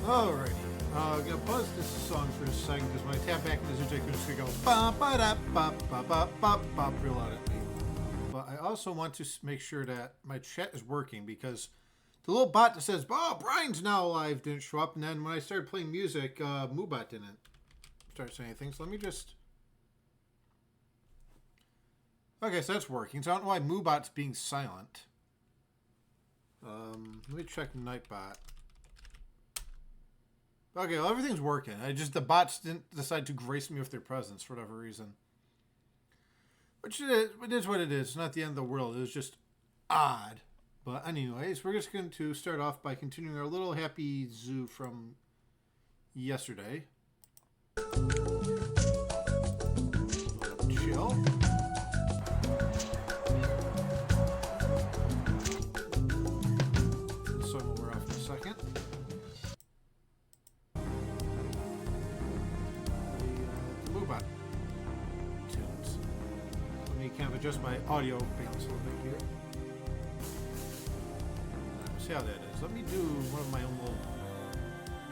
Alrighty. I'm gonna pause this song for a second because when I tap back into Tycoon, it's gonna go ba ba da ba ba ba ba ba real loud at me. But I also want to make sure that my chat is working because the little bot that says "Oh, Brian's now alive" didn't show up, and then when I started playing music, Moobot didn't start saying anything. So let me just. Okay, so that's working. So I don't know why Moobot's being silent. Let me check Nightbot. Okay, well, everything's working. The bots didn't decide to grace me with their presence for whatever reason. Which it is what it is. It's not the end of the world. It was just odd. But anyways, we're just going to start off by continuing our little happy zoo from yesterday. Chill. So we're off in a second. Moobot tunes. Let me kind of adjust my audio balance a little bit here. See how that is. Let me do one of my own little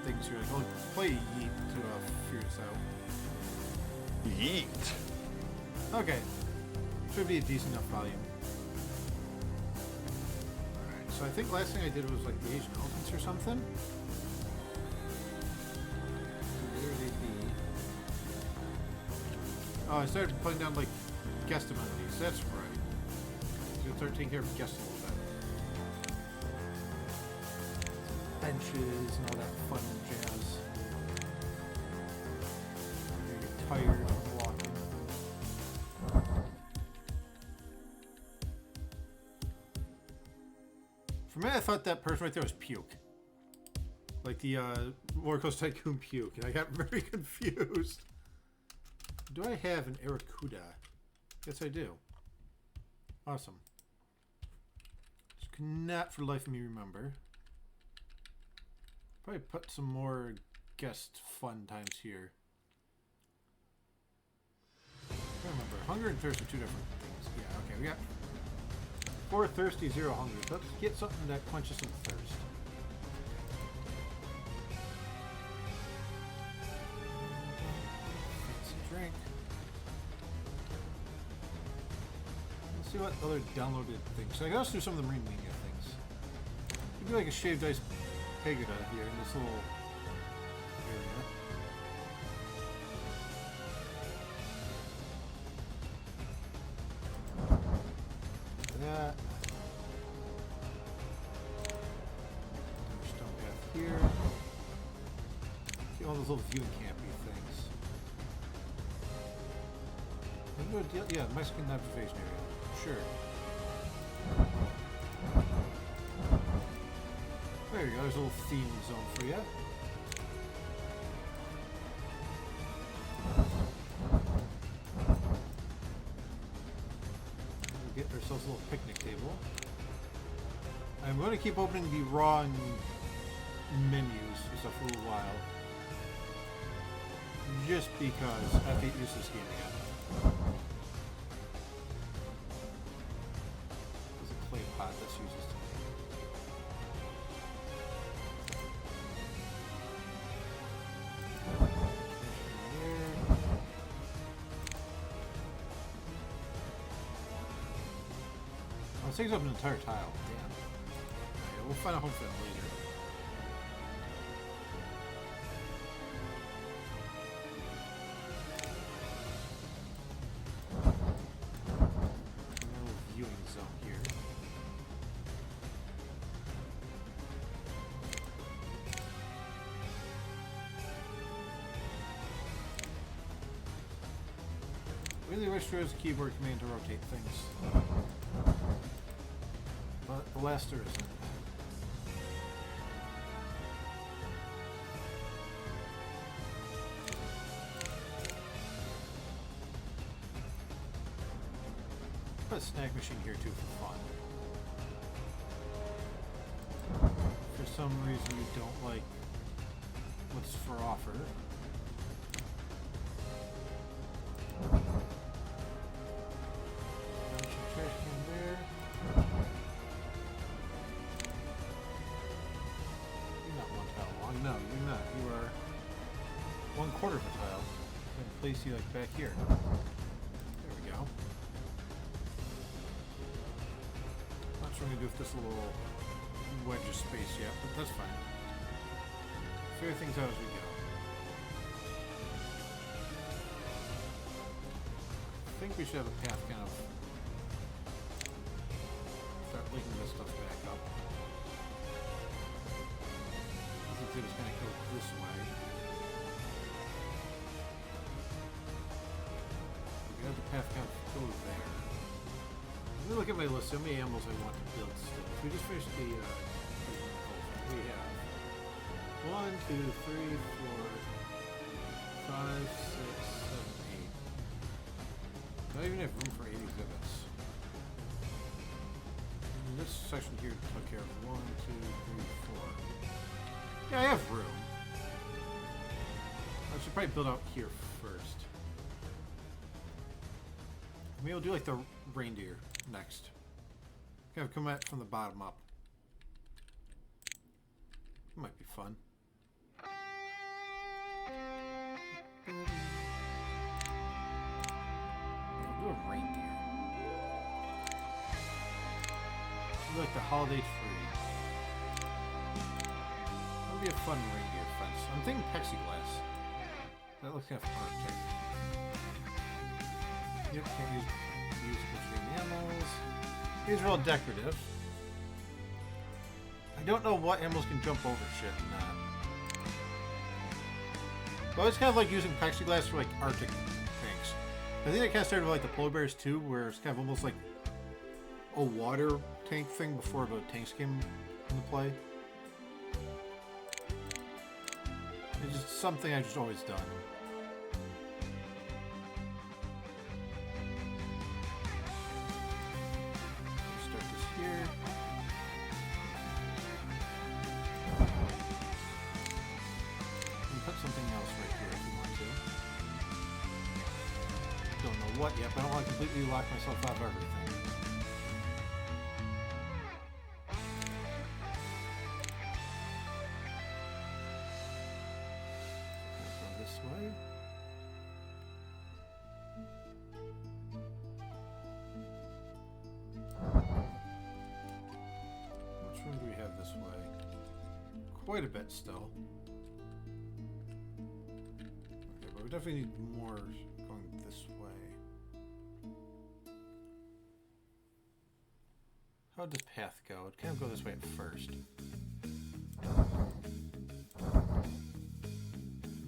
things here. I'll play Yeet to figure this out. Yeet. Okay. Should be a decent enough volume. Alright, so I think last thing I did was like the Asian elephants or something. Where they be? Oh, I started putting down like guest amenities. That's right. So you start taking care of guests a little bit. Benches and all that fun jazz. You get tired of walking. For me, I thought that person right there was Puke. Like the Roller Coaster Tycoon Puke, and I got very confused. Do I have an Aracuda? Yes, I do. Awesome. Just cannot for the life of me remember. Probably put some more guest fun times here. I don't remember. Hunger and thirst are two different things. Yeah, okay, we got 4 thirsty, 0 hungry. Let's get something that quenches some thirst. Fancy drink. Let's see what other downloaded things. So I can also do some of the Marine Mania things. Could be like a shaved ice Pagoda here in this little area. That. Stone path here. See all those little viewing campy things. Yeah, Mexican observation area. Sure. There you go, there's a little theme zone for you. We'll get ourselves a little picnic table. I'm going to keep opening the raw menus and stuff for a little while. Just because I have to get used to this game again. There's a clay pot that's used to it takes up an entire tile. Damn. Okay, we'll find a home for that later. A little viewing zone here. Really wish there was a keyboard command to rotate things. But alas, there isn't. Put a snack machine here too for fun. For some reason you don't like what's for offer. Trash can there. You're not one tile long. no, you're not. You are 1/4 of a tile. I'm going to place you like back here. There we go. Not sure what I'm going to do with this little wedge of space yet, but that's fine. Figure things out as we go. I think we should have a path kind of start linking this stuff back up. I think they just kind of go this way. We have the path kind of go there. Let me look at my list. How many animals I want to build still? If we just finish the we have 1, 2, 3, 4, 5, 6, 7, 8. Not even have room for 8 exhibits. And this section here took care of 1, 2, 3, 4. Yeah, I have room. I should probably build out here first. Maybe we'll do like the reindeer next. Kind of come at from the bottom up. It might be fun. We'll do a reindeer. We'll do like the holiday tree. That'll be a fun reindeer fence. I'm thinking plexiglass. That looks kind of arctic. Yep, can't use between animals. These are all decorative. I don't know what animals can jump over shit and not. But it's kind of like using plexiglass for like Arctic tanks. I think it kind of started with like the polar bears too, where it's kind of almost like a water tank thing before the tanks came into play. It's just something I've just always done. Start this here. Put something else right here if you want to. Don't know what yet, but I don't want to completely lock myself out of everything. Go this way. How much room do we have this way? Quite a bit still. We definitely need more going this way. How would this path go? It kind of go this way at first.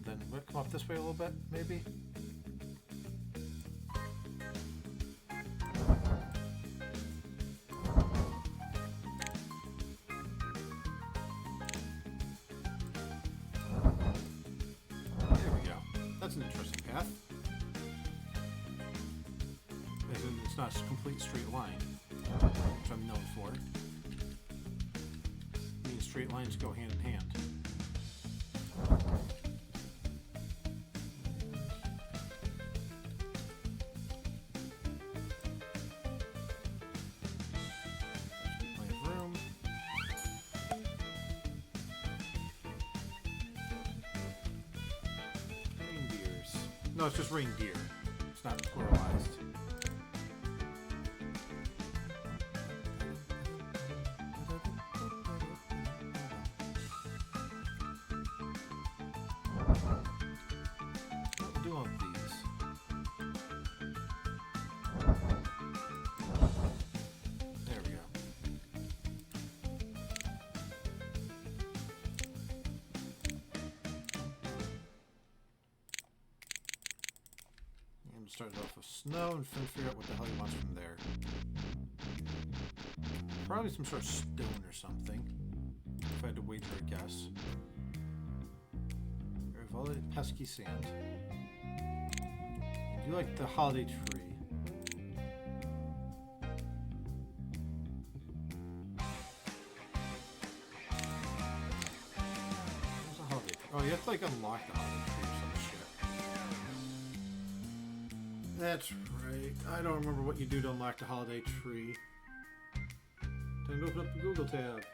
Then we'll come up this way a little bit, maybe? That's an interesting path. As in, it's not a complete straight line, which I'm known for. I mean, straight lines go hand in hand. Plenty of room. No, it's just reindeer. It's not pluralized. What we'll do on these? There we go. Started off with snow and figure out what the hell he wants from there. Probably some sort of stone or something. If I had to wager a guess. We have all the pesky sand. I do like the holiday tree. Where's the holiday tree? Oh, you have to like unlock the holiday tree or some shit. That's right. I don't remember what you do to unlock the holiday tree. Time to open up the Google tab.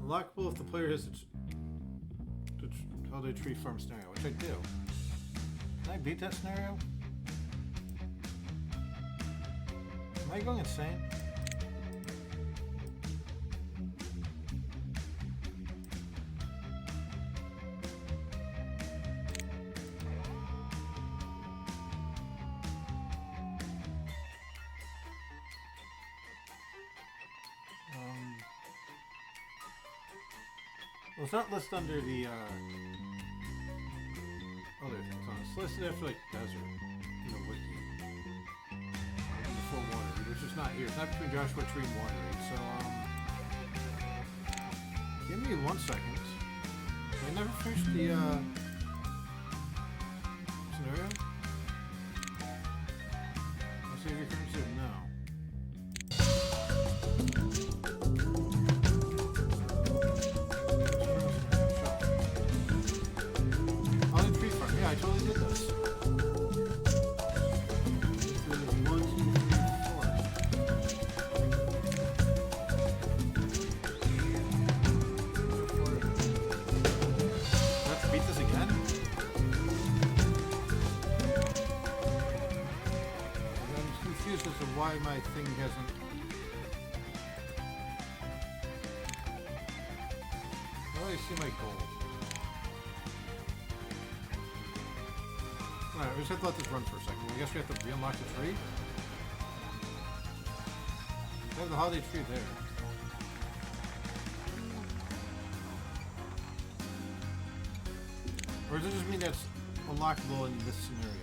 Unlockable if the player has the holiday tree farm scenario, which I do. Can I beat that scenario? Am I going insane? Well, it's not listed under the other things on it. It's listed after like desert in the wiki. Before water, which is not here. It's not between Joshua Tree and water. So give me 1 second. I never finished the scenario. Let's see if your current said no. I totally did this. Why my thing hasn't... How do I see my goal? Alright, we just have to let this run for a second. I guess we have to re-unlock the tree? We have the holiday tree there. Or does it just mean that's unlockable in this scenario?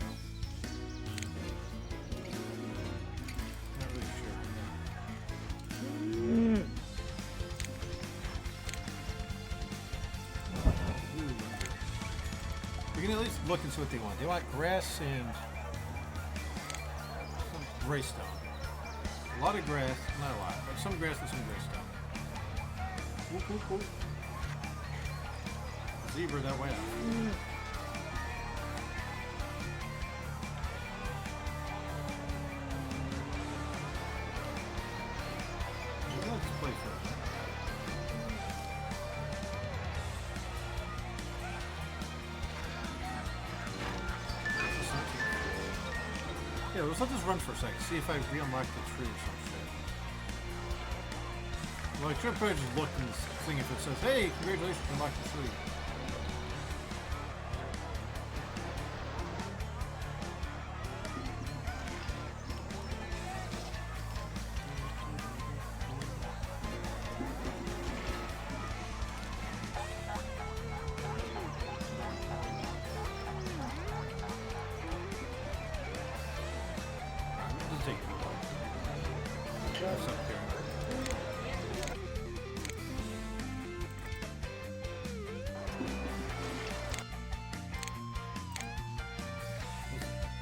Look and see what they want. They want grass and some gray stone. A lot of grass, not a lot, but some grass and some gray stone. Cool. Zebra that way out. Let's play first. Yeah, let's let this run for a second. See if I re-unlock the tree or some shit. Well, I should probably just look in this thing if it says, hey, congratulations, you unlocked the tree.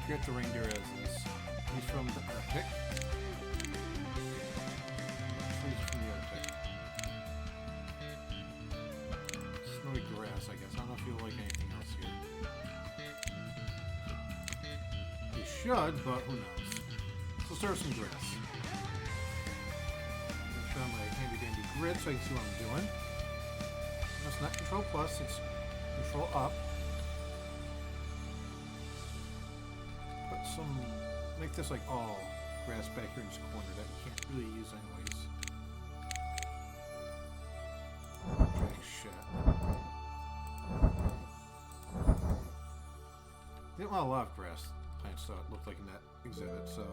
Get the reindeer as is. He's from the Arctic. Trees from the Arctic. Snowy grass, I guess. I don't know if you'll like anything else here. You should, but who knows. So start with some grass. Try my handy dandy grid so I can see what I'm doing. That's not control plus, it's control up. Make this like all grass back here in this corner that you can't really use anyways. Holy shit. They didn't want a lot of grass plants, so it looked like in that exhibit, so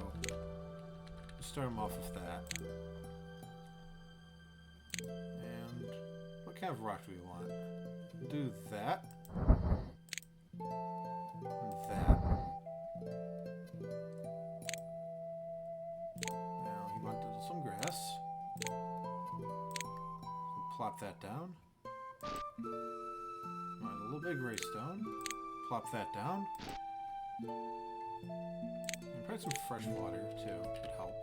let's start them off with that. And what kind of rock do we want? Do that. And that. Some grass. Plop that down. Right, a little bit of gray stone. Plop that down. And probably some fresh water too would help.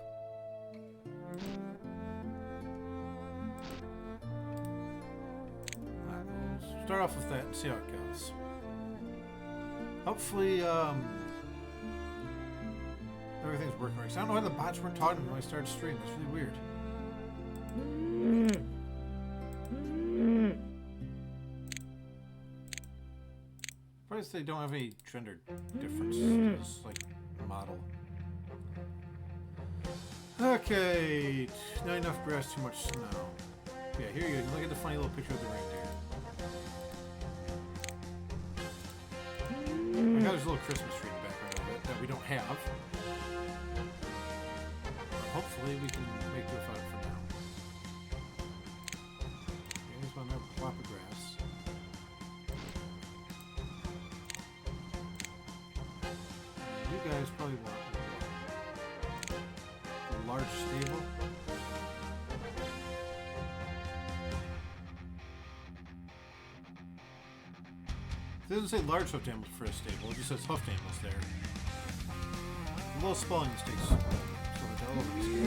Alright, we'll start off with that and see how it goes. Hopefully, everything's working right. So I don't know why the bots weren't talking to me when I started streaming. It's really weird. Notice they don't have any gender difference. Like model. Okay, not enough grass, too much snow. Yeah, here you go. Look at the funny little picture of the reindeer. I got this little Christmas tree in the background of it that we don't have. Hopefully we can make do without it for now. Here's one there, plop of grass. You guys probably want a large stable. It doesn't say large hoofed animals for a stable, it just says hoofed animals there. A little spelling mistakes. So like all over the scale.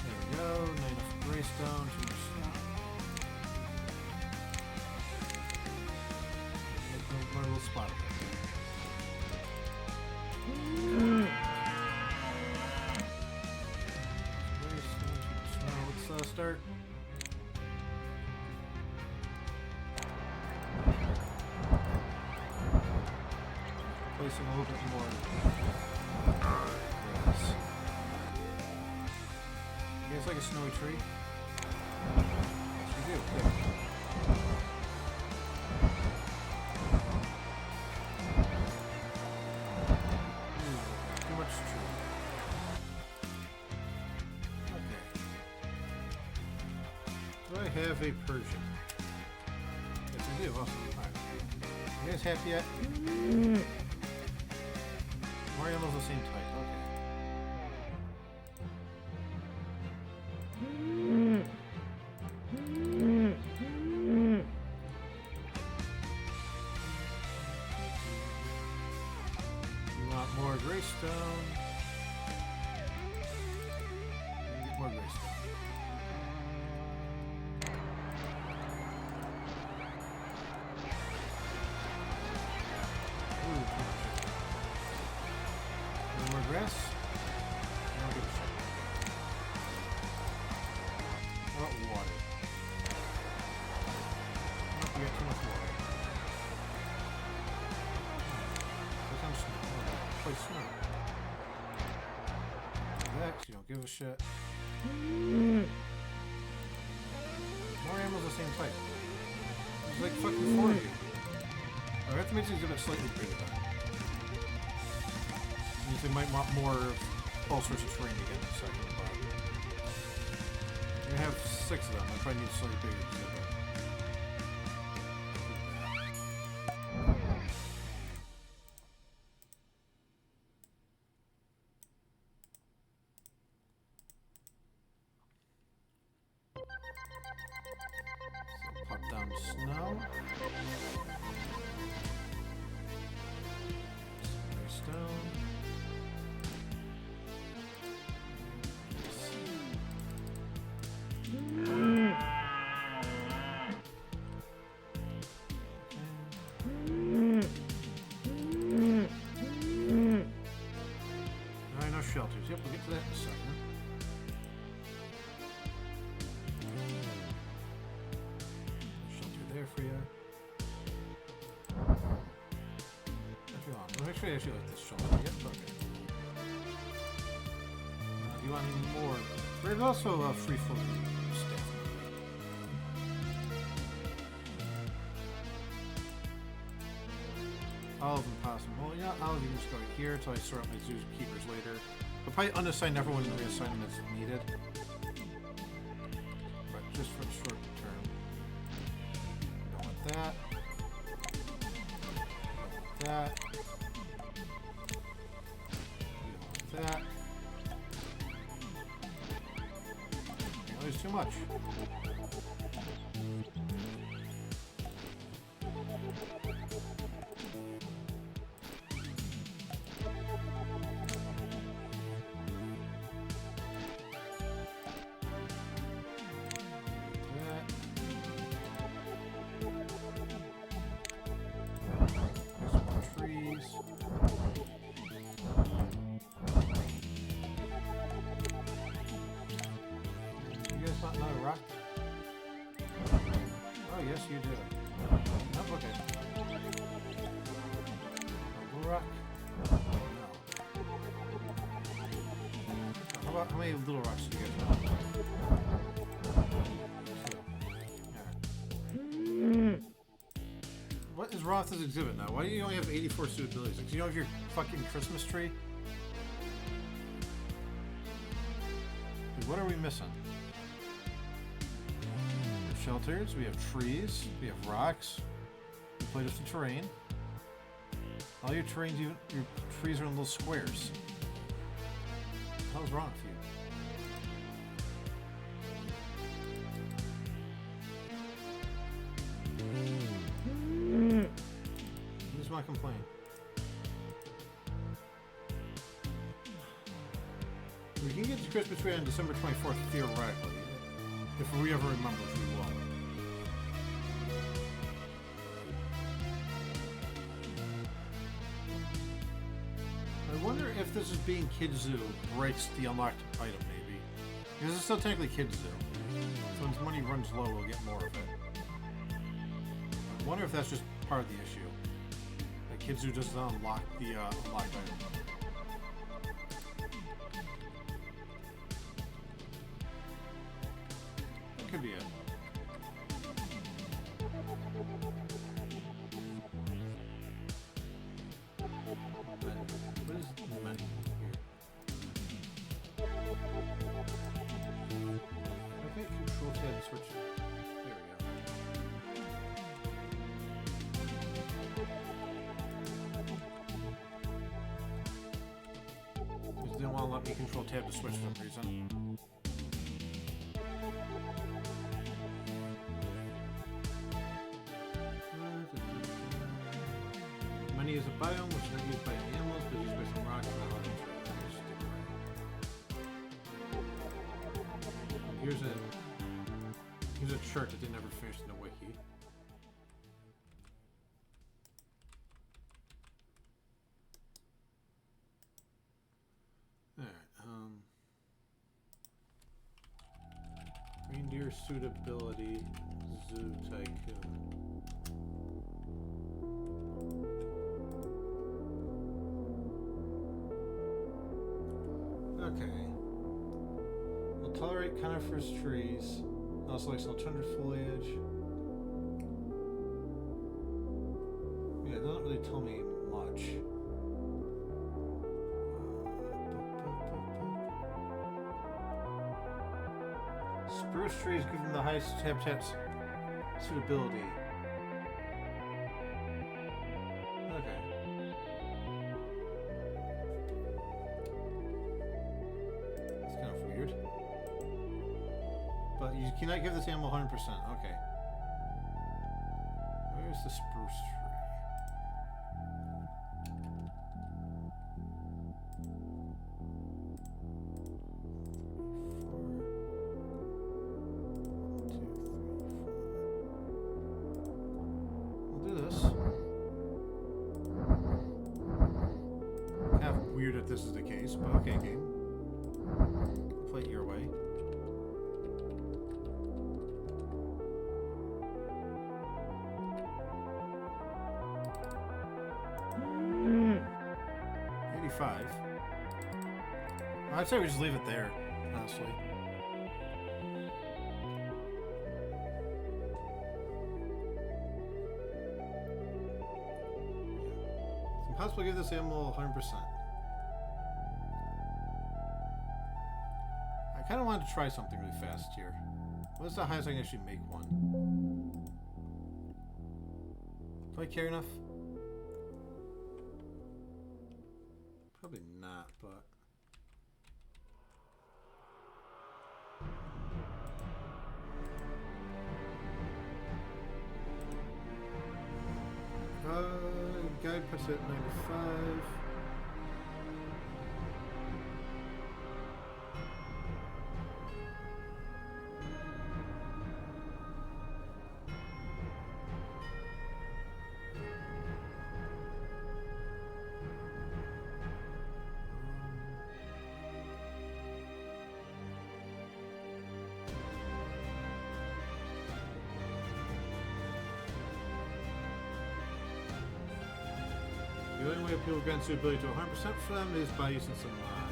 There we go, not enough greystone, too much snow. Make one little spot of it. Let's start. Placing a little bit more grass. You guys like a snowy tree? Yes, we do. There. Too much tree. Okay. Do I have a Persian? Yes, I do. Awesome. Alright. You guys happy yet? More animals the same type. Okay. You want more greystone? Get more greystone. More grass? I don't give a shit. How about water? Nope, we got too much water. Click on snow. Play snow. Next, you don't give a shit. More animals the same type. There's like fucking 4 of you. I have to make these a bit slightly bigger though. Means they might want more of all sorts of terrain to get in a second, but you have 6 of them. I probably need a slightly bigger exhibit. So pop down snow. Stone. Alright, no shelters. Yep, we'll get to that in a second. Shelter there for you. Make sure you actually like this shelter. Yep, okay. Do you want any more? There's also a Freeform staff. All of them possible. Well, yeah, I'll just go right here until I sort out my zookeepers later. I'll probably unassign everyone and reassign them as needed. But just for the short term. Don't want that. Don't want that. That. Oh, there's too much. Yes, you do. Nope, okay. how many little rocks do you guys have? Alright. What is wrong with this exhibit now? Why do you only have 84 suitabilities? Like, do you know have your fucking Christmas tree? Like, what are we missing? We have shelters, we have trees, we have rocks. We played with the terrain. All your terrains, your trees are in little squares. What the hell's wrong with you? Who's my complaint? We can get the Christmas tree on December 24th, theoretically. If we ever remember, if we will. I wonder if this is being Kid Zoo breaks the unlocked item, maybe. Because it's still technically Kid Zoo. So when money runs low, we'll get more of it. I wonder if that's just part of the issue. That Kid Zoo doesn't unlock the unlocked item. That could be it. What is the menu here? I think Control Tab and switch. There we go. Because they didn't want to let me Control Tab to switch for some reason. Money is a biome which is not used by animals, but used by some rocks and others. Here's a chart that they never finished in the wiki. Alright, reindeer suitability, zoo tycoon. Okay. Will tolerate coniferous trees. Also likes alternative foliage. Yeah, it doesn't really tell me much. Spruce trees give them the highest habitat suitability. Okay. That's kind of weird. But you cannot give this animal 100%. Okay. Where's the spruce tree? If this is the case, but okay, game. Play it your way. Mm. 85. I'd say we just leave it there, honestly. It's impossible to give this animal 100%. I kind of wanted to try something really fast here. What's the highest I can actually make one? Do I care enough? Probably not, but... Guide puts it at 95. The only way people grant suitability to 100% for them is by using some mod.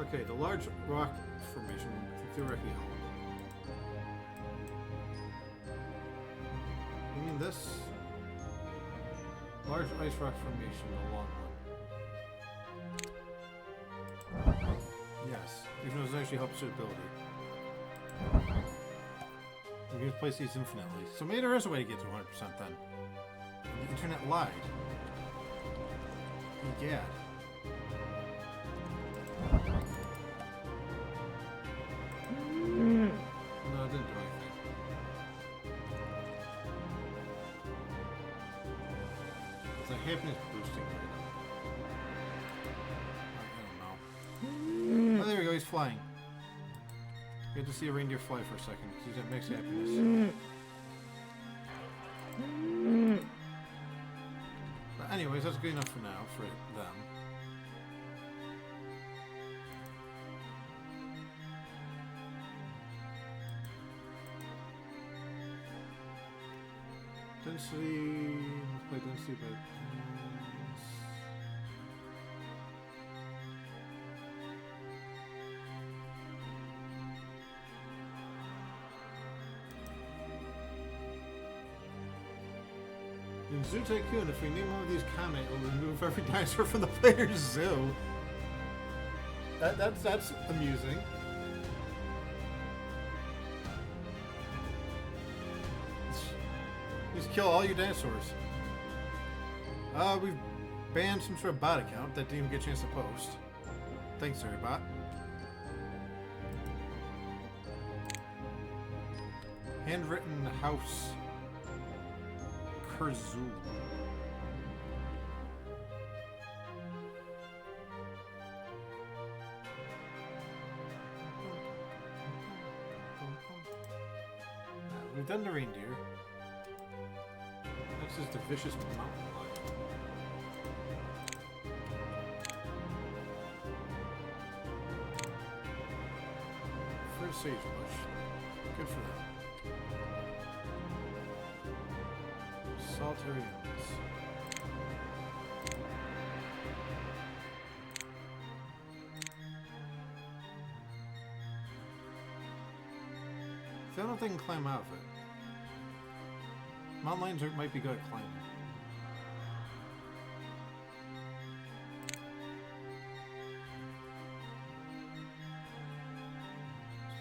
Okay, the large rock formation theoretically help. You mean this? Large ice rock formation, the long one. Yes, even though this actually helps suitability. We can place these infinitely. So maybe there is a way to get to 100% then. The internet lied. Egad. No, it didn't do anything. It's a happiness boosting item. I don't know. Oh, there we go, he's flying. You get to see a reindeer fly for a second, because he's at max happiness. But anyways, that's good enough for now, for them. Density, let's play density, but in Zoo Tycoon, if we name one of these Comet, it'll remove every dinosaur from the player's zoo. That's amusing. Just kill all your dinosaurs. We've banned some sort of bot account that didn't even get a chance to post. Thanks, sorry bot. Handwritten house. Kurzul. We've done the reindeer. Next is the vicious mountain lion. First sagebush. Good for them. Solitary animals. I don't know if they can climb out of it. Mountain lions might be good at climbing.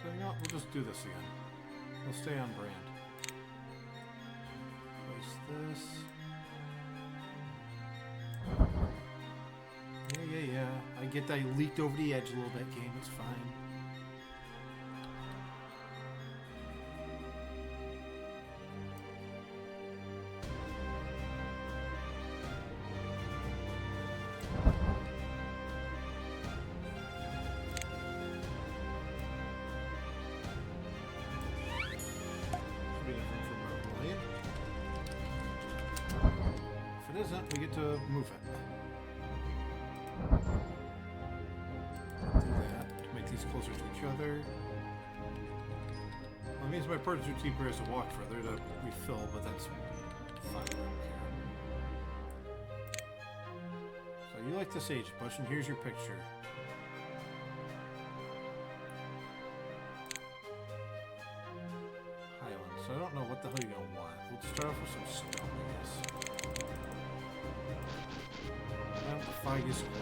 So you know what? We'll just do this again. We'll stay on brand. Place this. Yeah. I get that you leaked over the edge a little bit, game. It's fine. We get to move it. Do that to make these closer to each other. Well, it means my Pursuit Keeper has to walk further to refill, but that's fine. I don't care. So you like the sagebush, and here's your picture. Highland. So I don't know what the hell you're gonna want. We'll start off with some stone, I guess. The foggiest glow.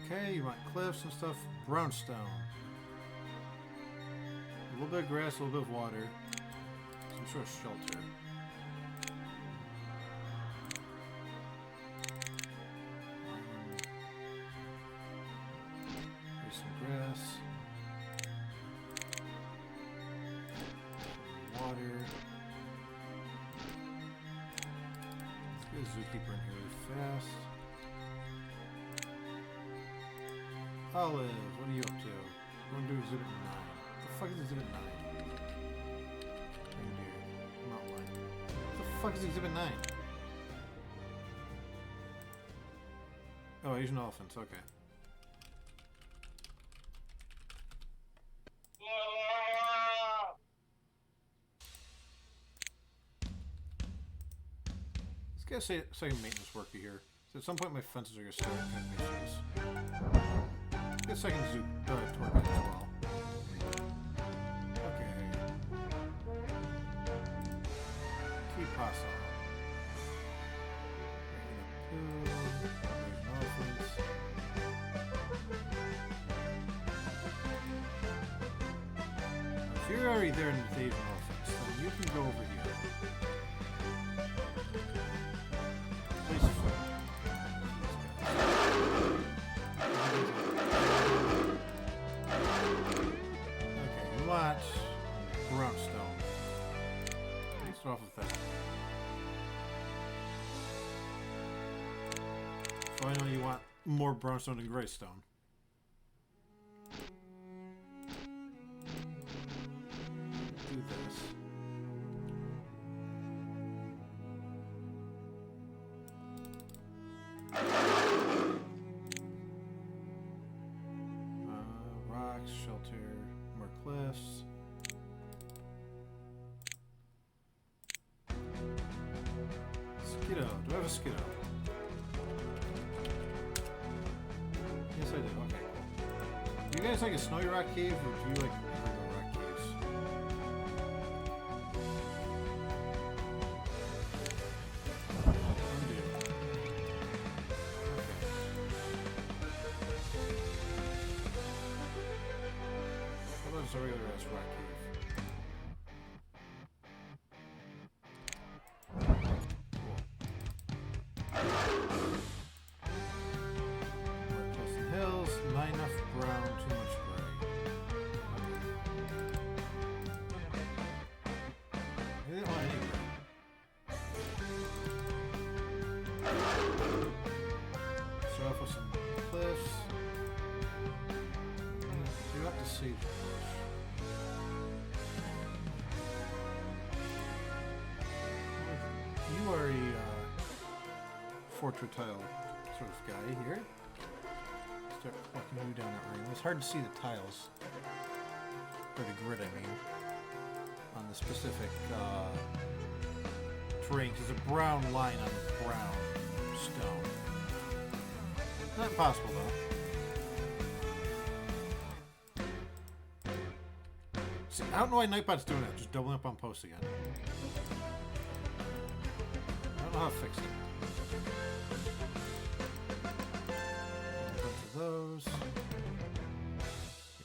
Okay, you want cliffs and stuff. Brownstone. A little bit of grass, a little bit of water. Some sort of shelter. Grass, water. Let's get a zookeeper in here really fast. Olive, what are you up to? We're going to do exhibit 9. What the fuck is exhibit 9? Reindeer, mountain lion. What the fuck is exhibit 9? Oh, Asian elephants, okay. get a second maintenance worker here. So at some point my fences are going to start having issues. Get a second zoo tour guide as well. Okay. Keep pasta. If you're already there in the Asian elephants, then you can go over here. Place a foot. Okay, you want brownstone. Let's start off with that. So I know you want more brownstone than greystone. Do this. Rocks, shelter, more cliffs. Skiddo. Do I have a Skiddo? Yes, I do. Okay, cool. Do you guys like a snowy rock cave, or do you like regular rock caves? Some do. Okay. How about just a regular ass rock cave? Hills, not enough brown, too much gray. They didn't want any gray. Start off with some cliffs. You have to save the bush. You are a portrait tile sort of guy here. Start walking you down that ring. It's hard to see the tiles, or the grid, I mean, on the specific terrain. There's a brown line on brown stone. Not impossible though. See, I don't know why Nightbot's doing that. Just doubling up on posts again. I don't know how to fix it. Those. Get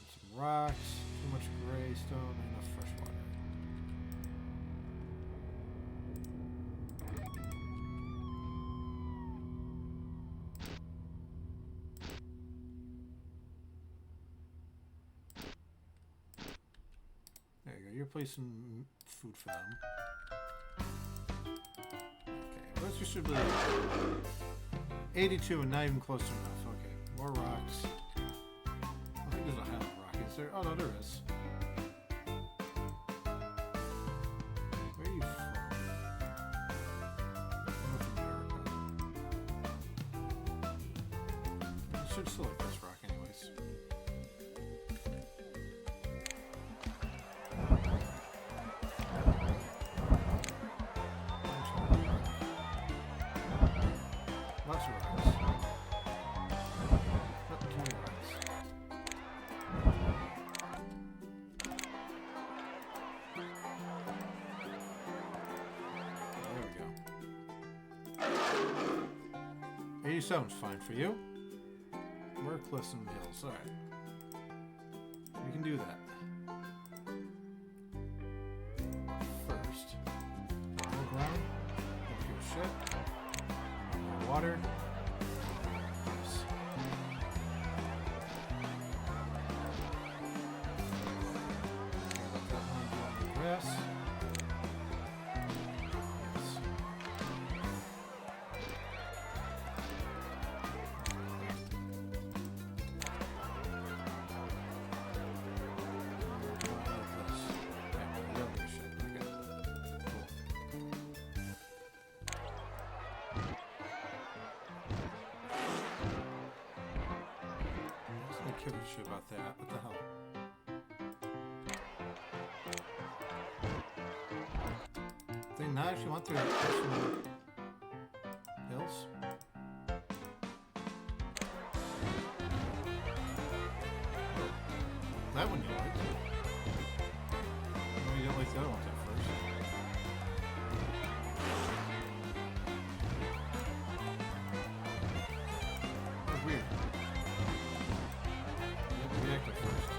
some rocks. Too much gray stone. Not enough fresh water. There you go. You're placing food for them. Okay. What's your super? 82 and not even close enough. Okay. More rocks. I think there's a highland rock. Is there? Oh, no, there is. Where are you from? North America. I should still like this rock, anyways. Lots of rocks. There we go. 87's fine for you. More cliffs and hills. Alright. We can do that. First, low ground. Don't give a shit. More water. Yes. Grass. Yes. 'Give a shit about that. What the hell? They not actually want their personal that one you liked. No, you didn't like the other ones at first. That's weird. You have to react at first.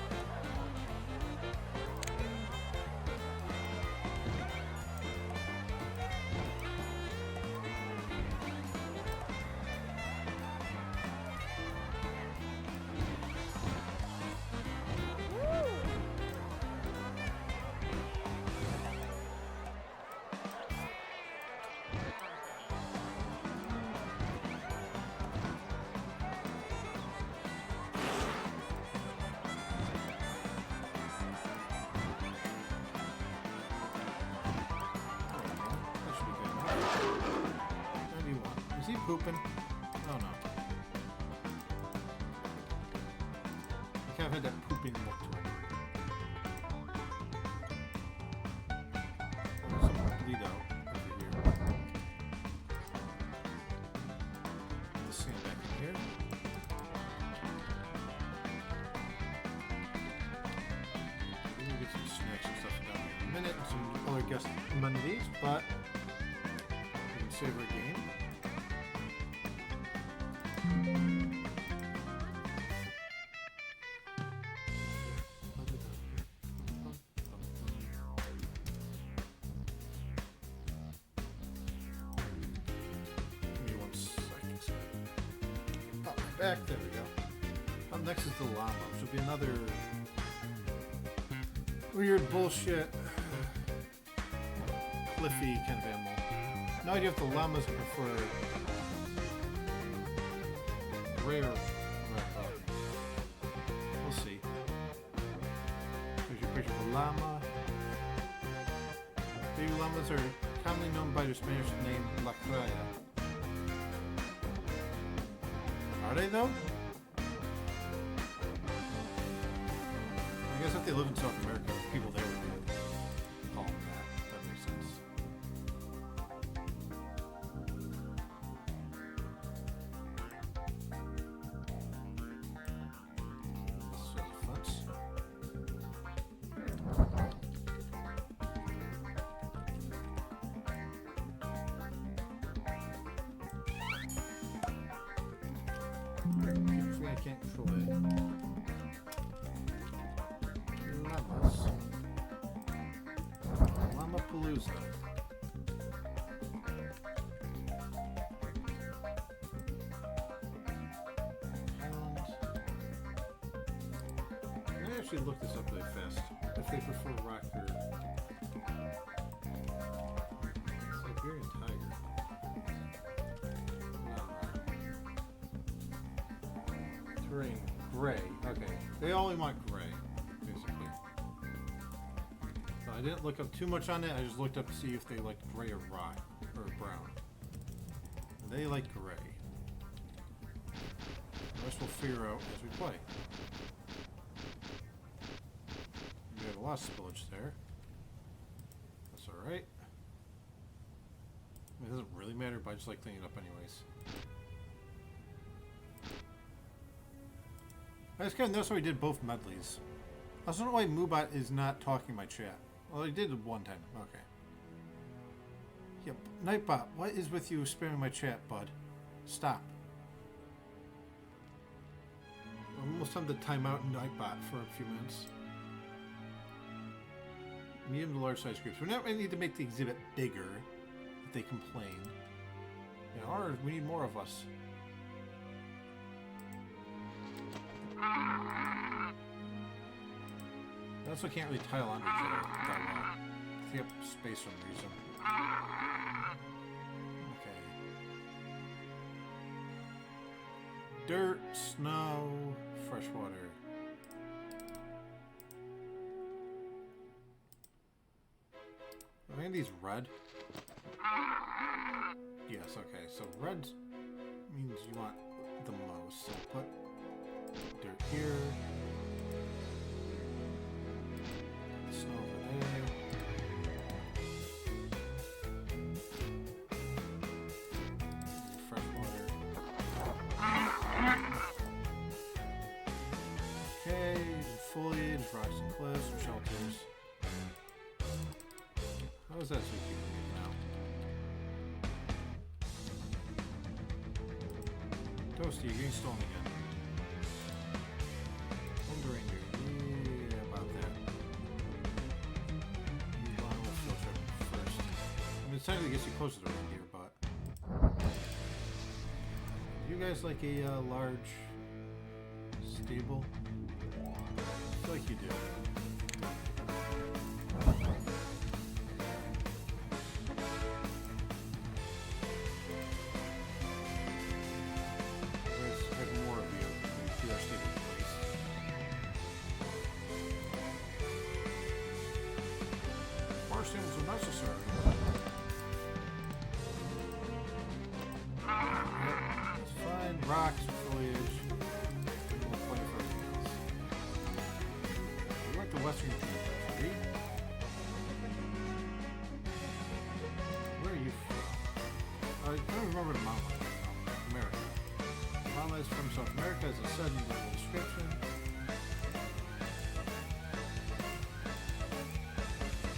Is he pooping? Oh no. I kind of had that pooping look to him. There's some bleed out over here. Let's see back in here. We'll get some snacks and stuff down here in a minute and some other guest amenities, but we can save our game. Give me 1 second. Oh, back. There we go. Up next is the llama, which will be another weird bullshit, cliffy kind of animal. No idea if the llamas prefer rare. We'll see. Here's your picture of a llama. Baby llamas are commonly known by their Spanish name, La Craya. Are they though? I guess if they live in South America, people there would call them that. That makes sense. I can't control it. Llamas. Llama-palooza. I actually look this up really fast. If they prefer rock or Siberian tiger. Terrain gray. Okay, they only want gray, basically. So I didn't look up too much on it. I just looked up to see if they liked gray or rock or brown. And they like gray. The rest we'll figure out as we play. We have a lot of spillage there. That's all right. It doesn't really matter, but I just like cleaning it up anyways. I just kind of noticed how we did both medleys. I also don't know why Moobot is not talking in my chat. Well, he did it one time. Okay. Yep. Nightbot, what is with you spamming my chat, bud? Stop. Almost time to time out Nightbot for a few minutes. Medium to large size groups. We not really need to make the exhibit bigger if they complain. You know, or we need more of us. I also can't really tile onto each other that well. I think I have space for some reason. Okay. Dirt, snow, fresh water. Are any of these red? Yes, okay. So red means you want the most. So put dirt here. Snow over there. Fresh water. Okay, foliage, rock that so we keep moving now? Toasty, you're getting stolen again. Home to reindeer. Yeah, about that. Move on with field trip first. I mean, it technically gets you closer to reindeer, but... You guys like a large stable? I feel like you do. Let's have more of you. See our stable place. More stables are necessary. It's fine. Rocks, foliage. We'll play for everything else. We want the western tree. Where are you from? I don't remember the mountain. Oh, America. The mountain is from South America, as I said in the description.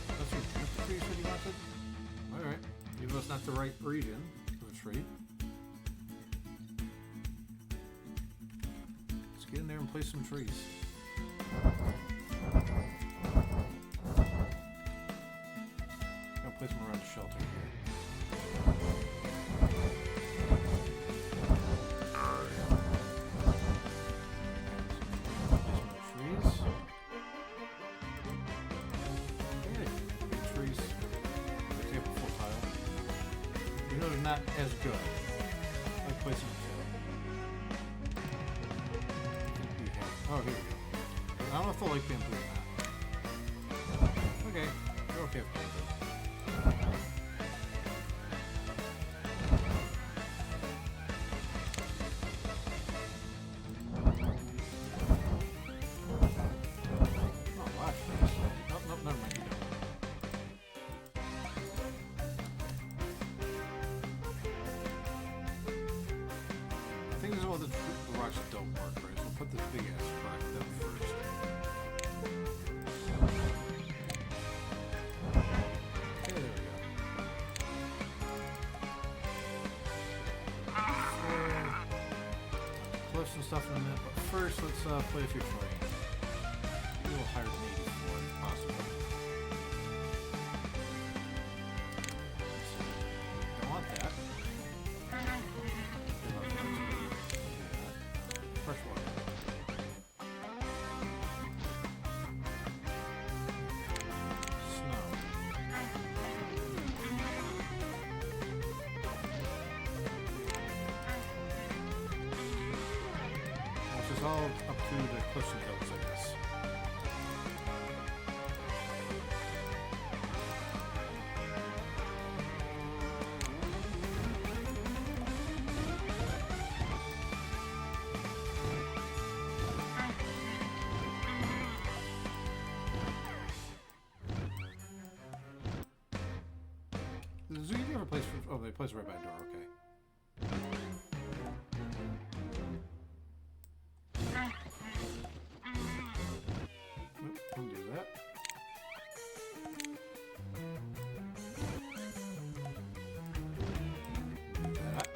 That's what juniper tree said you wanted? Alright. Even though it's not the right region for the tree. Let's get in there and place some trees. Gonna place them around the shelter here. Place some trees. Okay, big trees. Let's get a full tile. You know they're not as good. Like placing them. Oh, here we go. I don't know if they'll like bamboo or not. Okay, you're okay with bamboo. Oh, watch this. Nope, nope, never mind. You don't. I think this is all the rocks that don't work, right? So we'll put this big ass rock down first. Okay, there we go. Cliffs and stuff in a minute, but first let's play a few terrain. A little higher than 84 if possible. Don't want that. Fresh water. Snow. This is all up to the cliffs and hills, I guess. The zoo you ever place for, oh, they place it right by the door, okay. Nope, don't do that. That.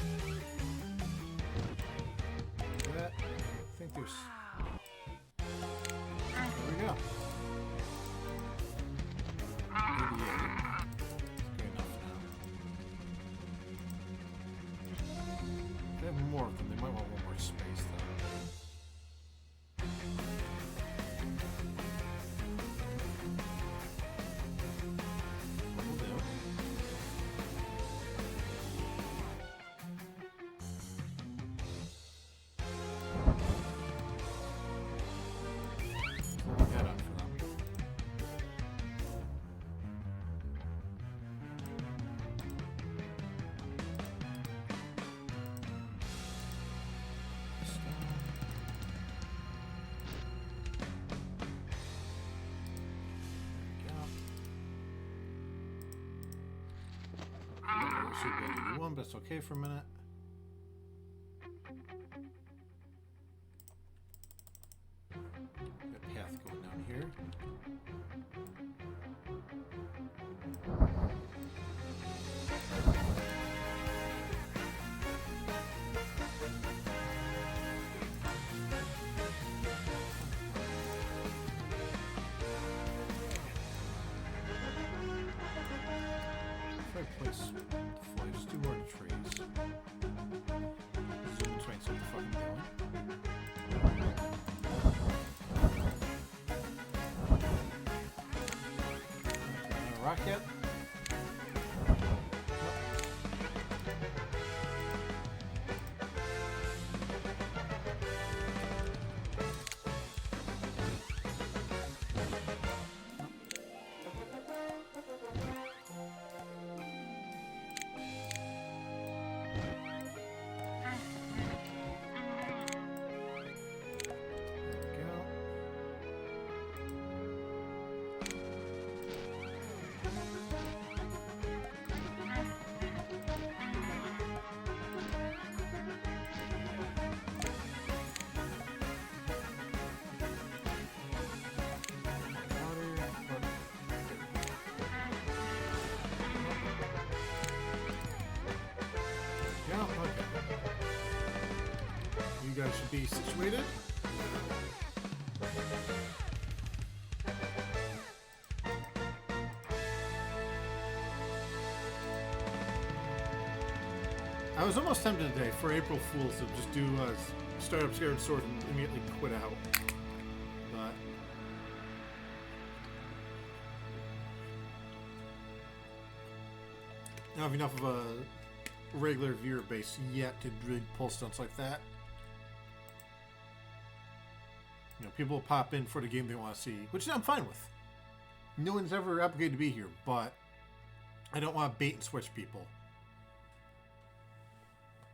That. I think there's... There we go. 88. They have more of them. They might want one more space, though. Will do. We'll look that up for them. Should be able to do one, but it's okay for a minute. Got a path going down here. If I place the fly, just do more in the trees. Zoom in so I can see what the fuck I'm doing. Rock yet? Yeah, okay. You guys should be situated. I was almost tempted today for April Fools to just do start up Scared Sword and immediately quit out. But I don't have enough of a regular viewer base yet to really pull stunts like that. You know, people pop in for the game they want to see, which I'm fine with. No one's ever obligated to be here, but I don't want to bait and switch people.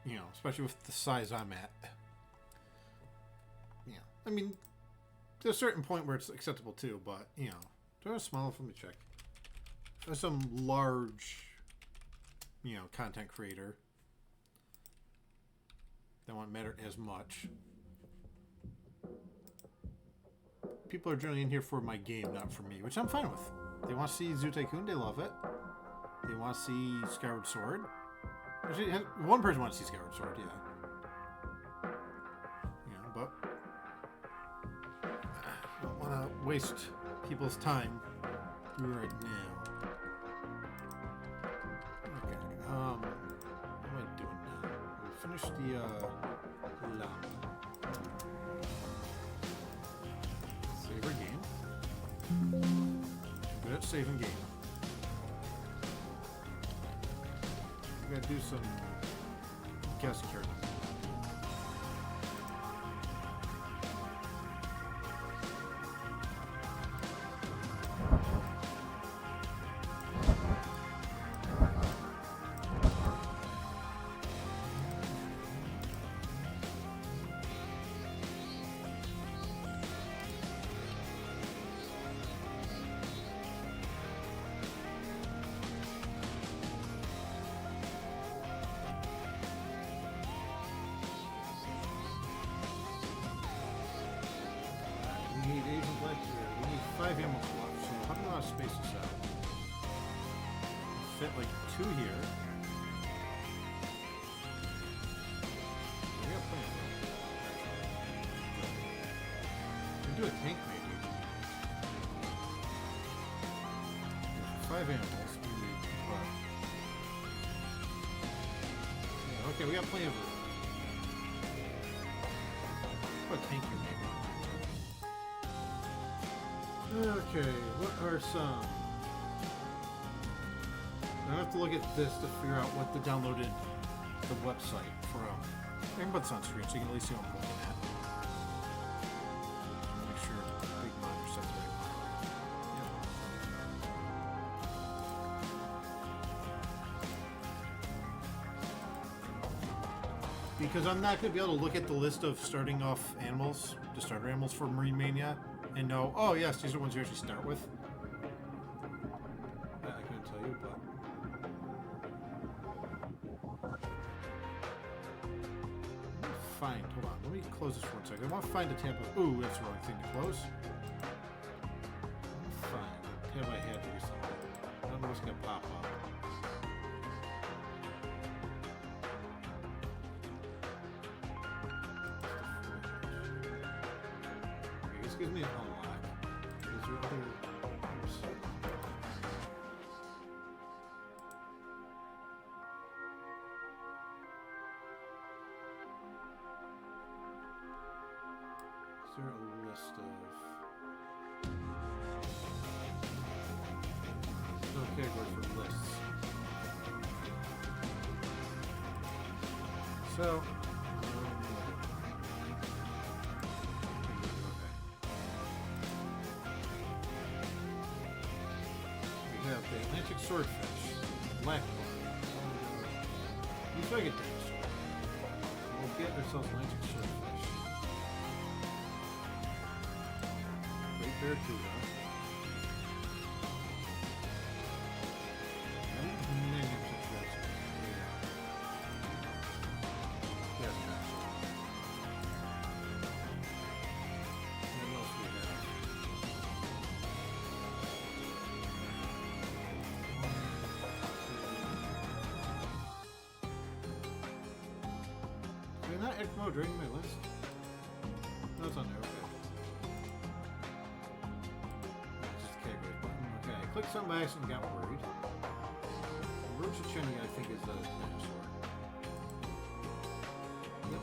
You know, especially with the size I'm at. Yeah, I mean, there's a certain point where it's acceptable too, but, you know, do a small from the check. There's some large, you know, content creator that won't matter as much. People are generally in here for my game, not for me, which I'm fine with. They want to see Zoo Tycoon, they love it. They want to see Skyward Sword. Actually, one person wants to see Skyward Sword, yeah. You know, but I don't want to waste people's time right now. Okay, what am I doing now? We'll finish the llama. Save our game. I'm good at saving game. We gotta do some guest characters. We need Asian black here. We need 5 animals left, so how do we want to space this out? Fit like 2 here. We got plenty of room, actually. We can do a tank maybe. 5 animals. We need, but... yeah, okay, we got plenty of room. Put a tank here maybe. Okay, what are some? I have to look at this to figure out what the downloaded the website from. I can put this on screen so you can at least see what I'm looking at. Make sure big monitor set's right. Yep. Because I'm not going to be able to look at the list of starting off animals, the starter animals for Marine Mania, and know, oh yes, these are the ones you actually start with. I couldn't tell you, but... find. Hold on. Let me close this for 1 second. I want to find the tab. Ooh, that's the wrong thing to close. Let me find the tab I had recently. I don't know what's going to pop up. Okay, this gives me an unlock. Is there other... Oops. Is there a list of... There's no category for lists. So... we have the Atlantic Swordfish, Black Bar. You try to get dinosaur. We'll get ourselves Atlantic Swordfish. Great Barracuda. Did I not add mode during my list? No, it's on there, okay. That's just a category button. Okay, I clicked something by accident and got worried. Roach Chimney, I think, is a dinosaur. Yep.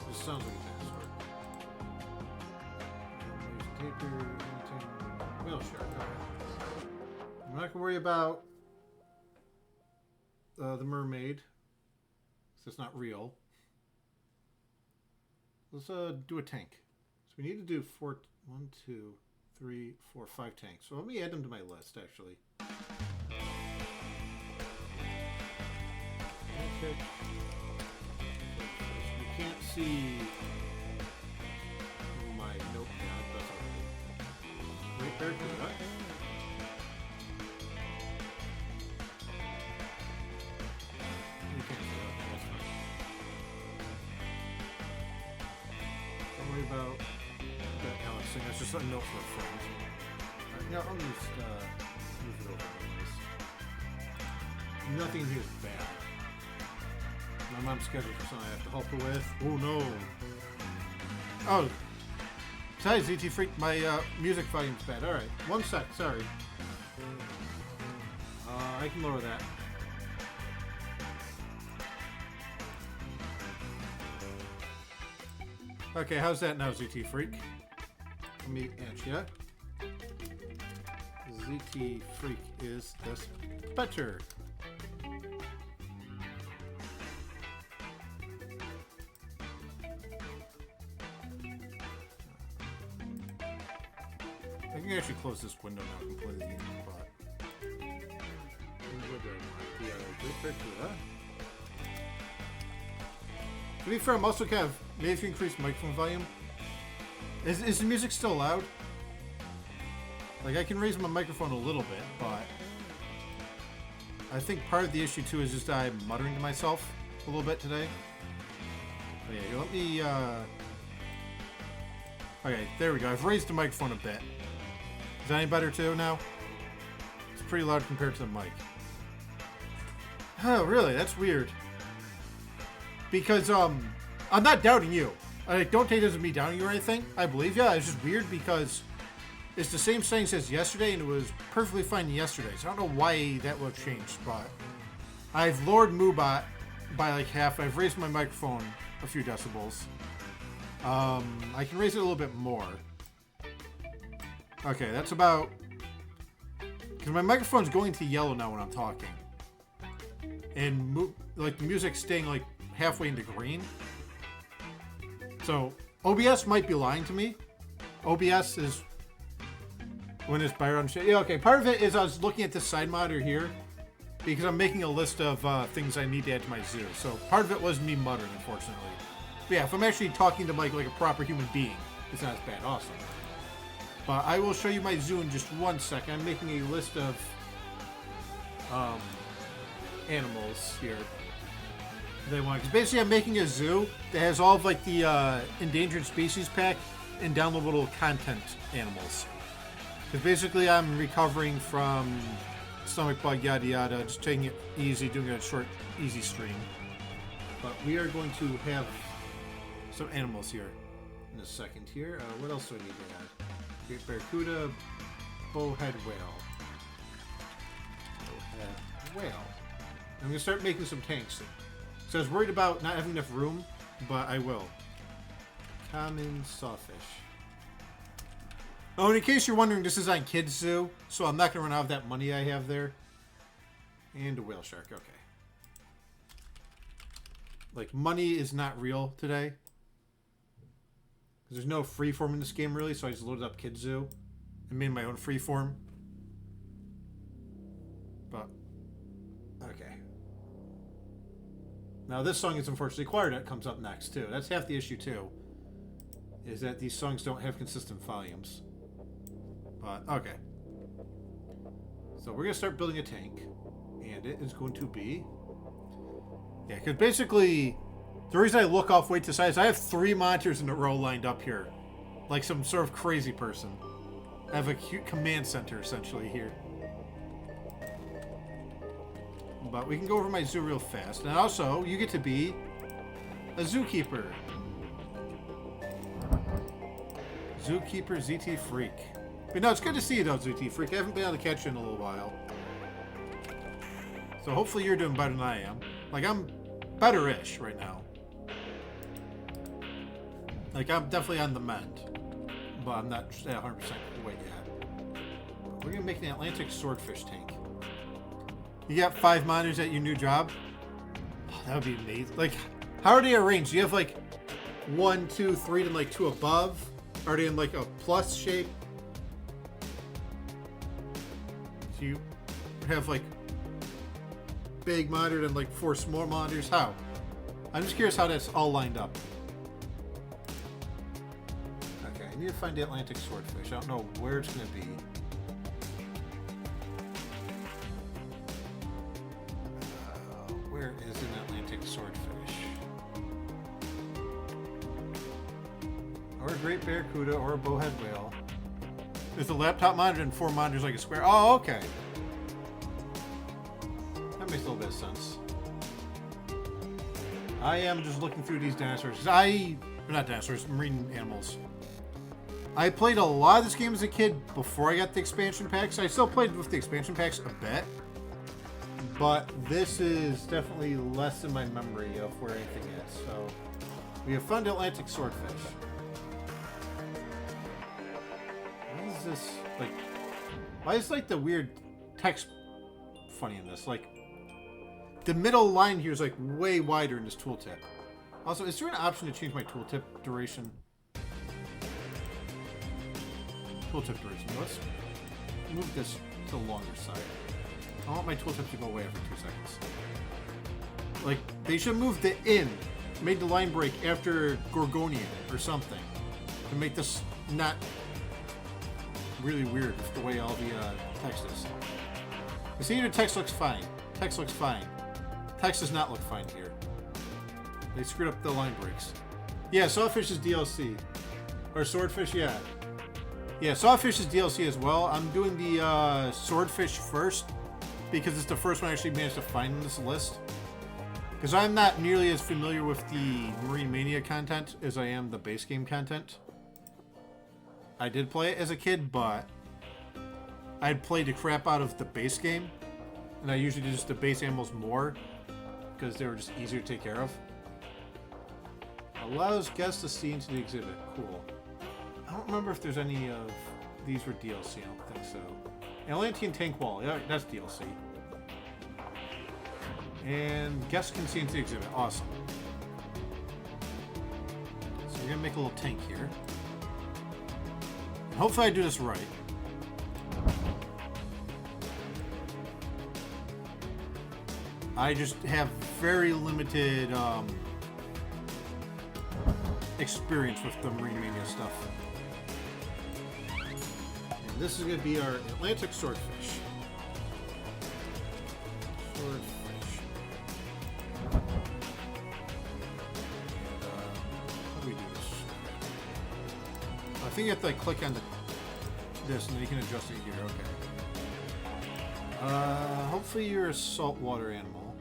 This sounds like a dinosaur. There's Taper, whale shark, okay. I'm not gonna worry about the mermaid, because it's not real. Let's do a tank. So we need to do 1, 2, 3, 4, 5 tanks. So let me add them to my list, actually. Okay. You can't see my notepad. That's alright. Great Barracuda. You can't see that. That's fine. Don't worry about that Alex thing. That's just a note for a friend. Alright, now I'll just move it over like this. Nothing here is bad. My mom's scheduled for something I have to help her with. Oh no. Oh. Sorry, ZT Freak, my music volume's bad. Alright, 1 sec, sorry. I can lower that. Okay, how's that now, ZT Freak? Let me add ya. ZT Freak is this better. I can actually close this window now completely. But to be fair, I'm also kind of maybe if you increase microphone volume. Is the music still loud? Like I can raise my microphone a little bit, but I think part of the issue too is just I'm muttering to myself a little bit today. But yeah, let me. Okay, there we go. I've raised the microphone a bit. Is that any better too now? It's pretty loud compared to the mic. Oh, really? That's weird. Because, I'm not doubting you. Don't take this as me doubting you or anything. I believe you. It's just weird because it's the same settings as yesterday and it was perfectly fine yesterday. So I don't know why that would have changed, but I've lowered MooBot by like half. I've raised my microphone a few decibels. I can raise it a little bit more. Okay, that's about... Because my microphone's going to yellow now when I'm talking. And, like, the music's staying, like, halfway into green. So, OBS might be lying to me. OBS is... When it's Byron shit. Yeah, okay, part of it is I was looking at this side monitor here. Because I'm making a list of things I need to add to my zoo. So, part of it was me muttering, unfortunately. But yeah, if I'm actually talking to Mike like a proper human being, it's not as bad. Awesome. But I will show you my zoo in just 1 second. I'm making a list of animals here. that I want. Because basically I'm making a zoo that has all of like the endangered species pack and downloadable content animals. Because basically I'm recovering from stomach bug, yada yada, just taking it easy, doing a short, easy stream. But we are going to have some animals here in a second here. What else do I need to add? Great Barracuda, Bowhead Whale. Bowhead Whale. I'm going to start making some tanks. So I was worried about not having enough room, but I will. Common Sawfish. Oh, and in case you're wondering, this is on Kids Zoo, so I'm not going to run out of that money I have there. And a whale shark, okay. Like, money is not real today. There's no freeform in this game, really, so I just loaded up Kids Zoo and made my own freeform. But, okay. Now, this song is unfortunately required. It comes up next, too. That's half the issue, too, is that these songs don't have consistent volumes. But, okay. So, we're going to start building a tank. And it is going to be... Yeah, because basically, the reason I look off way to the side is I have 3 monitors in a row lined up here. Like some sort of crazy person. I have a cute command center, essentially, here. But we can go over my zoo real fast. And also, you get to be a zookeeper. Zookeeper ZT Freak. But no, it's good to see you, though, ZT Freak. I haven't been able to catch you in a little while. So hopefully you're doing better than I am. Like, I'm better-ish right now. Like, I'm definitely on the mend. But I'm not at 100% weight yet. But we're going to make an Atlantic swordfish tank. You got 5 monitors at your new job? Oh, that would be amazing. Like, how are they arranged? Do you have, like, 1, 2, 3, and, like, 2 above? Are they in, like, a plus shape? So you have, like... big monitor and like 4 small monitors? How? I'm just curious how that's all lined up. Okay, I need to find the Atlantic swordfish. I don't know where it's going to be. Where is an Atlantic swordfish? Or a great barracuda or a bowhead whale. There's a laptop monitor and 4 monitors like a square. Oh, okay. Makes a little bit of sense. I am just looking through these dinosaurs. Not dinosaurs, marine animals. I played a lot of this game as a kid before I got the expansion packs. I still played with the expansion packs a bit. But this is definitely less in my memory of where anything is. So, we have found Atlantic swordfish. What is this? Like, why is like the weird text funny in this? Like, the middle line here is like way wider in this tooltip. Also, is there an option to change my tooltip duration? Tooltip duration. Let's move this to the longer side. I want my tooltip to go away after 2 seconds. Like, they should move the in, made the line break after Gorgonian or something. To make this not really weird with the way all the text is. You see, the text looks fine. Text looks fine. Text does not look fine here. They screwed up the line breaks. Yeah, Sawfish is DLC. Or Swordfish, yeah. Yeah, Sawfish is DLC as well. I'm doing the Swordfish first because it's the first one I actually managed to find in this list. Because I'm not nearly as familiar with the Marine Mania content as I am the base game content. I did play it as a kid, but I'd played the crap out of the base game. And I usually do just the base animals more because they were just easier to take care of. Allows guests to see into the exhibit. Cool. I don't remember if there's any of these were DLC. I don't think so. Atlantean Tank Wall. Yeah, that's DLC. And guests can see into the exhibit. Awesome. So we're going to make a little tank here. And hopefully I do this right. I just have very limited experience with the Marine Mania stuff. And this is going to be our Atlantic swordfish. Swordfish. think you have to like click on this and then you can adjust it here. Okay. Hopefully you're a saltwater animal.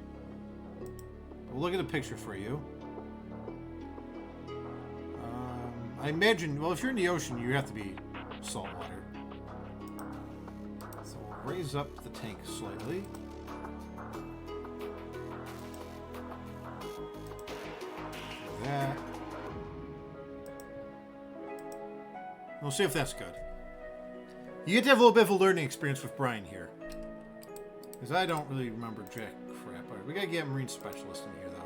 We'll look at the picture for you. I imagine, well, if you're in the ocean, you have to be saltwater. So we'll raise up the tank slightly. That. We'll see if that's good. You get to have a little bit of a learning experience with Brian here. Because I don't really remember jack crap. Alright, we gotta get a marine specialist in here, though.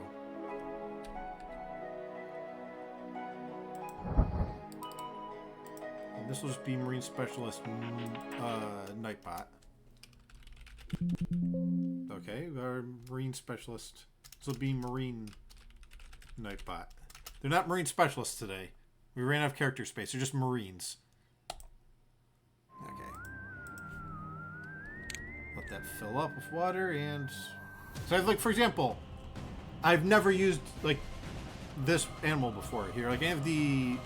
And this will just be marine specialist Nightbot. Okay, our marine specialist. This will be marine Nightbot. They're not marine specialists today. We ran out of character space. They're just marines. Okay. Let that fill up with water and... So, like, for example, I've never used, like, this animal before here. Like, I have a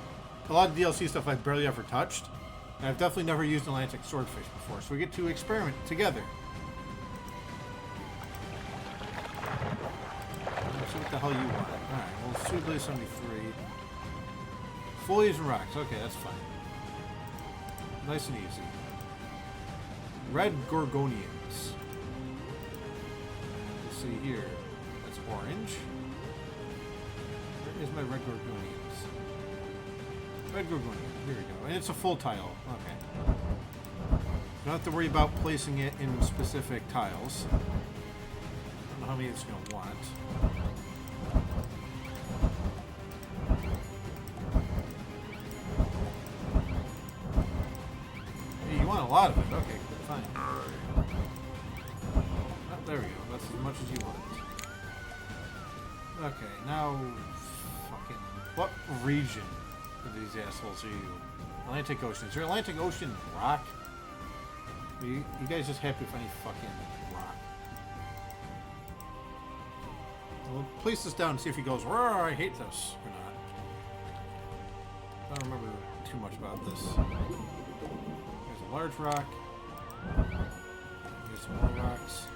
lot of DLC stuff I've barely ever touched. And I've definitely never used an Atlantic swordfish before. So we get to experiment together. Let's see what the hell you want. Alright, well, Suitly 73. Foliage and rocks. Okay, that's fine. Nice and easy. Red Gorgonians. Let's see here. That's orange. Where is my red Gorgonians? Red Gorgonian. Here we go. And it's a full tile. Okay. Don't have to worry about placing it in specific tiles. I don't know how many it's going to want. Hey, you want a lot of it. Okay, fine. Oh, there we go. That's as much as you want. Okay, now... Fucking... What region of these assholes are you? Atlantic Ocean. Is there Atlantic Ocean rock? You guys just happy with any fucking rock? We'll place this down and see if he goes, "Roar, I hate this," or not. I don't remember too much about this. There's a large rock. Here's some more rocks.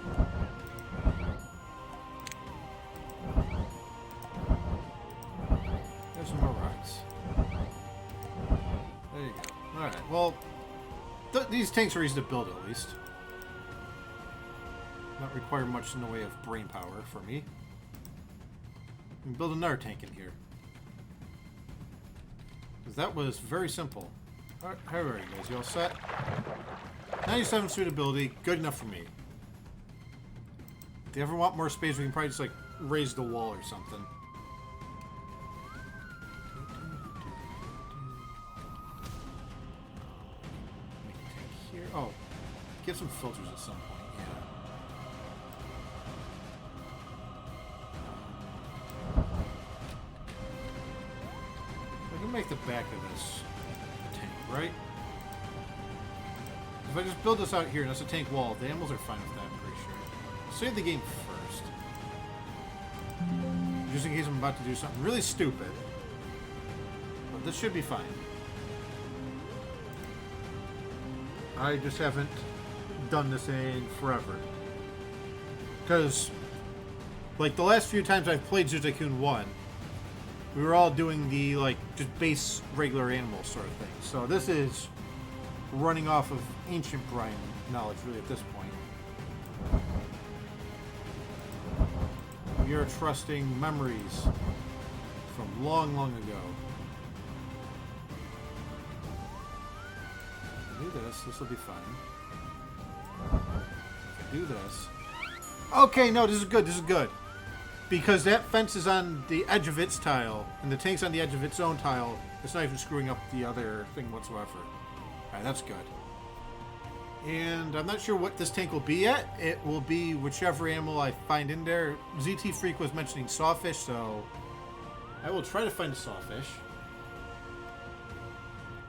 There's some more rocks. There you go. Alright, well, these tanks are easy to build at least. Not require much in the way of brain power for me. We can build another tank in here. Because that was very simple. Alright, how are you guys? You all set? 97 suitability, good enough for me. If you ever want more space, we can probably just like raise the wall or something. Here. Oh, get some filters at some point, yeah. I can make the back of this tank, right? If I just build this out here and that's a tank wall, the animals are fine with that, I'm pretty sure. Save the game first. Just in case I'm about to do something really stupid. But this should be fine. I just haven't done this in forever. Because, like, the last few times I've played Tycoon 1, we were all doing the, like, just base regular animal sort of thing. So this is running off of ancient Brian knowledge, really, at this point. We are trusting memories from long, long ago. Do this will be fun. If I do this. Okay, no, this is good, this is good. Because that fence is on the edge of its tile, and the tank's on the edge of its own tile. It's not even screwing up the other thing whatsoever. Alright, that's good. And I'm not sure what this tank will be yet. It will be whichever animal I find in there. ZT Freak was mentioning sawfish, so I will try to find a sawfish.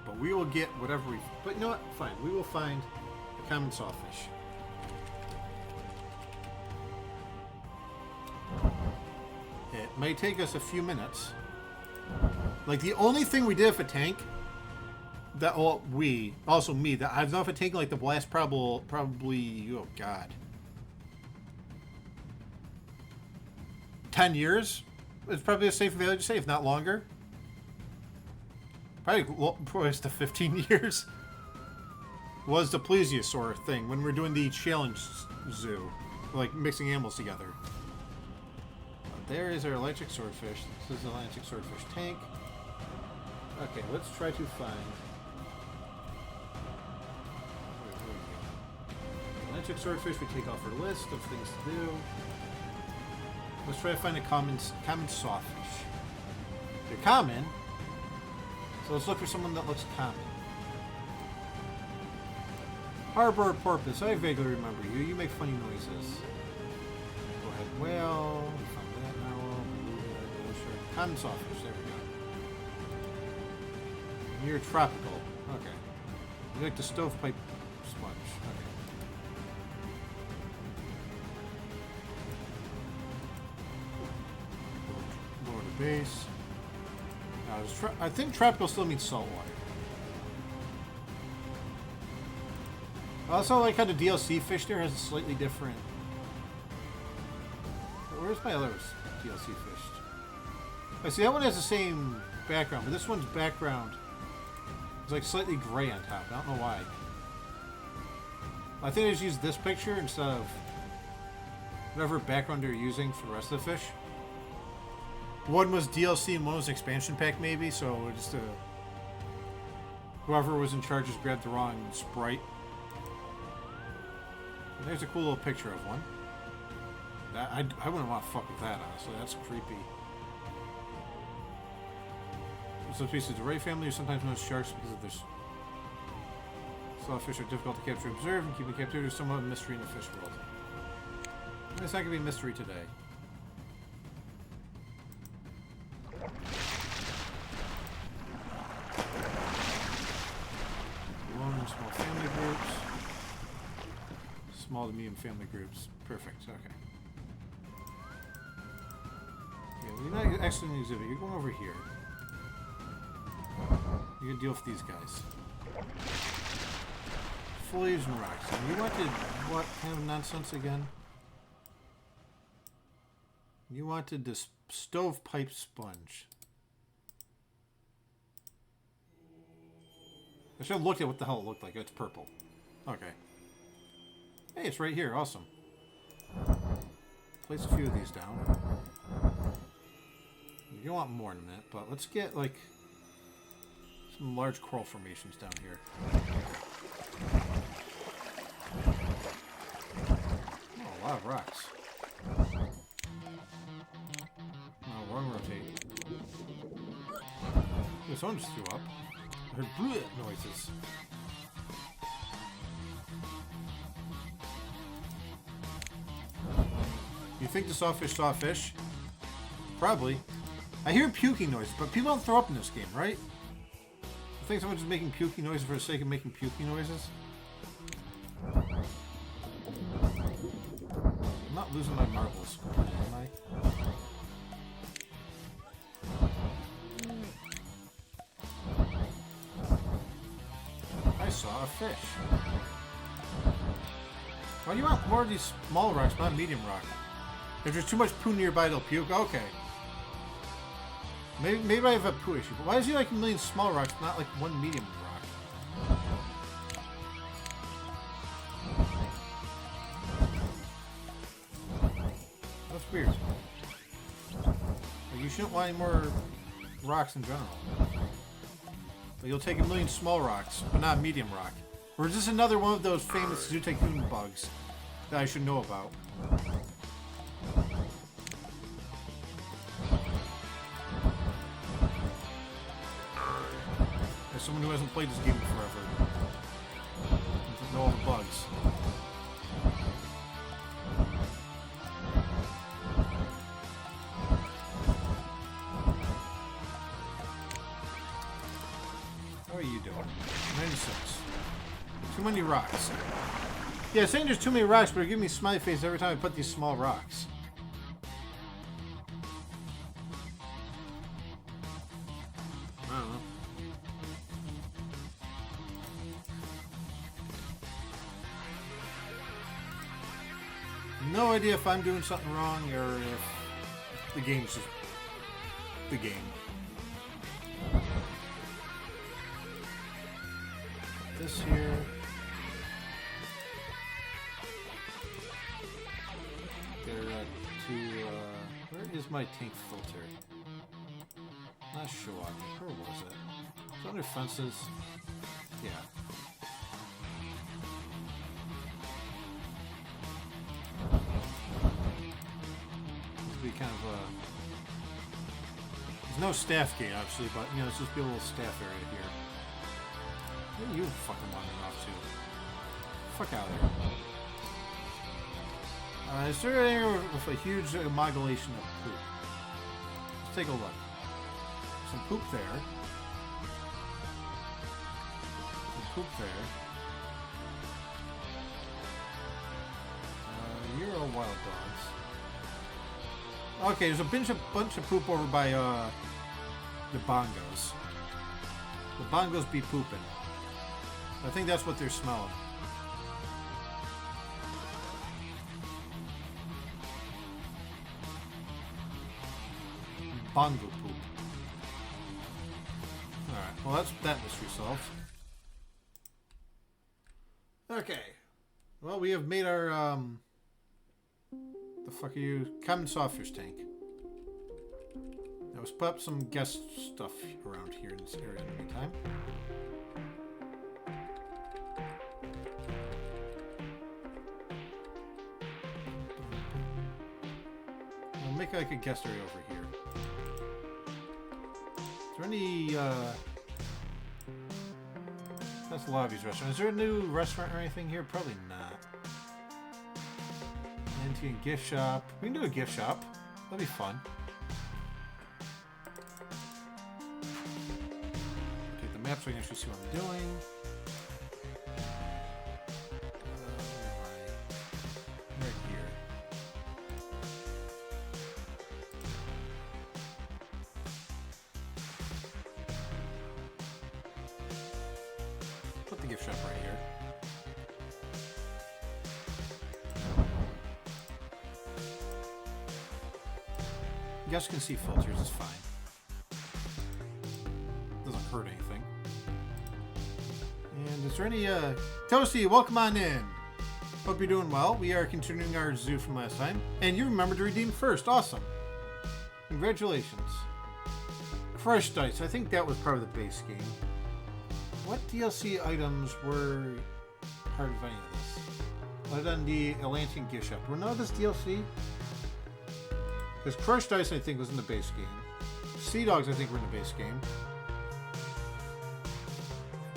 But we will get whatever we... But you know what? Fine. We will find a common sawfish. It may take us a few minutes. Like, the only thing we did with a tank that well, we also me that I don't know if it taken like the last probably oh god 10 years. It's probably a safe value to say, if not longer. Probably close to 15 years. Was the plesiosaur thing when we were doing the challenge zoo, like mixing animals together. There is our electric swordfish. This is the electric swordfish tank. Okay, let's try to find. Electric swordfish, we take off our list of things to do. Let's try to find a common sawfish. They're common, so let's look for someone that looks common. Harbor porpoise, I vaguely remember you. You make funny noises. Go ahead, whale. We found that now. Common sawfish, there we go. You're tropical. Okay. You like the stovepipe sponge. Okay. Lower the base. Now, I think tropical still means saltwater. I also like how the DLC fish there has a slightly different... Where's my other DLC fish? I see that one has the same background, but this one's background is like slightly gray on top. I don't know why. I think I just used this picture instead of whatever background they're using for the rest of the fish. One was DLC and one was expansion pack maybe, so just whoever was in charge just grabbed the wrong sprite. And there's a cool little picture of one. I wouldn't want to fuck with that, honestly. That's creepy. Some species of the ray family are sometimes known as sharks because of their sawfish are difficult to capture and observe, and keeping captivity is somewhat a mystery in the fish world. It's not going to be a mystery today. Long and small family groups. Small to medium family groups. Perfect. Okay. Yeah, well, you're not actually in the exhibit. You're going over here. You can deal with these guys. Foliage and rocks. And you wanted what kind of nonsense again? You wanted this stovepipe sponge. I should have looked at what the hell it looked like. It's purple. Okay. Hey, it's right here. Awesome. Place a few of these down. You don't want more in a minute, but let's get, like, some large coral formations down here. Oh, a lot of rocks. Oh, wrong rotate. This one just threw up. I heard bleh noises. You think the sawfish saw a fish? Probably. I hear puking noises, but people don't throw up in this game, right? I think someone's just making puking noises for the sake of making puking noises. I'm not losing my marbles, am I? I saw a fish. Why do you want more of these small rocks, not medium rock? If there's too much poo nearby, they'll puke. Okay. Maybe I have a poo issue, but why is he like a million small rocks, but not like one medium rock? That's weird. Like, you shouldn't want any more rocks in general. But you'll take a million small rocks, but not medium rock. Or is this another one of those famous Tycoon bugs that I should know about? As someone who hasn't played this game forever, doesn't know all the bugs. How are you doing? 96. Too many rocks. Yeah, saying there's too many rocks, but they're giving me smiley face every time I put these small rocks. I don't know. no idea if I'm doing something wrong or if the game's just the game. This here. Where is my tank filter? Not sure. Where was it? It's under fences. Yeah. This would be kind of a... There's no staff gate, obviously, but, you know, it's just be a little staff area here. Where are you fucking wandering off to? Fuck out of there. Is there an area with a huge amalgamation of poop? Let's take a look. Some poop there. Some poop there. You're all wild dogs. Okay, there's a bunch of poop over by the bongos. The bongos be pooping. I think that's what they're smelling. Bongo poop. Alright, well that's that mystery solved. Okay. Well, we have made our, the fuck are you? Common sawfish tank. Now let's put up some guest stuff around here in this area in the meantime. We'll make like a guest area over here. Is there any, that's Lobby's restaurant. Is there a new restaurant or anything here? Probably not. Antique gift shop. We can do a gift shop. That'd be fun. Take the map so we can actually see what I'm doing. Right here. Put the gift shop right here. You guys can see filters, it's fine. Doesn't hurt anything. And is there any, Toasty, welcome on in. Hope you're doing well. We are continuing our zoo from last time. And you remembered to redeem first. Awesome. Congratulations. Crushed Dice. I think that was part of the base game. What DLC items were part of any of this? Other than the Atlantean gift shop. Were none of this DLC? Because Crushed Dice, I think, was in the base game. Sea Dogs, I think, were in the base game.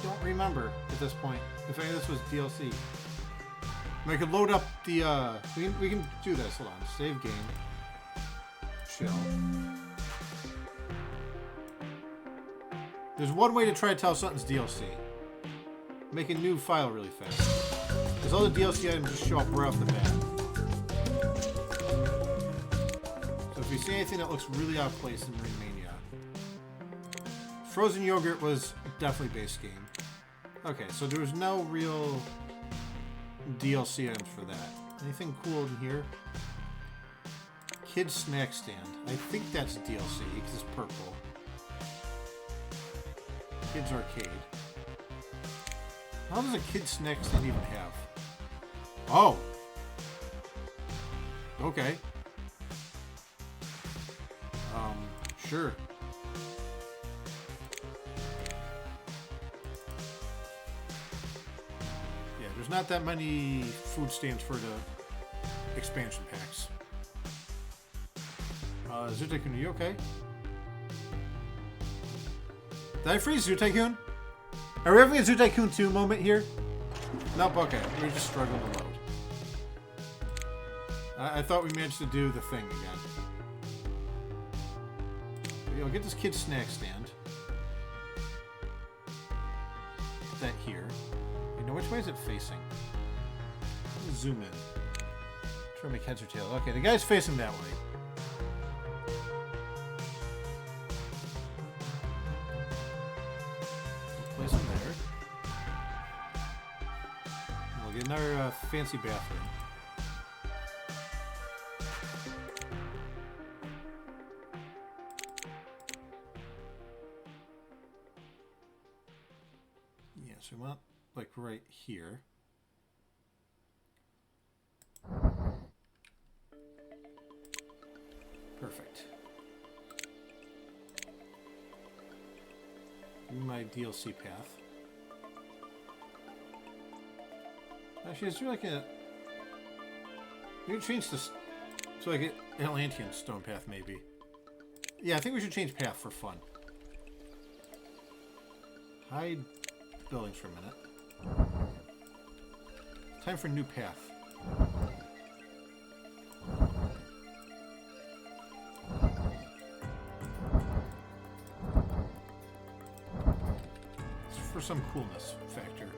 Don't remember at this point if any of this was DLC. And I could load up the, we can do this. Hold on. Save game. Chill. There's one way to try to tell something's DLC. Make a new file really fast. Because all the DLC items just show up right off the bat. So if you see anything that looks really out of place in Marine Mania. Frozen yogurt was definitely base game. Okay, so there was no real DLC items for that. Anything cool in here? Kids snack stand. I think that's DLC because it's purple. Kids arcade. How does a kid snack stand even have? Oh. Okay. Sure. Yeah, there's not that many food stands for the expansion packs. Tycoon, are you okay? Did I freeze Tycoon? Are we having a Tycoon 2 moment here? Nope, okay. We're just struggling to load. I thought we managed to do the thing again. I'll get this kid's snack stand. Put that here. You know, which way is it facing? Zoom in. Try to make heads or tails. Okay, the guy's facing that way. Place him there. We'll get another fancy bathroom. So we want like right here. Perfect. My DLC path. Actually, is there like a... We can change this to like an Atlantean stone path, maybe. Yeah, I think we should change path for fun. Hide buildings for a minute. Time for new path. It's for some coolness factor.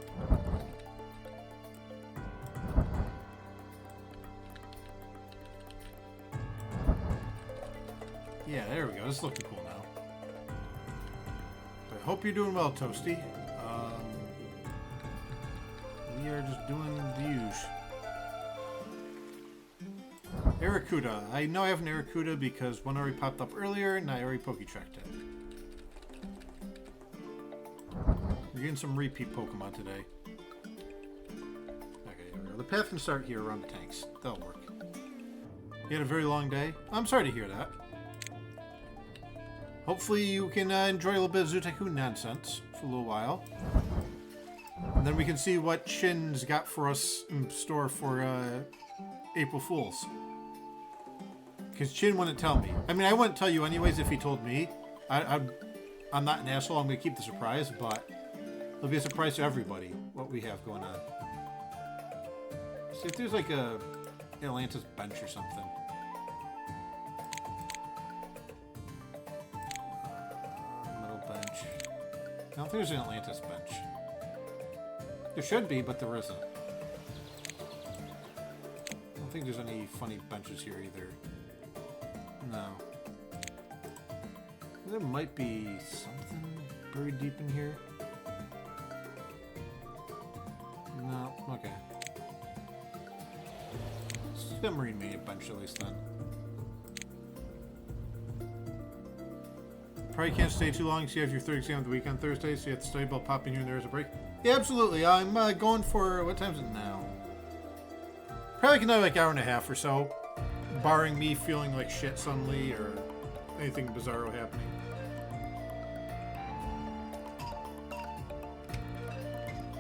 Yeah, there we go. This is looking cool now. I hope you're doing well, Toasty. We are just doing the usual. Aracuda. I know I have an Aracuda because one already popped up earlier and I already Poketracked it. We're getting some repeat Pokemon today. Okay, here we go. The path can start here around the tanks. That'll work. You had a very long day? I'm sorry to hear that. Hopefully you can enjoy a little bit of Tycoon nonsense for a little while. And then we can see what Shin's got for us in store for April Fools. Because Chin wouldn't tell me. I mean, I wouldn't tell you anyways if he told me. I'm not an asshole. I'm going to keep the surprise, but it'll be a surprise to everybody what we have going on. See if there's like a Atlantis bench or something. I don't think there's an Atlantis bench. There should be, but there isn't. I don't think there's any funny benches here either. No. There might be something buried deep in here. No, okay. It's a Marine Mania bench at least then. Probably can't stay too long, so you have your third exam of the week on Thursday, so you have to study about popping here and there as a break. Yeah, absolutely. I'm going for... What time is it now? Probably another like hour and a half or so. Barring me feeling like shit suddenly or anything bizarro happening.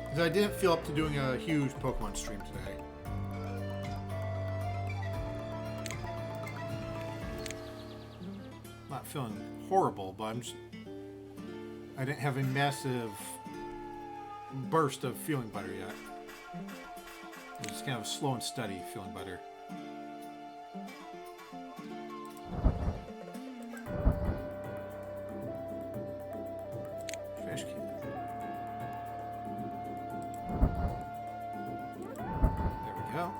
Because I didn't feel up to doing a huge Pokemon stream today. Not feeling horrible, but I didn't have a massive burst of feeling better yet. It was kind of slow and steady feeling better. Trash can. There we go.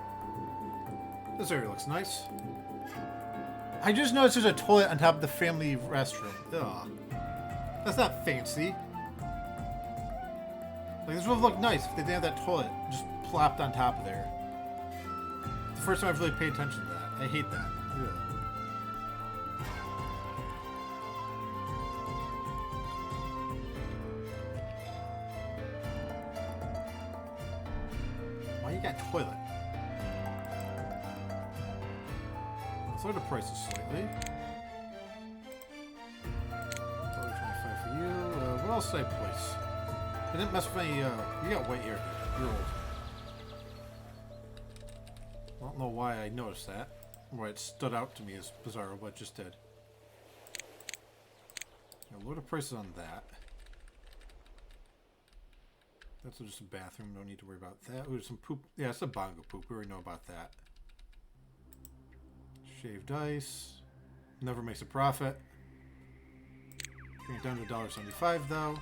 This area looks nice. I just noticed there's a toilet on top of the family restroom. Ugh. That's not fancy. Like, this would have looked nice if they didn't have that toilet just plopped on top of there. It's the first time I've really paid attention to that. I hate that. Ugh. Why you got a toilet? Lower the prices slightly. $1.25 for you. What else did I place? I didn't mess with any. You got white hair. You're old. I don't know why I noticed that. Why it stood out to me as bizarre, but it just did. Now, lower the prices on that. That's just a bathroom. Don't need to worry about that. Ooh, some poop. Yeah, it's a bongo poop. We already know about that. Shaved ice. Never makes a profit. Bring it down to $1.75 though.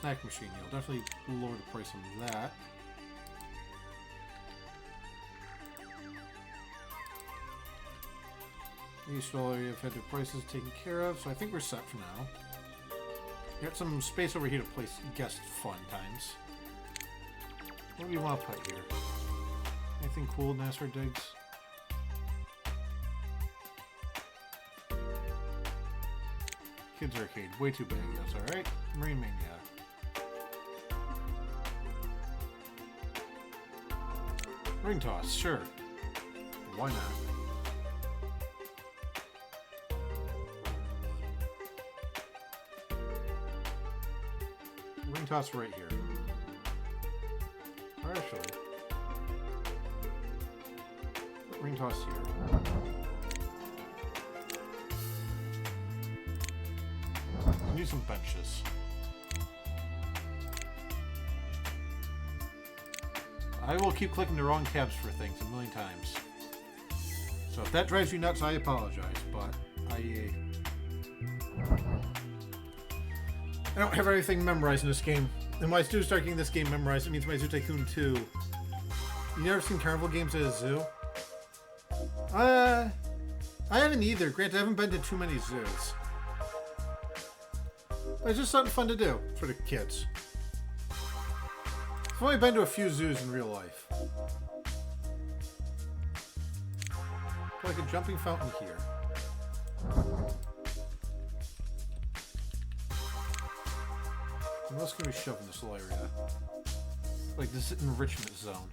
Snack machine. You'll definitely lower the price on that. These already have had their prices taken care of, so I think we're set for now. Got some space over here to place guest fun times. What do you want to put here? Anything cool, Nasser Diggs? Kids Arcade. Way too big. That's alright. Marine Mania. Ring toss. Sure. Why not? Ring toss right here. Or actually, ring toss here. I need some benches. I will keep clicking the wrong tabs for things a million times. So if that drives you nuts, I apologize, but I don't have everything memorized in this game. And when I do start getting this game memorized, it means my Zoo Tycoon 2. You never seen carnival games at a zoo? I haven't either. Granted, I haven't been to too many zoos. But it's just something fun to do for the kids. I've only been to a few zoos in real life. Like a jumping fountain here. What else can we shove in this little area? Like this enrichment zone.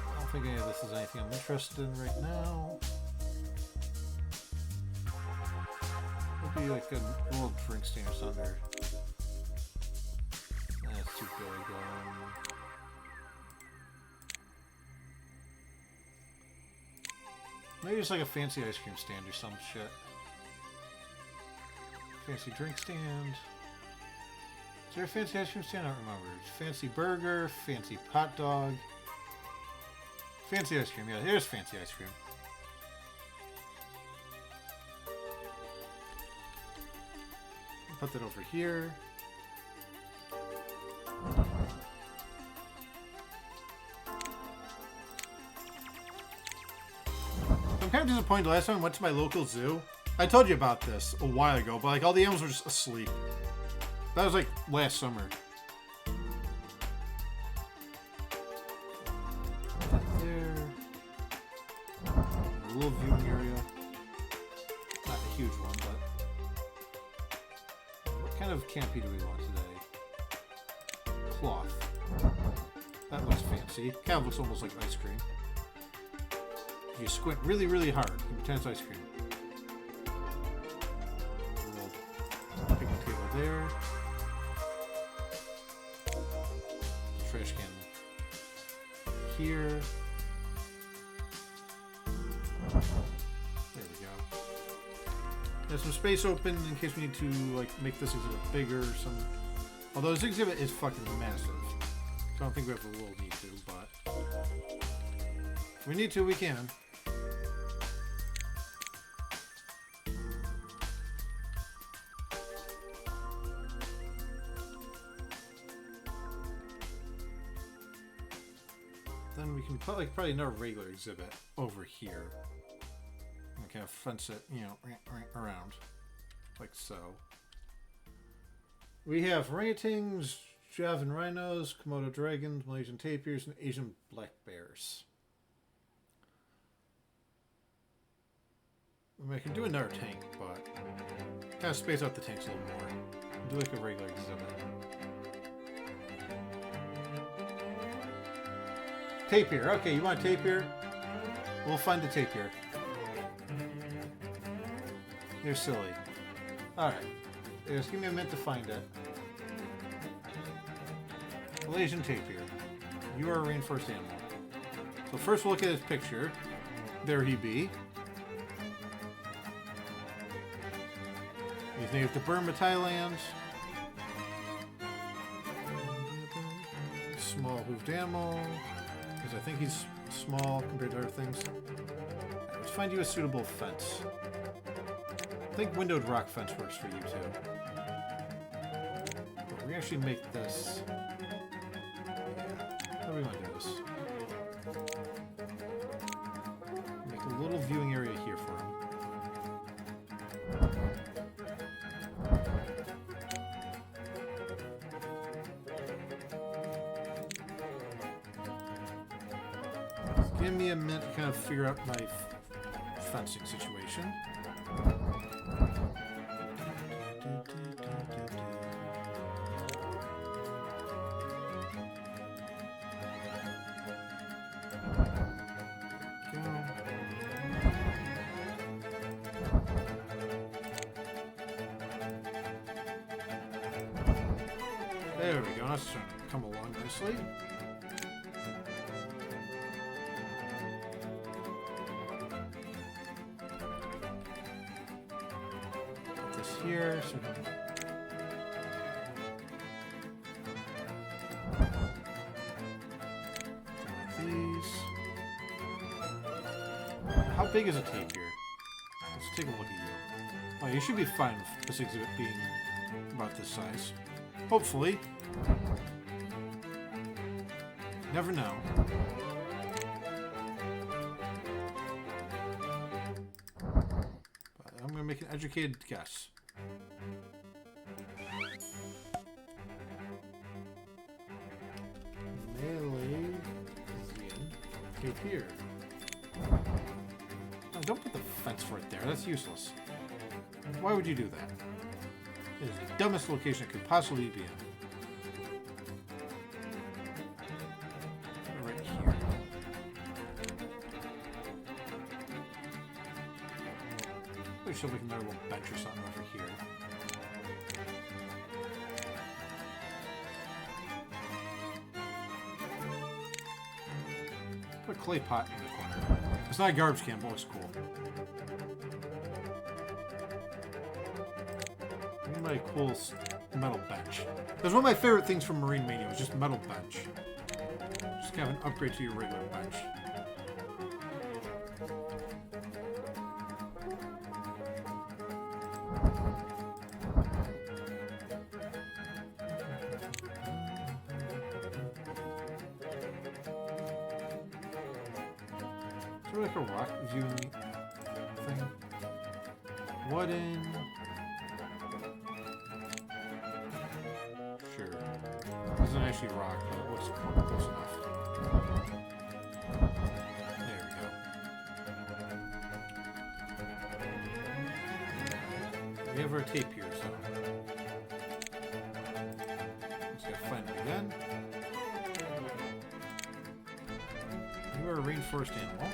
I don't think any of this is anything I'm interested in right now. It'll be like a little drink stand or something. That's too big. Maybe it's like a fancy ice cream stand or some shit. Fancy drink stand. Is there a fancy ice cream stand? I don't remember. Fancy burger, fancy hot dog. Fancy ice cream. Yeah, here's fancy ice cream. Put that over here. I'm kind of disappointed. Last time I went to my local zoo, I told you about this a while ago, but like all the animals were just asleep. That was like last summer. That there. A little viewing area. Not a huge one, but what kind of campy do we want today? Cloth. That looks fancy. Kind of looks almost like ice cream. If you squint really, really hard, you can pretend it's ice cream. A little picnic table there. Trash can here. There we go. There's some space open in case we need to like make this exhibit bigger or some. Although this exhibit is fucking massive. So I don't think we have a little need to, but if we need to, we can. Then we can put like probably another regular exhibit over here. And kind of fence it, you know, around. Like so. We have orangutans, Javan rhinos, Komodo dragons, Malaysian tapirs, and Asian black bears. I mean, I can do another tank, but kind of space out the tanks a little more. Do like a regular exhibit. Tapir. Okay, you want a tapir? We'll find a tapir. You're silly. Alright. Just give me a minute to find it. Malaysian tapir. You are a rainforest animal. So first we'll look at his picture. There he be. He's native to Burma, Thailand. Small hoofed animal. Because I think he's small compared to other things. Let's find you a suitable fence. I think windowed rock fence works for you too. But we actually make this. How do we want to do this? Make a little viewing area here for him. Give me a minute to kind of figure out my fencing situation. There we go. That's starting to come along nicely. Put this here. So these. How big is a tape here? Let's take a look at you. Oh, you should be fine with this exhibit being about this size. Hopefully. Never know. But I'm going to make an educated guess. Melee. Tape here. No, don't put the fence for it there. That's useless. Why would you do that? It is the dumbest location it could possibly be in. Right here. We should make another little bench or something over here. Put a clay pot in the corner. It's not a garbage can, but it looks cool. My cool metal bench. That's one of my favorite things from Marine Mania was just metal bench. Just kind of an upgrade to your regular bench. Is there like a rock viewing thing? Wooden. Doesn't actually rock, but it looks close enough. There we go. We have our tape here, so just gotta find it again. You are a rainforest animal,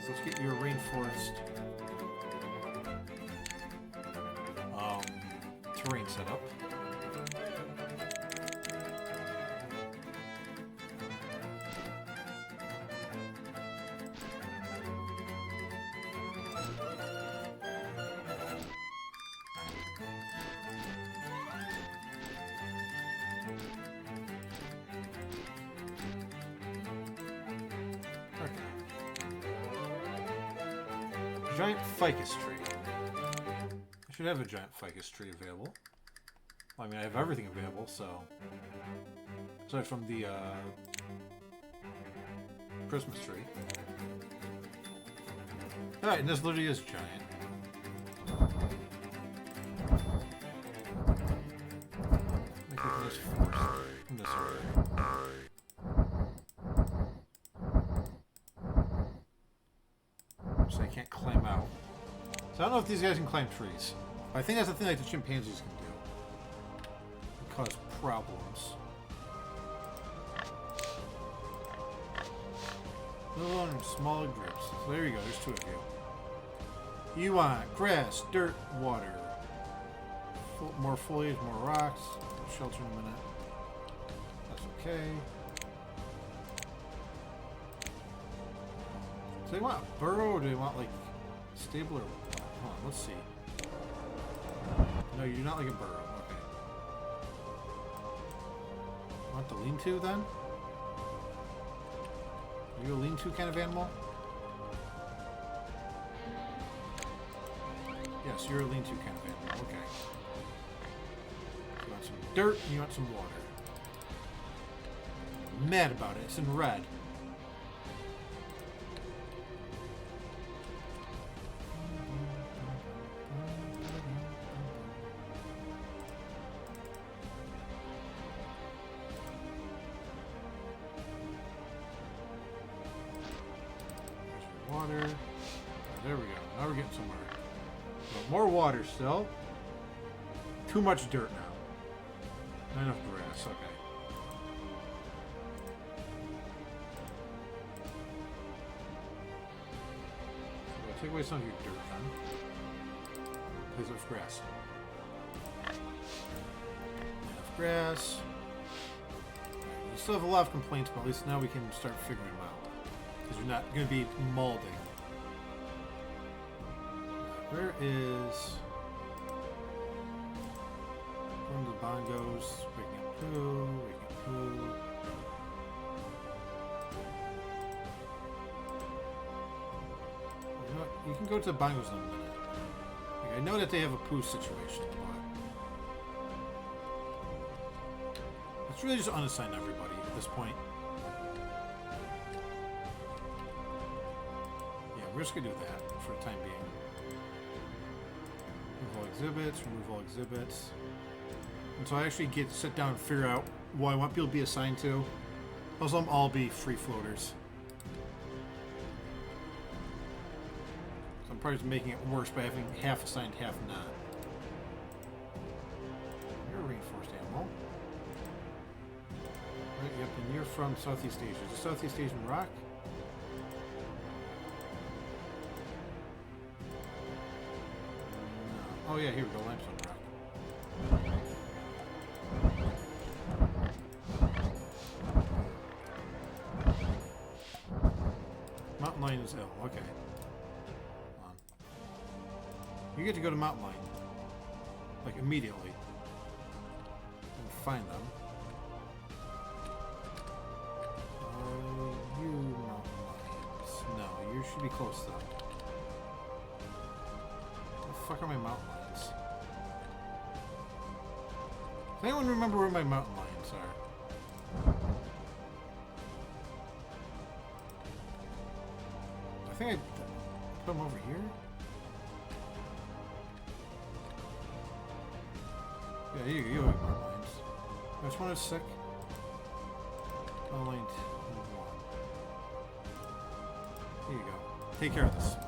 so let's get you a rainforest terrain set up. Giant ficus tree. I should have a giant ficus tree available. Well, I mean, I have everything available, so... Aside from the, Christmas tree. Alright, and this literally is giant. Make it this force in this area. So they can't climb out. So I don't know if these guys can climb trees. But I think that's the thing like the chimpanzees can do. Cause problems. Little and smaller grips. So there you go, there's two of you. You want grass, dirt, water. More foliage, more rocks. Shelter in a minute. That's okay. So they want a burrow or do they want like stable or what? Hold on, let's see. No, you do not like a burrow. Okay. You want the lean-to then? Are you a lean-to kind of animal? Yes, you're a lean-to kind of animal. Okay. You want some dirt and you want some water. I'm mad about it. It's in red. water. There we go. Now we're getting somewhere. But more water still. Too much dirt now. Not enough grass. Okay. So take away some of your dirt then. Place of grass. Enough grass. We still have a lot of complaints, but at least now we can start figuring them out. Because we're not going to be molding. Where is... Going to the bongos, waking up poo, waking up poo. You know what? You can go to the bongos in a minute. Like, I know that they have a poo situation, but... Let's really just unassign everybody at this point. Yeah, we're just going to do that for the time being. Remove all exhibits, remove all exhibits. And so I actually get to sit down and figure out what I want people to be assigned to. Those will all be free floaters. So I'm probably just making it worse by having half assigned, half not. You're a reinforced animal. Right, yep, and you're from Southeast Asia. Is it Southeast Asian rock? No. Oh yeah, here we go, limestone rock. Mountain Lion is ill. Okay. Hold on. You get to go to Mountain Lion. Like, immediately. And find them. You Mountain Lions. No, you should be close, though. Where the fuck are my Mountain Lions? Does anyone remember where my Mountain Lions are? I think I put them over here. Yeah, you have more lines. Which one is sick? Line 1. Here you go. Take care of this. There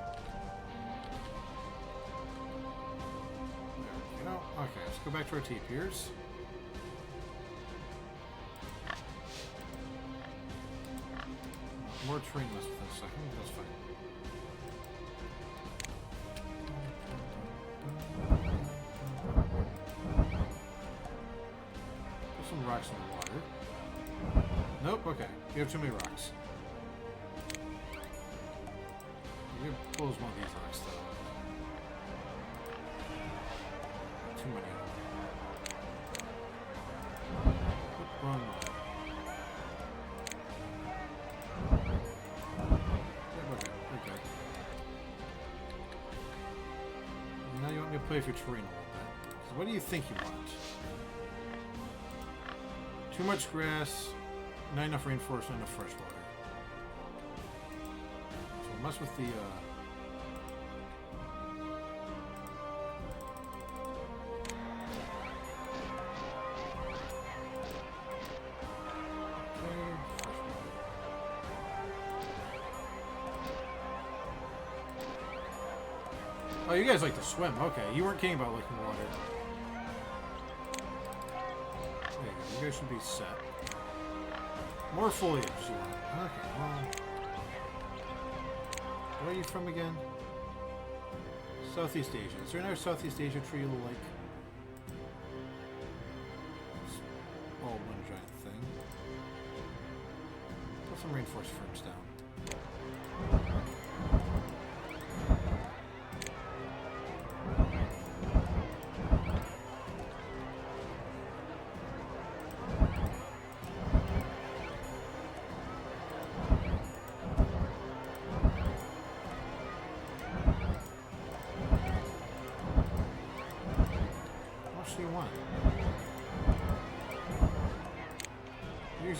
we go. Okay, let's go back to our tapirs. More terrain list for a second. That's fine. Put some rocks in the water. Nope, okay. You have too many rocks. You're gonna close one of these rocks, though. Too many of them. Oop, wrong one. Yeah, okay, we're good. Now you want me to play with your terrain a little bit. So what do you think you want? Too much grass, not enough rainforest, not enough fresh water. So mess with the Oh, you guys like to swim. Okay, you weren't kidding about liking water. There you go. You guys should be set. More foliage you want. Okay, well... Where are you from again? Southeast Asia. Is there another Southeast Asia tree you like? It's all one giant thing. Put some rainforest ferns down.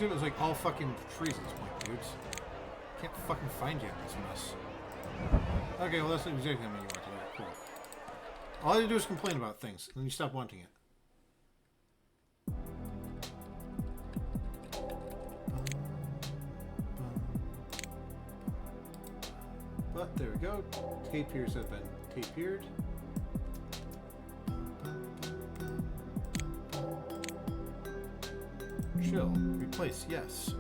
It was like all fucking trees at this point, dudes. Can't fucking find you in this mess. Okay, well that's exactly what you want to do. Cool. All you do is complain about things, and then you stop wanting it. But There we go. Tapirs have been tapired. Chill. Replace. Yes.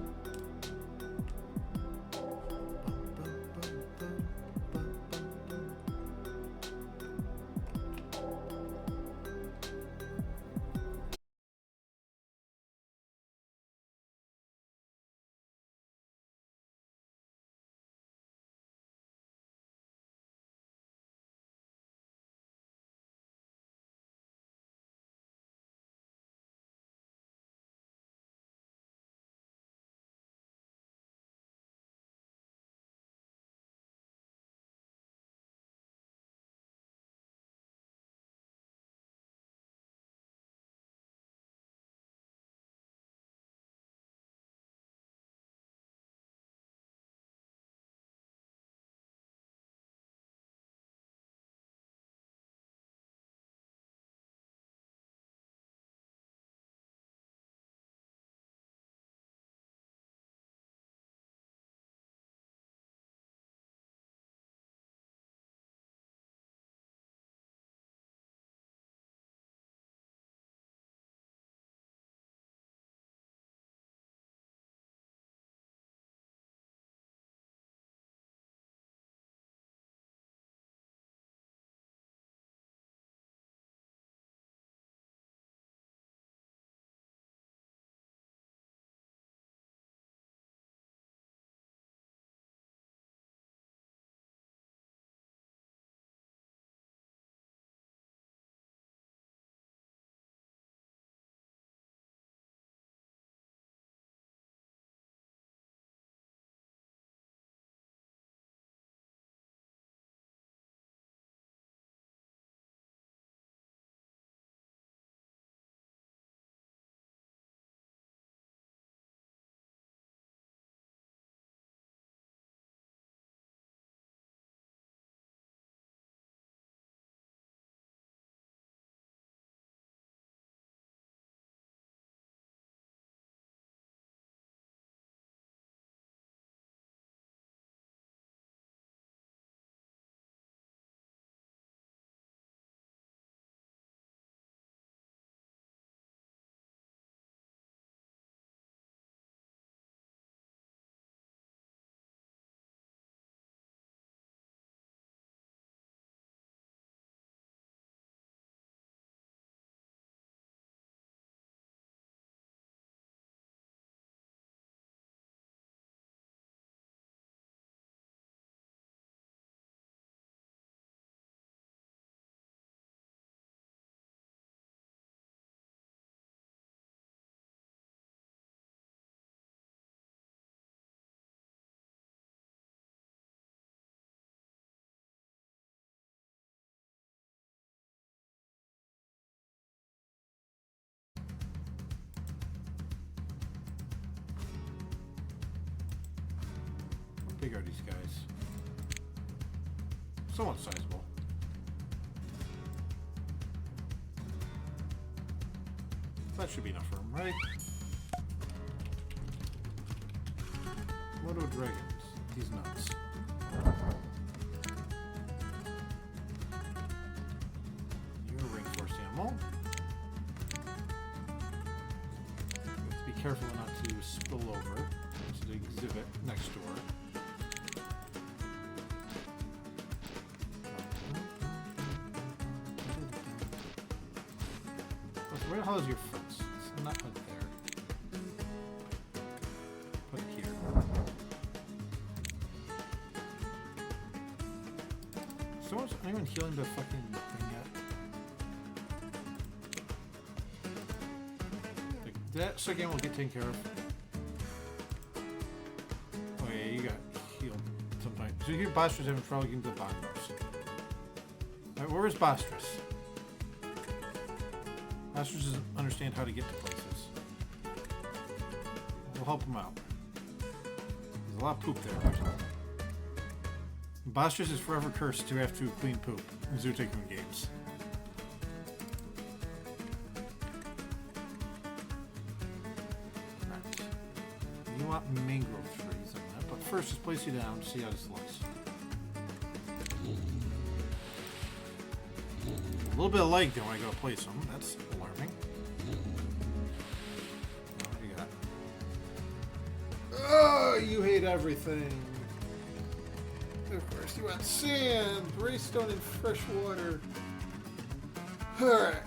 How big are these guys? Somewhat sizable. That should be enough for them, right? Moto dragons. These nuts. You're a reinforced animal. You have to be careful not to spill over to the exhibit next door. Where the hell is your fence? It's not up there. Put it here. Someone's anyone healing the fucking thing yet? Like, that second will get taken care of. Oh yeah, you got healed sometime. So you hear Bostrus having trouble getting to the bottom. Alright, where is Bostrus? Bostrus doesn't understand how to get to places. We'll help him out. There's a lot of poop there. Bostrus is forever cursed to have to clean poop in Zoo Tycoon games. Right. You want mangrove trees on that, but first just place you down to see how this looks. A little bit of lag there when I go place them. That's alarming. What do you got? Oh, you hate everything. Of course, you want sand, greystone, and fresh water. Alright.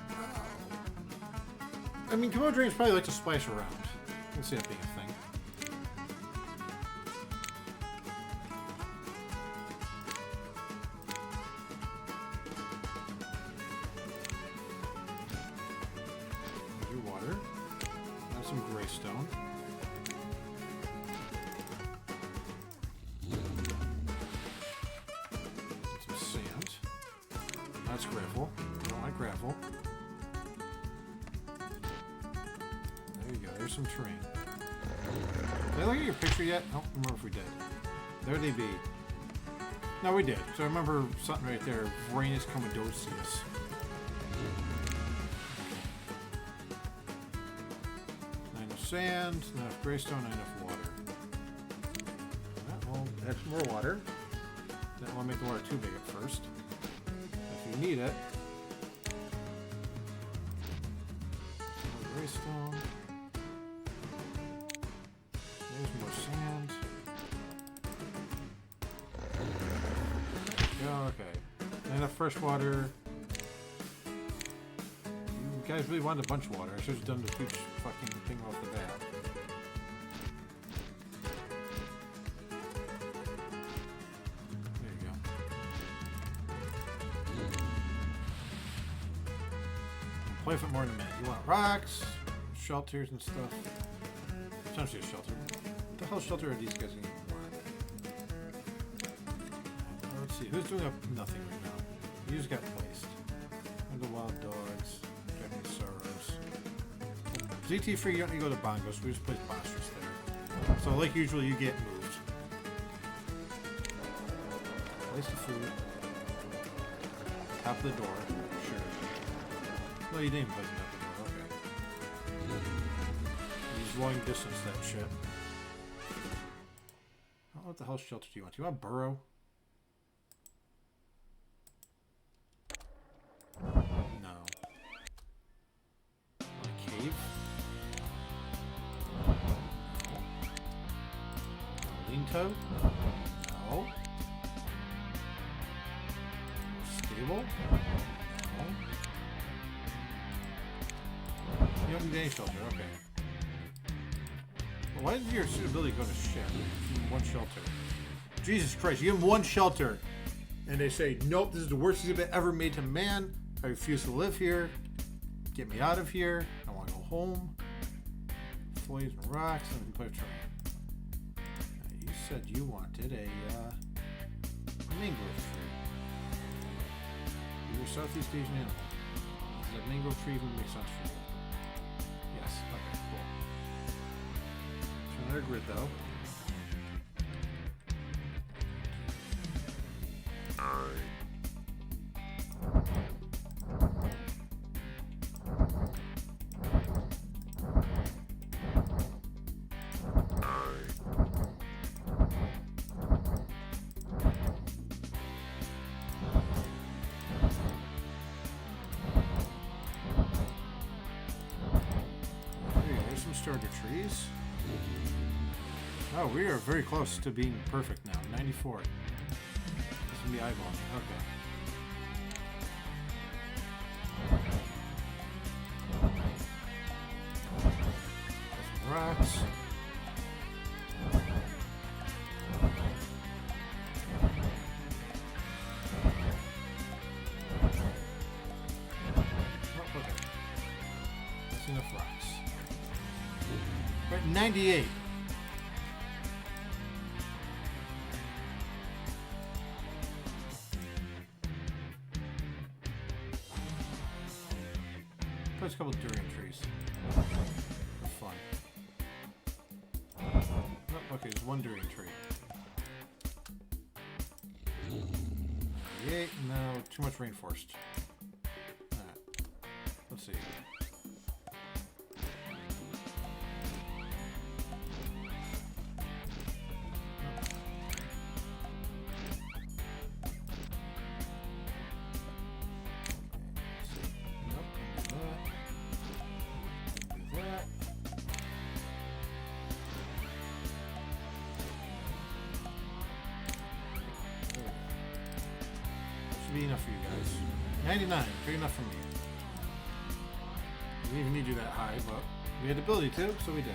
I mean, Komodo drains probably like to splash around. I can see that being a thing. Water. Now some greystone. Some sand. That's gravel. I don't like gravel. There you go. There's some terrain. Did I look at your picture yet? I don't remember if we did. There they be. No, we did. So I remember something right there. Vorenus Commodosius. Sand, not enough greystone, not enough water. Well, add some more water. Don't want to make the water too big at first. If you need it. More greystone. There's more sand. There we go, okay. Not enough fresh water. You guys really wanted a bunch of water. I should have done the huge fucking thing off the bat. There you go. Play with it more in a minute. You want rocks, shelters and stuff. Essentially a shelter. What the hell shelter are these guys going to want? Let's see. Who's doing nothing right now? You just got placed. And the wild dogs. ZT free, you don't need to go to bongos. We just place monsters there. So, like usual, you get moved. Place the food. Top of the door. Sure. No, you didn't place it at the door. Okay. Use long distance that shit. Oh, what the hell shelter do you want? Do you want a burrow? No. A cave? Toad? No. Stable? No. You don't need any shelter, okay. Well, why did your suitability go to shit? One shelter. Jesus Christ, you have one shelter. And they say, nope, this is the worst exhibit ever made to man. I refuse to live here. Get me out of here. I want to go home. Flames and rocks, and we can play with terrain. Said you wanted a mangrove tree. You're a Southeast Asian animal. Does that mangrove tree even make sense for you? Yes. Okay, cool. So another grid though. Starter trees. Oh, we are very close to being perfect now. 94. This is gonna be eyeballing. Okay. Some rocks. Oh, okay. That's enough rocks. We're at 98. There's a couple of durian trees. For fun. Oh, okay, there's one durian tree. 98, no, too much rainforest. Alright. Let's see. be enough for you guys. 99, good enough for me. We didn't even need to do that high, but we had the ability to, so we did.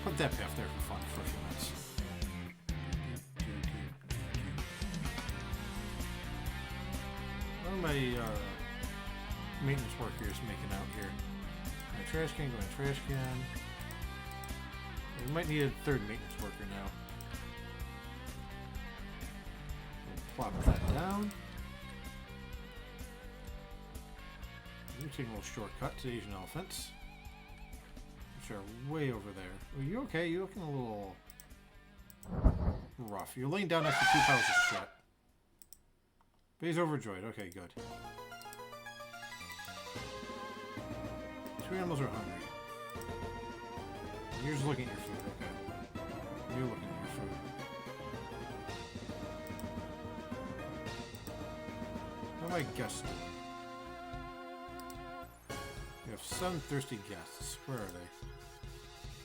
Put that path there for fun for a few minutes. What are my maintenance workers making out here? My trash can, go in trash can. We might need a third maintenance worker now. We'll plop that down. You're taking a little shortcut to Asian elephants, which are way over there. Are you okay? You're looking a little rough. You're laying down next to 2 piles of shit. But he's overjoyed. Okay, good. 2 animals are hungry. You're just looking at your food, okay. You're looking at your food. What am I guessing? We have 7 thirsty guests. Where are they?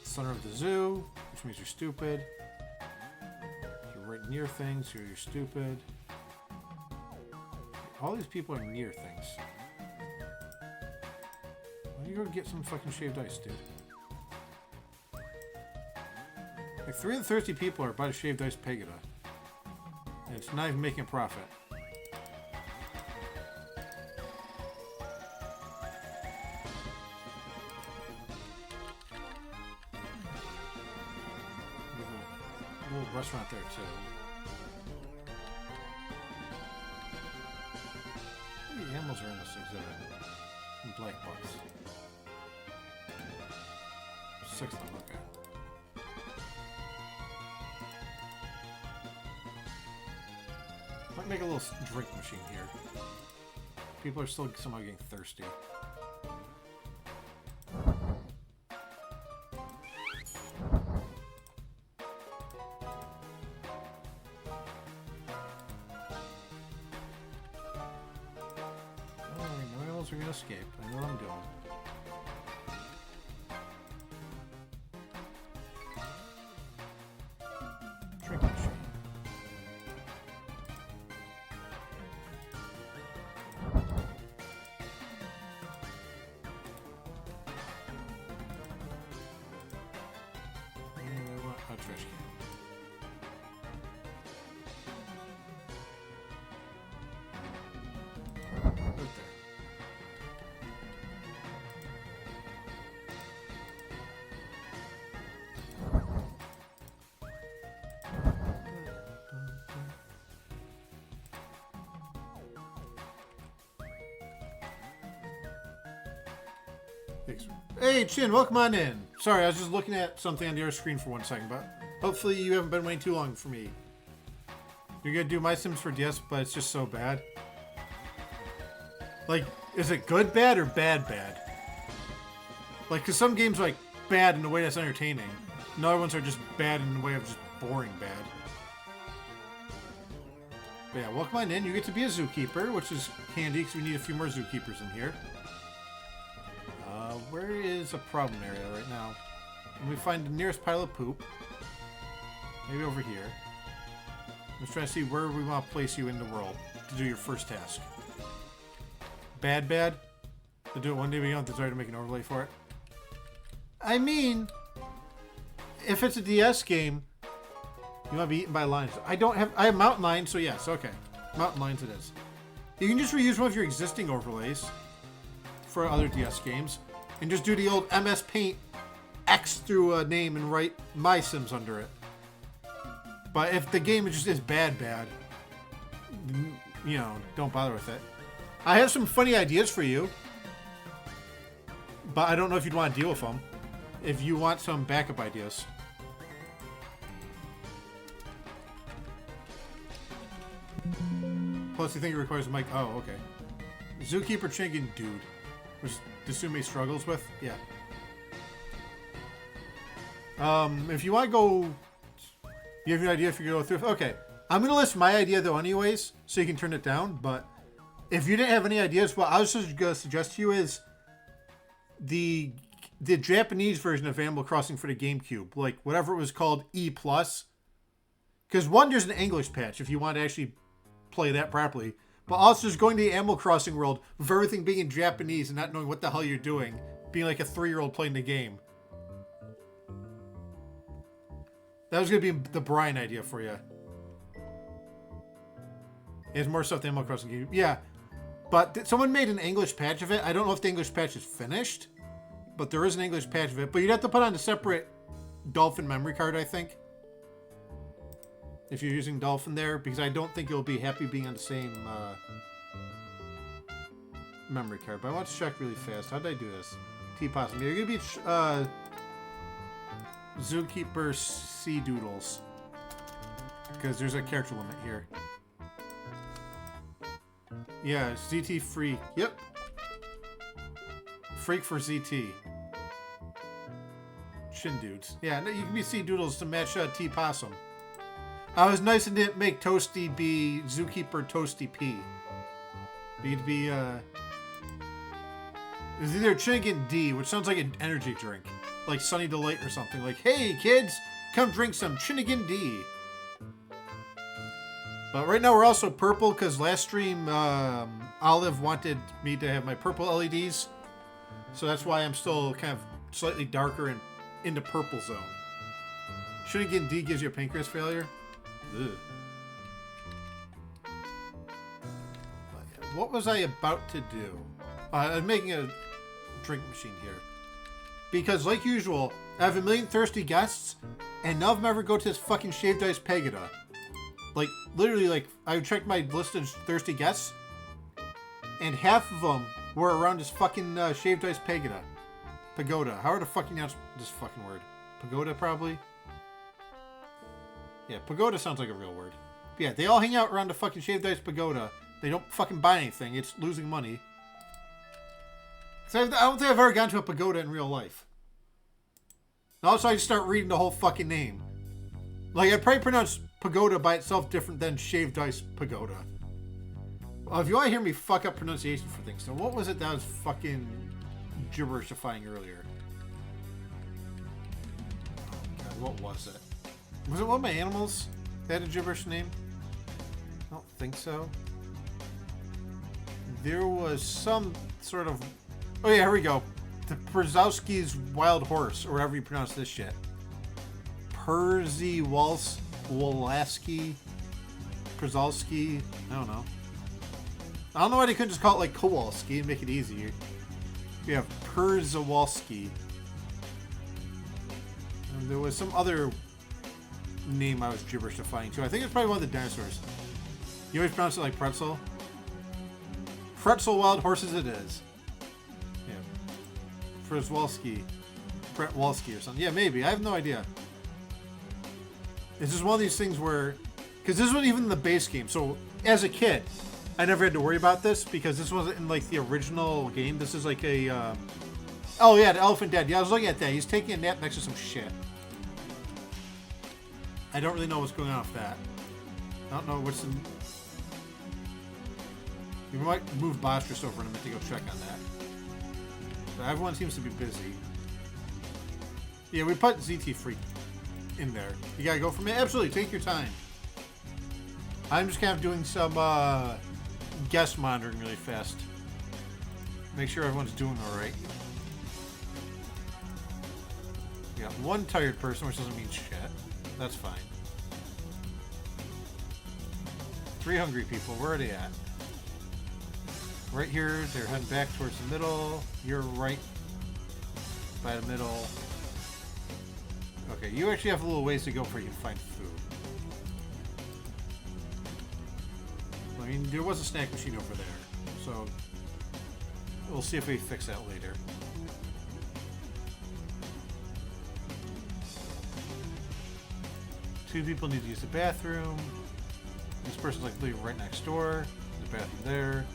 Center of the zoo, which means you're stupid. You're right near things, so you're stupid. All these people are near things. Why don't you go get some fucking shaved ice, dude? Like 3 of the thirsty people are about a shaved ice pagoda. And it's not even making a profit. There's a little restaurant there too. How many animals are in this exhibit? In black box. 6 of them, okay. Might make a little drink machine here. People are still somehow getting thirsty. Alright, no animals are gonna escape. I know what I'm doing. Drink machine. Trash can. Right there. Thanks. Hey, Chin, welcome on in. Sorry, I was just looking at something on the other screen for 1 second, but hopefully you haven't been waiting too long for me. You're gonna do My Sims for DS, but it's just so bad. Like, is it good bad or bad bad? Like, because some games are like bad in a way that's entertaining, and other ones are just bad in a way of just boring bad. But yeah, welcome on in. You get to be a zookeeper, which is handy because we need a few more zookeepers in here. Where is a problem area right now? Let me find the nearest pile of poop. Maybe over here. Let's try to see where we want to place you in the world to do your first task. Bad, bad? To do it one day, we don't desire to make an overlay for it. I mean, if it's a DS game, you want to be eaten by lions. I have mountain lions, so yes, okay. Mountain lions it is. You can just reuse one of your existing overlays for other DS games. And just do the old MS Paint X through a name and write My Sims under it. But if the game just is bad, you know, don't bother with it. I have some funny ideas for you. But I don't know if you'd want to deal with them. If you want some backup ideas. Plus, you think it requires a mic. Oh, okay. Zookeeper Chinkin dude. Which Desume struggles with? Yeah. If you want to go... You have an idea if you go through... Okay. I'm going to list my idea, though, anyways, so you can turn it down. But if you didn't have any ideas, what I was just going to suggest to you is the the Japanese version of Animal Crossing for the GameCube, like whatever it was called, E Plus. Because one, there's an English patch if you want to actually play that properly. But also just going to the Animal Crossing world with everything being in Japanese and not knowing what the hell you're doing. Being like a 3-year-old playing the game. That was going to be the Brian idea for you. There's more stuff than Animal Crossing game. Yeah. But someone made an English patch of it. I don't know if the English patch is finished. But there is an English patch of it. But you'd have to put on a separate Dolphin memory card, I think. If you're using Dolphin there. Because I don't think you'll be happy being on the same memory card. But I want to check really fast. How did I do this? T-Possum. You're going to be Zookeeper Sea Doodles. Because there's a character limit here. Yeah, ZT Freak. Yep. Freak for ZT. Chin Dudes. Yeah, you can be Sea Doodles to match T-Possum. I was nice and didn't make Toasty be Zookeeper Toasty P. You'd be, it's either Chinnigan D, which sounds like an energy drink. Like Sunny Delight or something. Like, hey, kids, come drink some Chinnigan D. But right now we're also purple because last stream, Olive wanted me to have my purple LEDs. So that's why I'm still kind of slightly darker and into purple zone. Chinnigan D gives you a pancreas failure. Ugh. What was I about to do? I'm making a drink machine here. Because, like usual, I have a million thirsty guests, and none of them ever go to this fucking Shaved Ice Pagoda. Like, literally, like, I checked my list of thirsty guests, and half of them were around this fucking Shaved Ice Pagoda. Pagoda. How are the fucking pronounce this fucking word? Pagoda, probably? Yeah, pagoda sounds like a real word. But yeah, they all hang out around the fucking Shaved Ice Pagoda. They don't fucking buy anything. It's losing money. So I don't think I've ever gone to a pagoda in real life. And also, I just start reading the whole fucking name. Like, I'd probably pronounce pagoda by itself different than Shaved Ice Pagoda. If you want to hear me fuck up pronunciation for things, so what was it that was fucking gibberishifying earlier? Oh, God, what was it? Was it one of my animals that had a gibberish name? I don't think so. There was some sort of... Oh yeah, here we go. The Przowski's Wild Horse, or however you pronounce this shit. Wolaski, Przowski, I don't know. I don't know why they couldn't just call it like Kowalski and make it easier. We have Przowalski. And there was some other name I was gibberishifying too. I think it's probably one of the dinosaurs. You always pronounce it like pretzel. Pretzel Wild Horses it is. Yeah. Przewalski. Pretwalski or something. Yeah, maybe. I have no idea. It's just one of these things where... Because this wasn't even in the base game. So, as a kid, I never had to worry about this because this wasn't in, like, the original game. This is like a... Oh, yeah, the Elephant Dad. Yeah, I was looking at that. He's taking a nap next to some shit. I don't really know what's going on with that. I don't know what's in... We might move Bostrus over in a minute to go check on that. But everyone seems to be busy. Yeah, we put ZT Freak in there. You gotta go from it? Absolutely, take your time. I'm just kind of doing some guest monitoring really fast. Make sure everyone's doing alright. We got one tired person, which doesn't mean shit. That's fine. 3 hungry people. Where are they at? Right here. They're heading back towards the middle. You're right by the middle. Okay, you actually have a little ways to go before you find food. I mean, there was a snack machine over there. So, we'll see if we fix that later. Two people need to use the bathroom. This person's like literally right next door. There's a bathroom there.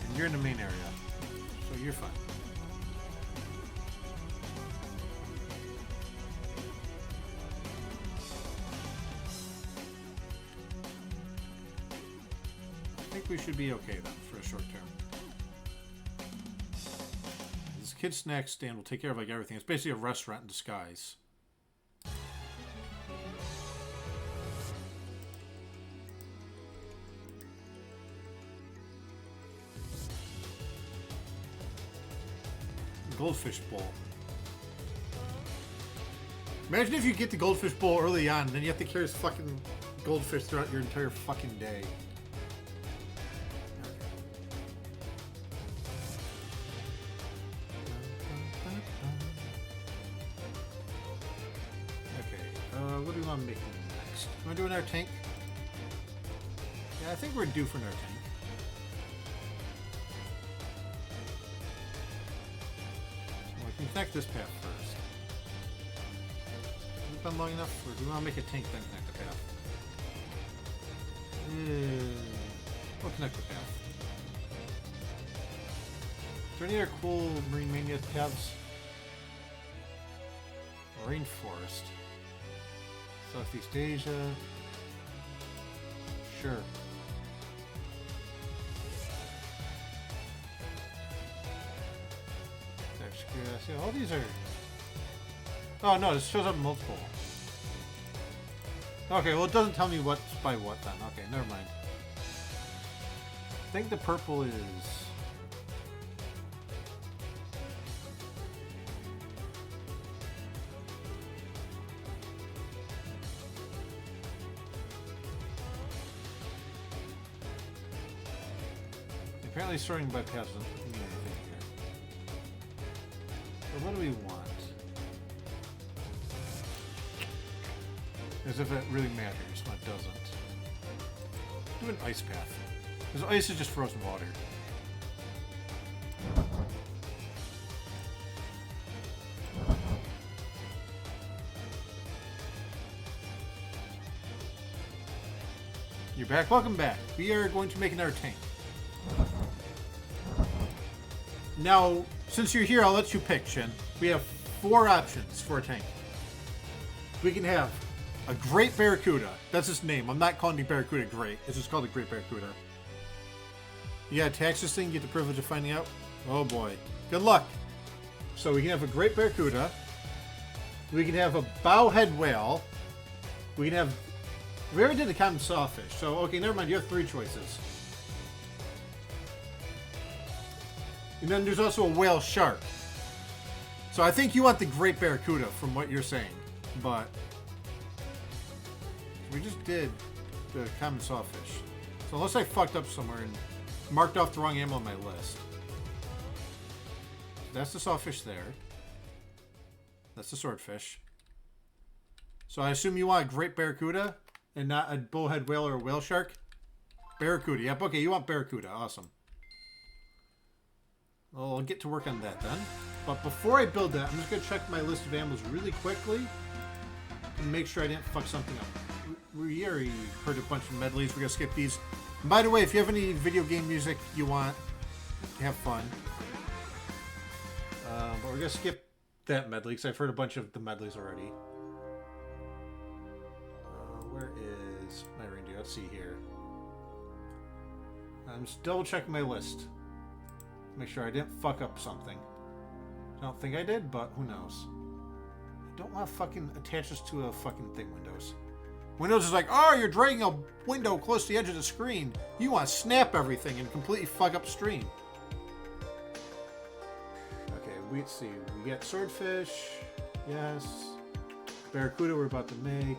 And you're in the main area. So you're fine. I think we should be okay then for a short term. This kid snack stand will take care of like everything. It's basically a restaurant in disguise. Goldfish bowl. Imagine if you get the goldfish bowl early on, and then you have to carry this fucking goldfish throughout your entire fucking day. Okay, what do we want to make next? You want to do another tank? Yeah, I think we're due for another tank. Well, we can connect this path first. Has it been long enough? Or do we want to make a tank then connect the path? We'll connect the path. Is there any other cool Marine Mania paths? Rainforest. Southeast Asia. Sure. Yeah, all these are... Oh no, this shows up multiple. Okay, well it doesn't tell me what's by what then. Okay, never mind. I think the purple is... Apparently sorting by paths doesn't mean anything here. So what do we want? As if it really matters when it doesn't. Do an ice path. Because ice is just frozen water. You're back. Welcome back. We are going to make another tank. Now, since you're here, I'll let you pick, Shin. We have 4 options for a tank. We can have a Great Barracuda. That's its name. I'm not calling the Barracuda Great. It's just called a Great Barracuda. You gotta attach this thing, get the privilege of finding out. Oh boy. Good luck. So we can have a Great Barracuda. We can have a Bowhead Whale. We can have... We already did the common sawfish. So, okay, never mind. You have 3 choices. And then there's also a whale shark. So I think you want the Great Barracuda from what you're saying. But we just did the common sawfish. So unless I fucked up somewhere and marked off the wrong animal on my list. That's the sawfish there. That's the swordfish. So I assume you want a Great Barracuda and not a bullhead whale or a whale shark? Barracuda. Yep, okay, you want Barracuda. Awesome. Well, I'll get to work on that then. But before I build that, I'm just going to check my list of animals really quickly and make sure I didn't fuck something up. We already heard a bunch of medleys. We're going to skip these. And by the way, if you have any video game music you want, have fun. But we're going to skip that medley because I've heard a bunch of the medleys already. Where is my reindeer? Let's see here. I'm just double checking my list. Make sure I didn't fuck up something. I don't think I did, but who knows. I don't want to fucking attach this to a fucking thing, Windows. Windows is like, oh, you're dragging a window close to the edge of the screen. You want to snap everything and completely fuck up the stream. Okay, let's see. We got swordfish. Yes. Barracuda we're about to make.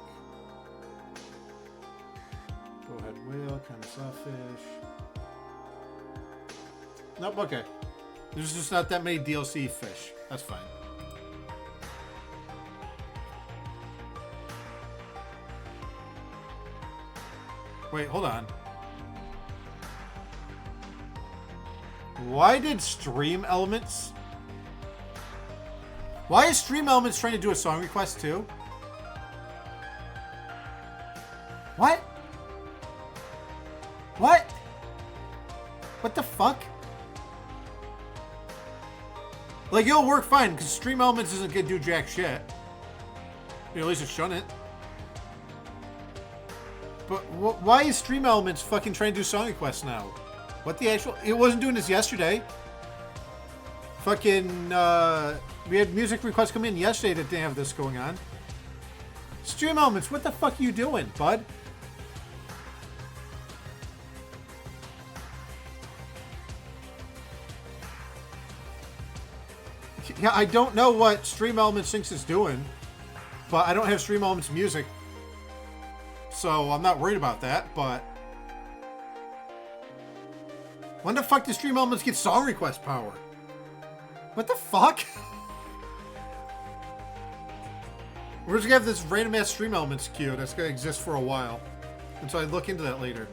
Bowhead whale, kind of sawfish. Nope, okay. There's just not that many DLC fish. That's fine. Wait, hold on. Why did Stream Elements... Why is Stream Elements trying to do a song request too? What? What? What the fuck? Like, it'll work fine, because Stream Elements isn't gonna do jack shit. You know, at least it shouldn't. But why is Stream Elements fucking trying to do song requests now? What the actual... It wasn't doing this yesterday. Fucking, we had music requests come in yesterday that didn't have this going on. Stream Elements, what the fuck are you doing, bud? Yeah, I don't know what Stream Elements thinks it's doing, but I don't have Stream Elements music, so I'm not worried about that, but... When the fuck does Stream Elements get song request power? What the fuck? We're just gonna have this random ass Stream Elements queue that's gonna exist for a while. Until I look into that later.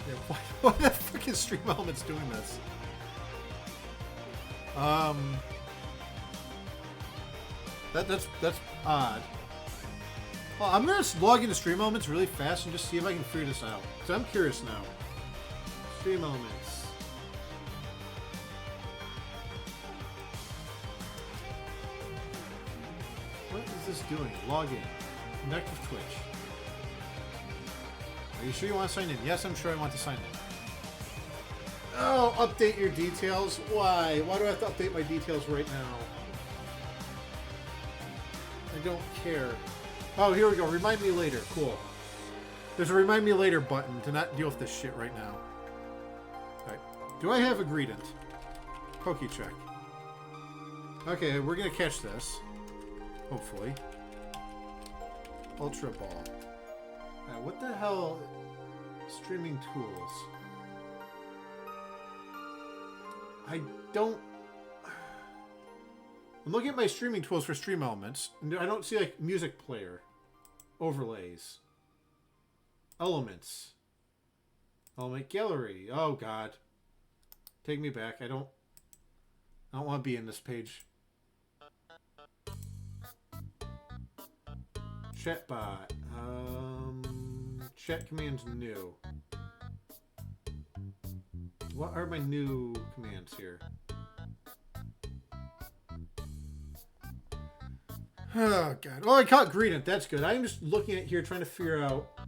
Yeah, why the fuck is Stream Elements doing this? That's odd. Well, I'm gonna log into Stream Elements really fast and just see if I can figure this out. Because I'm curious now. Stream Elements. What is this doing? Log in. Connect with Twitch. Are you sure you want to sign in? Yes, I'm sure I want to sign in. Oh, update your details? Why? Why do I have to update my details right now? I don't care. Oh, here we go. Remind me later. Cool. There's a remind me later button to not deal with this shit right now. Alright. Do I have a greetant? Pokey check. Okay, we're gonna catch this. Hopefully. Ultra Ball. Alright, what the hell? Streaming tools. I don't... I'm looking at my streaming tools for Stream Elements, and I don't see, like, music player. Overlays. Elements. Element gallery. Oh, God. Take me back. I don't want to be in this page. Chatbot. Chat commands new. What are my new commands here? Oh, God. Oh, I caught greetant. That's good. I'm just looking at here trying to figure out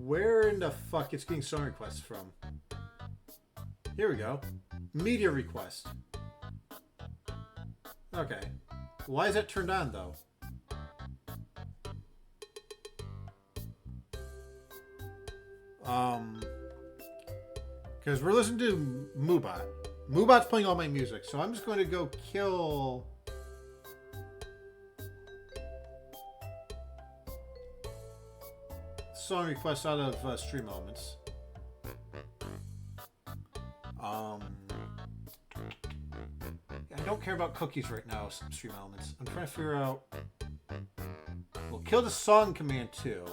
where in the fuck it's getting song requests from. Here we go. Media request. Okay. Why is that turned on, though? Because we're listening to Moobot. Moobot's playing all my music, so I'm just going to go kill... song requests out of Stream Elements. I don't care about cookies right now, Stream Elements. I'm trying to figure out... We'll kill the song command too.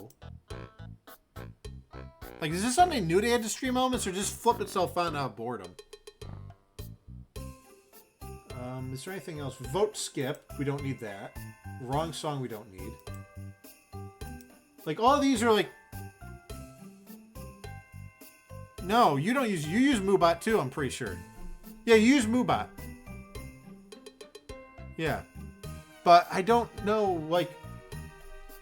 Like, is this something new to add to Stream Elements, or just flip itself on out of boredom? Is there anything else? Vote skip. We don't need that. Wrong song we don't need. Like, all these are like... No, you don't use... You use Moobot too, I'm pretty sure. Yeah, you use Moobot. Yeah. But I don't know, like...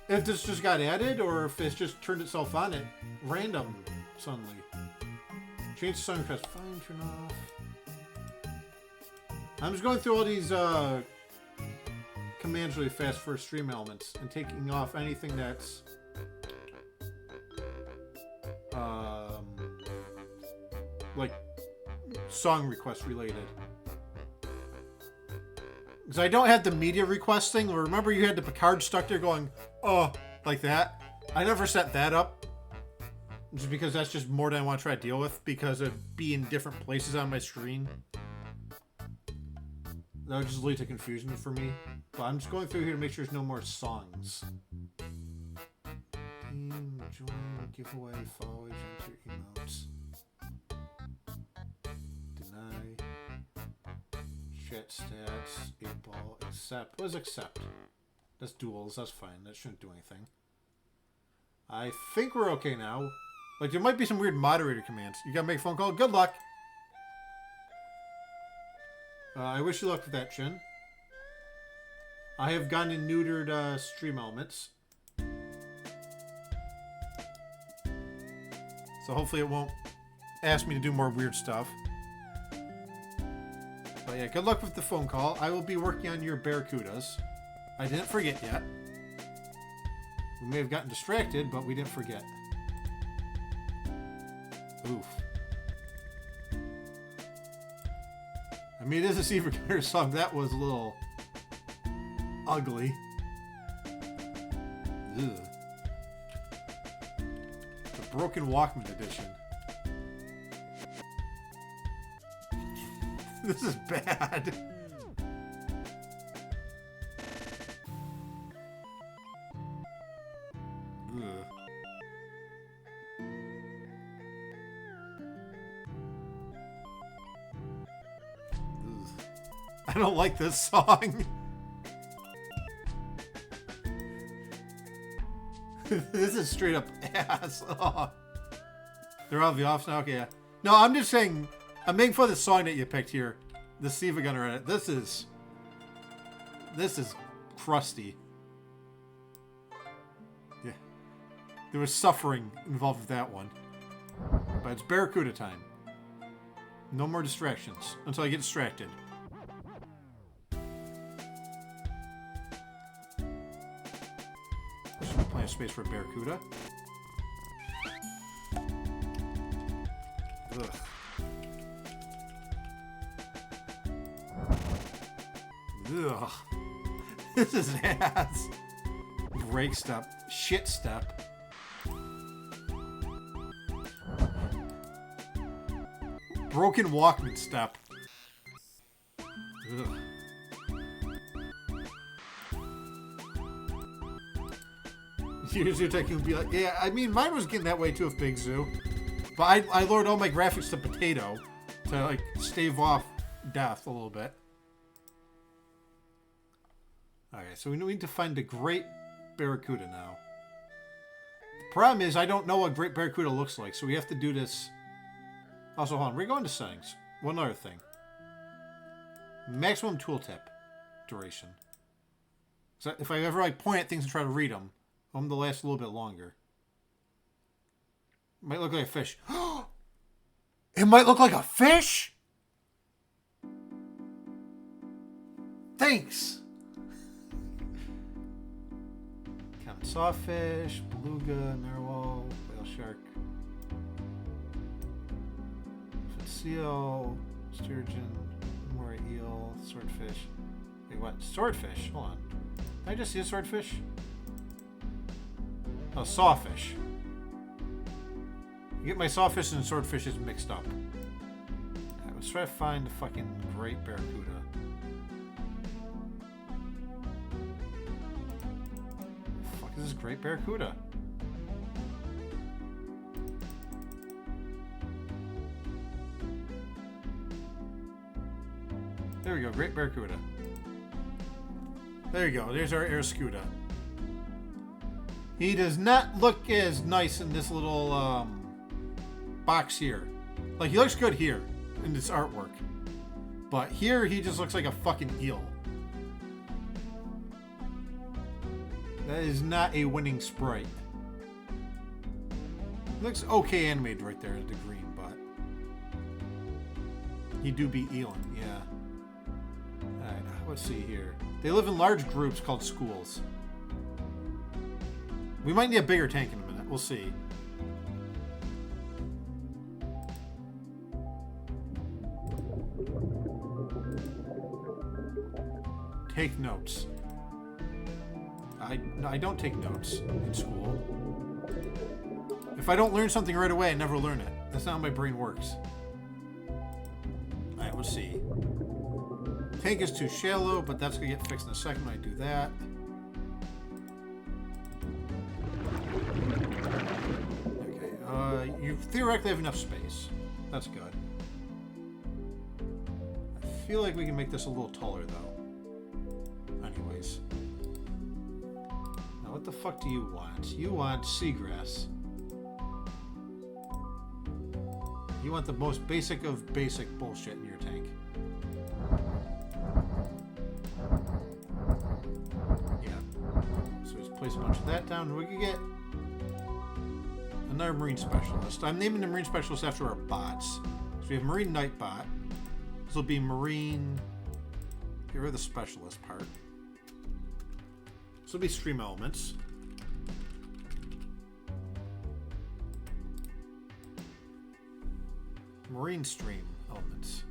If this just got added, or if it's just turned itself on at random suddenly. Change the song request. Fine, turn off. I'm just going through all these commands really fast for Stream Elements and taking off anything that's like song request related. Because I don't have the media request thing. Remember you had the Picard stuck there going, oh, like that? I never set that up. Just because that's just more than I want to try to deal with because of being different places on my screen. That would just lead to confusion for me. But I'm just going through here to make sure there's no more songs. Team, join, giveaway, follow, enter emotes. Deny. Chat stats, 8-ball, accept. What is accept? That's duels, that's fine. That shouldn't do anything. I think we're okay now. Like, there might be some weird moderator commands. You gotta make a phone call? Good luck! I wish you luck with that, Chin. I have gone and neutered Stream Elements. So hopefully it won't ask me to do more weird stuff. But yeah, good luck with the phone call. I will be working on your Barracudas. I didn't forget yet. We may have gotten distracted, but we didn't forget. Oof. I mean, it is a Steve Gunner song. That was a little ugly. Ugh. The Broken Walkman edition. This is bad. Ugh. I don't like this song. This is straight up ass. Oh. They're all the offs now? Okay, yeah. No, I'm just saying, I'm making fun of the song that you picked here. The Steve Gunner edit. This is crusty. Yeah. There was suffering involved with that one. But it's Barracuda time. No more distractions until I get distracted. Plenty of space for a Barracuda. Ugh. Ugh. This is ass. Break step. Shit step. Broken Walkman step. Ugh. Zoo Tycoon would be like, yeah, I mean, mine was getting that way too with Big Zoo. But I lowered all my graphics to potato to, like, stave off death a little bit. Okay, so we need to find a great Barracuda now. The problem is I don't know what great Barracuda looks like, so we have to do this. Also, hold on, we're going to settings. One other thing. Maximum tooltip duration. So if I ever, like, point at things and try to read them, I want them to last a little bit longer. Might look like a fish. It might look like a fish? Thanks. Common sawfish, beluga, narwhal, whale shark, fin seal, sturgeon, moray eel, swordfish. Wait, what? Swordfish? Hold on. Did I just see a swordfish? Oh, sawfish. I get my sawfish and swordfishes mixed up. Alright, let's try to find the fucking great Barracuda. The fuck is this great Barracuda? There we go, great Barracuda. There you go, there's our Air-Scuda. He does not look as nice in this little box here. Like, he looks good here in this artwork. But here, he just looks like a fucking eel. That is not a winning sprite. Looks okay animated right there, the green, but he do be eeling, yeah. Alright, let's see here. They live in large groups called schools. We might need a bigger tank in a minute. We'll see. Take notes. I don't take notes in school. If I don't learn something right away, I never learn it. That's not how my brain works. Alright, let's see. Tank is too shallow, but that's going to get fixed in a second when I do that. You theoretically have enough space. That's good. I feel like we can make this a little taller, though. Anyways. Now, what the fuck do you want? You want seagrass. You want the most basic of basic bullshit in your tank. Yeah. So just place a bunch of that down. We can get Another Marine Specialist. I'm naming the Marine Specialist after our bots. So we have Marine Nightbot. This will be Marine... Get rid of the Specialist part. This will be Stream Elements. Marine Stream Elements.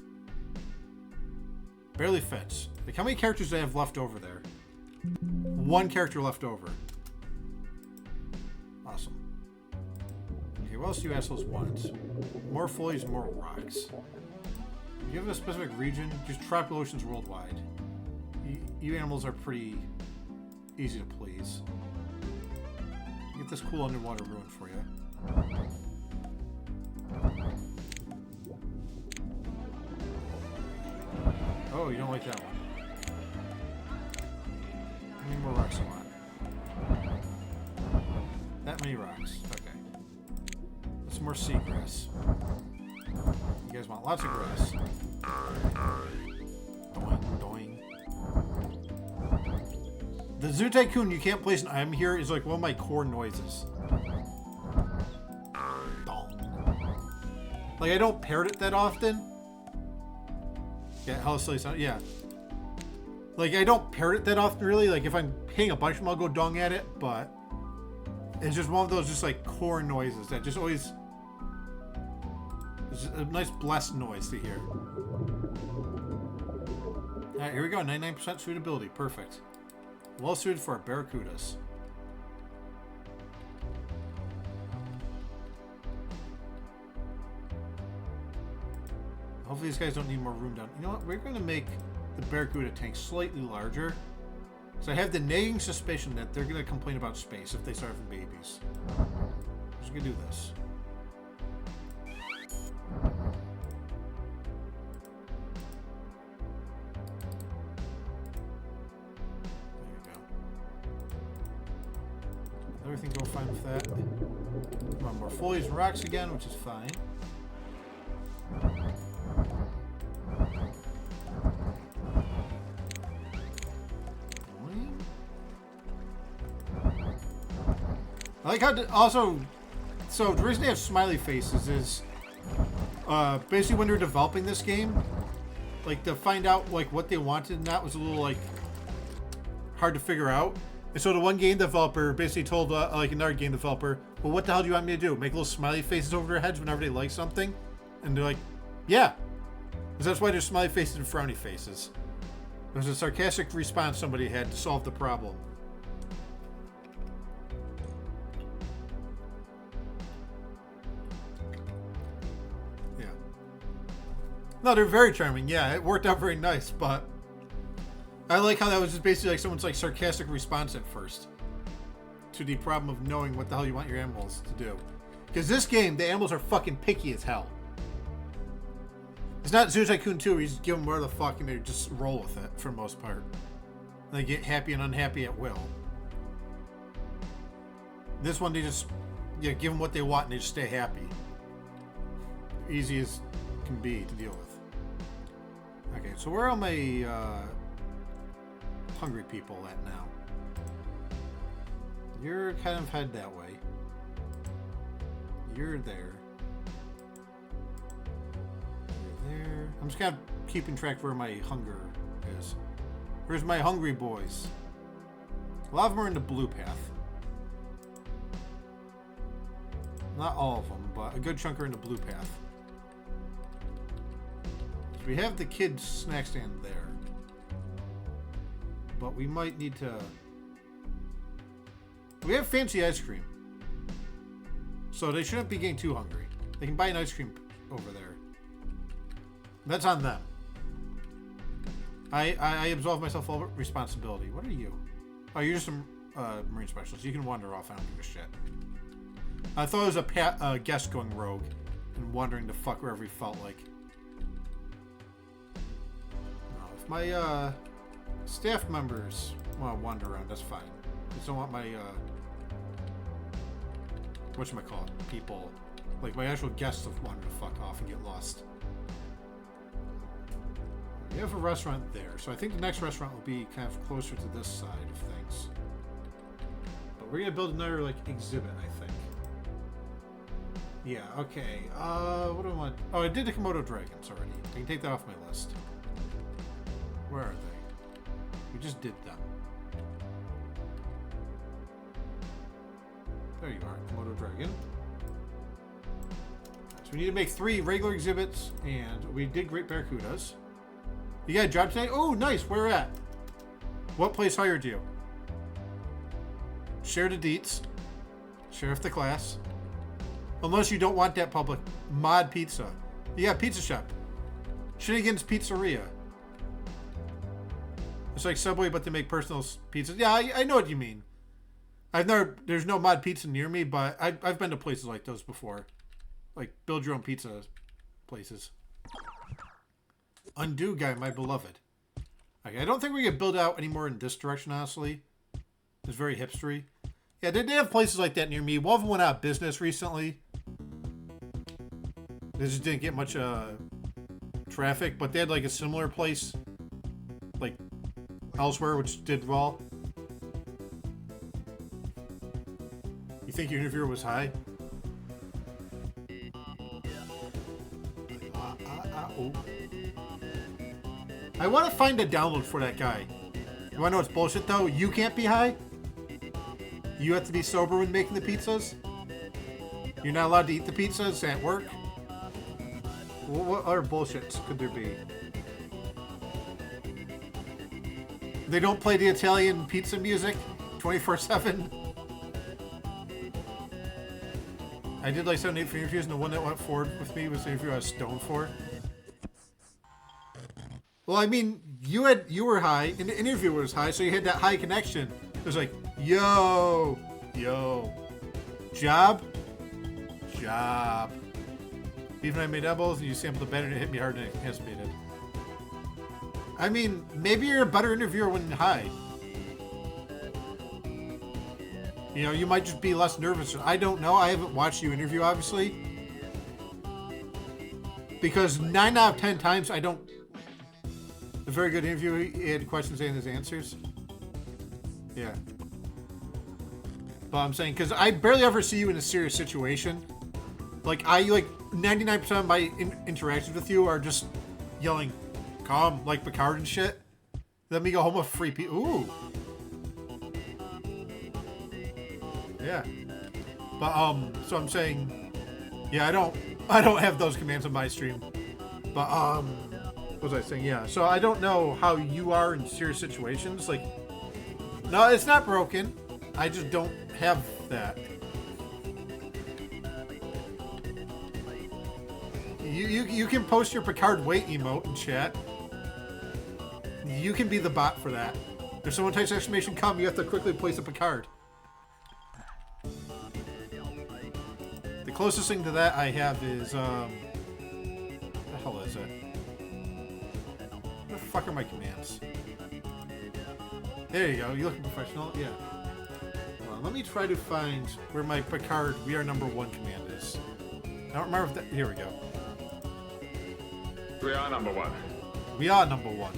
Barely fits. Like, how many characters do I have left over there? One character left over. Awesome. Okay, what else do you assholes want? More foliage, more rocks. Do you have a specific region? Just tropical oceans worldwide. You animals are pretty easy to please. Get this cool underwater ruin for you. Oh, you don't like that one. How many more rocks do you want? That many rocks. Okay. That's more seagrass. You guys want lots of grass. Doing, doing. The Zoo Tycoon, you can't place an item here, is like one of my core noises. Dong. Like, I don't parrot it that often. Yeah, how silly sound. Yeah. Like, I don't parrot it that often, really. Like, if I'm hitting a bunch of them, I'll go dong at it, but it's just one of those just, like, core noises that just always... It's a nice, blessed noise to hear. Alright, here we go. 99% suitability. Perfect. Well suited for our barracudas. Hopefully these guys don't need more room down. You know what? We're going to make the Barracuda tank slightly larger. So I have the nagging suspicion that they're going to complain about space if they start having babies. I'm just going to do this. There you go. Everything go fine with that. Come on, more foliage and rocks again, which is fine. I like how also, so the reason they have smiley faces is basically when they're developing this game, like to find out like what they wanted and that was a little like hard to figure out. And so the one game developer basically told like another game developer, well, what the hell do you want me to do? Make little smiley faces over their heads whenever they like something? And they're like, yeah. Because that's why there's smiley faces and frowny faces. It was a sarcastic response somebody had to solve the problem. Yeah. No, they're very charming. Yeah, it worked out very nice, but I like how that was just basically like someone's like sarcastic response at first to the problem of knowing what the hell you want your animals to do. Because this game, the animals are fucking picky as hell. It's not Zoo Tycoon 2 where you just give them where the fuck and they just roll with it for the most part. And they get happy and unhappy at will. This one, they just give them what they want and they just stay happy. Easy as can be to deal with. Okay, so where are my hungry people at now? You're kind of head that way. You're there. There. I'm just kind of keeping track of where my hunger is. Where's my hungry boys? A lot of them are in the blue path. Not all of them, but a good chunk are in the blue path. So we have the kids' snack stand there. But we might need to... We have fancy ice cream. So they shouldn't be getting too hungry. They can buy an ice cream over there. That's on them. I absolve myself all responsibility. What are you? Oh, you're just a marine specialist. You can wander off. I don't give a shit. I thought it was a guest going rogue and wandering the fuck wherever he felt like. No, if my staff members want to wander around, that's fine. I just don't want my whatchamacallit, people, like my actual guests to wander the fuck off and get lost. We have a restaurant there, so I think the next restaurant will be kind of closer to this side of things. But we're gonna build another like exhibit, I think. Yeah, okay. What do I want? Oh, I did the Komodo dragons already. I can take that off my list. Where are they? We just did them. There you are, Komodo dragon. So we need to make 3 regular exhibits, and we did Great Barracudas. You got a job today? Oh, nice. Where at? What place hired you? Share the deets. Sheriff the class. Unless you don't want that public. Mod pizza. You got pizza shop. Shinnigan's Pizzeria. It's like Subway, but they make personal pizzas. Yeah, I know what you mean. There's no mod pizza near me, but I've been to places like those before. Like, build your own pizza places. Undo guy, my beloved. Okay, I don't think we can build out anymore in this direction, honestly. It's very hipstery. Yeah, they have places like that near me. One of them went out of business recently. They just didn't get much traffic, but they had like a similar place like elsewhere, which did well. You think your interviewer was high? Oh. I want to find a download for that guy. You want to know what's bullshit though? You can't be high. You have to be sober when making the pizzas. You're not allowed to eat the pizzas at work. What other bullshits could there be? They don't play the Italian pizza music 24/7. I did like 7 8 for interviews, and the one that went forward with me was the interview I was stoned for. Well, I mean, you were high, and the interview was high, so you had that high connection. It was like, yo, job. Even I made elbows, and you sampled the batter, and it hit me hard, and it anticipated. I mean, maybe you're a better interviewer when high. You know, you might just be less nervous. I don't know. I haven't watched you interview, obviously. Because 9 out of 10 times, I don't... A very good interview. He had questions and his answers. Yeah. But I'm saying, because I barely ever see you in a serious situation. Like, 99% of my interactions with you are just yelling, calm, like Picard and shit. Let me go home with free pizza. Ooh. Yeah. But, so I'm saying, yeah, I don't have those commands on my stream. But, what was I saying? Yeah. So I don't know how you are in serious situations. Like, no, it's not broken. I just don't have that. You can post your Picard wait emote in chat. You can be the bot for that. If someone types exclamation come, you have to quickly place a Picard. The closest thing to that I have is, what the hell is it? What the fuck are my commands? There you go, you looking professional? Yeah. Let me try to find where my Picard We Are Number One command is. I don't remember if that, here we go. We are number one. We are number one.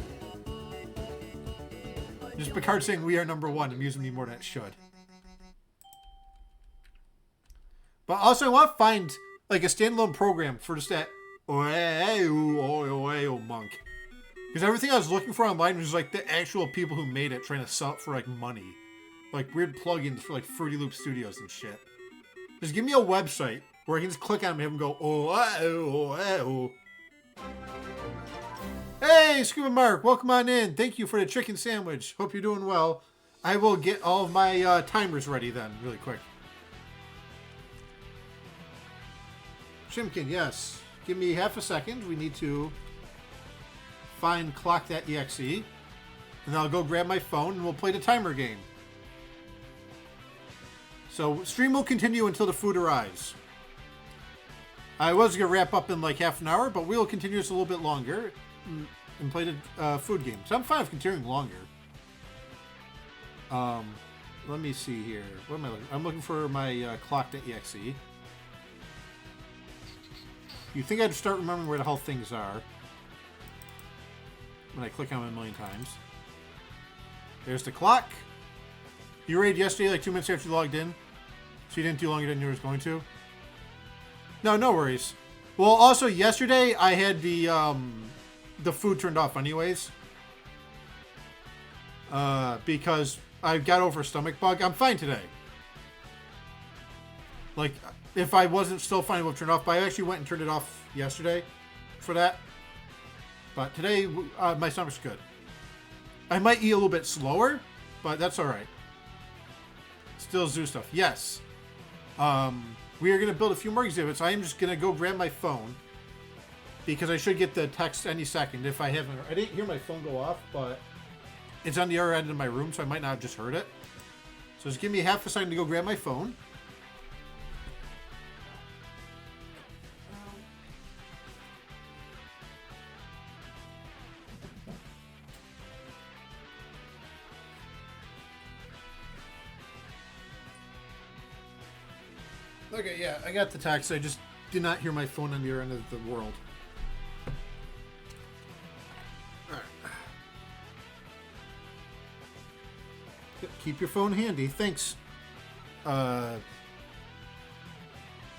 Just Picard saying we are number one amusing me more than it should. But also I want to find like a standalone program for just that monk. Because everything I was looking for online was like the actual people who made it trying to sell it for like money. Like weird plugins for like Fruity Loop Studios and shit. Just give me a website where I can just click on them and have them go, Hey, Scuba Mark, welcome on in. Thank you for the chicken sandwich. Hope you're doing well. I will get all of my timers ready then, really quick. Chimkin, yes. Give me half a second. We need to find clock.exe. And then I'll go grab my phone and we'll play the timer game. So, stream will continue until the food arrives. I was going to wrap up in like half an hour, but we'll continue this a little bit longer and play the food game. So I'm fine with continuing longer. Let me see here. What am I looking? I'm looking for my clock.exe. You think I'd start remembering where the hell things are when I click on them a million times. There's the clock. You raided yesterday, like 2 minutes after you logged in, so you didn't do longer than you were going to. No, no worries. Well, also yesterday I had the food turned off anyways. Because I got over a stomach bug. I'm fine today. Like, if I wasn't still fine with it turned off, but I actually went and turned it off yesterday for that. But today, my stomach's good. I might eat a little bit slower, but that's alright. Still zoo stuff. Yes. We are going to build a few more exhibits. I am just going to go grab my phone. Because I should get the text any second if I haven't. I didn't hear my phone go off, but it's on the other end of my room, so I might not have just heard it. So just give me half a second to go grab my phone. Okay, yeah, I got the text. I just did not hear my phone on the other end of the world. Alright. Keep your phone handy. Thanks.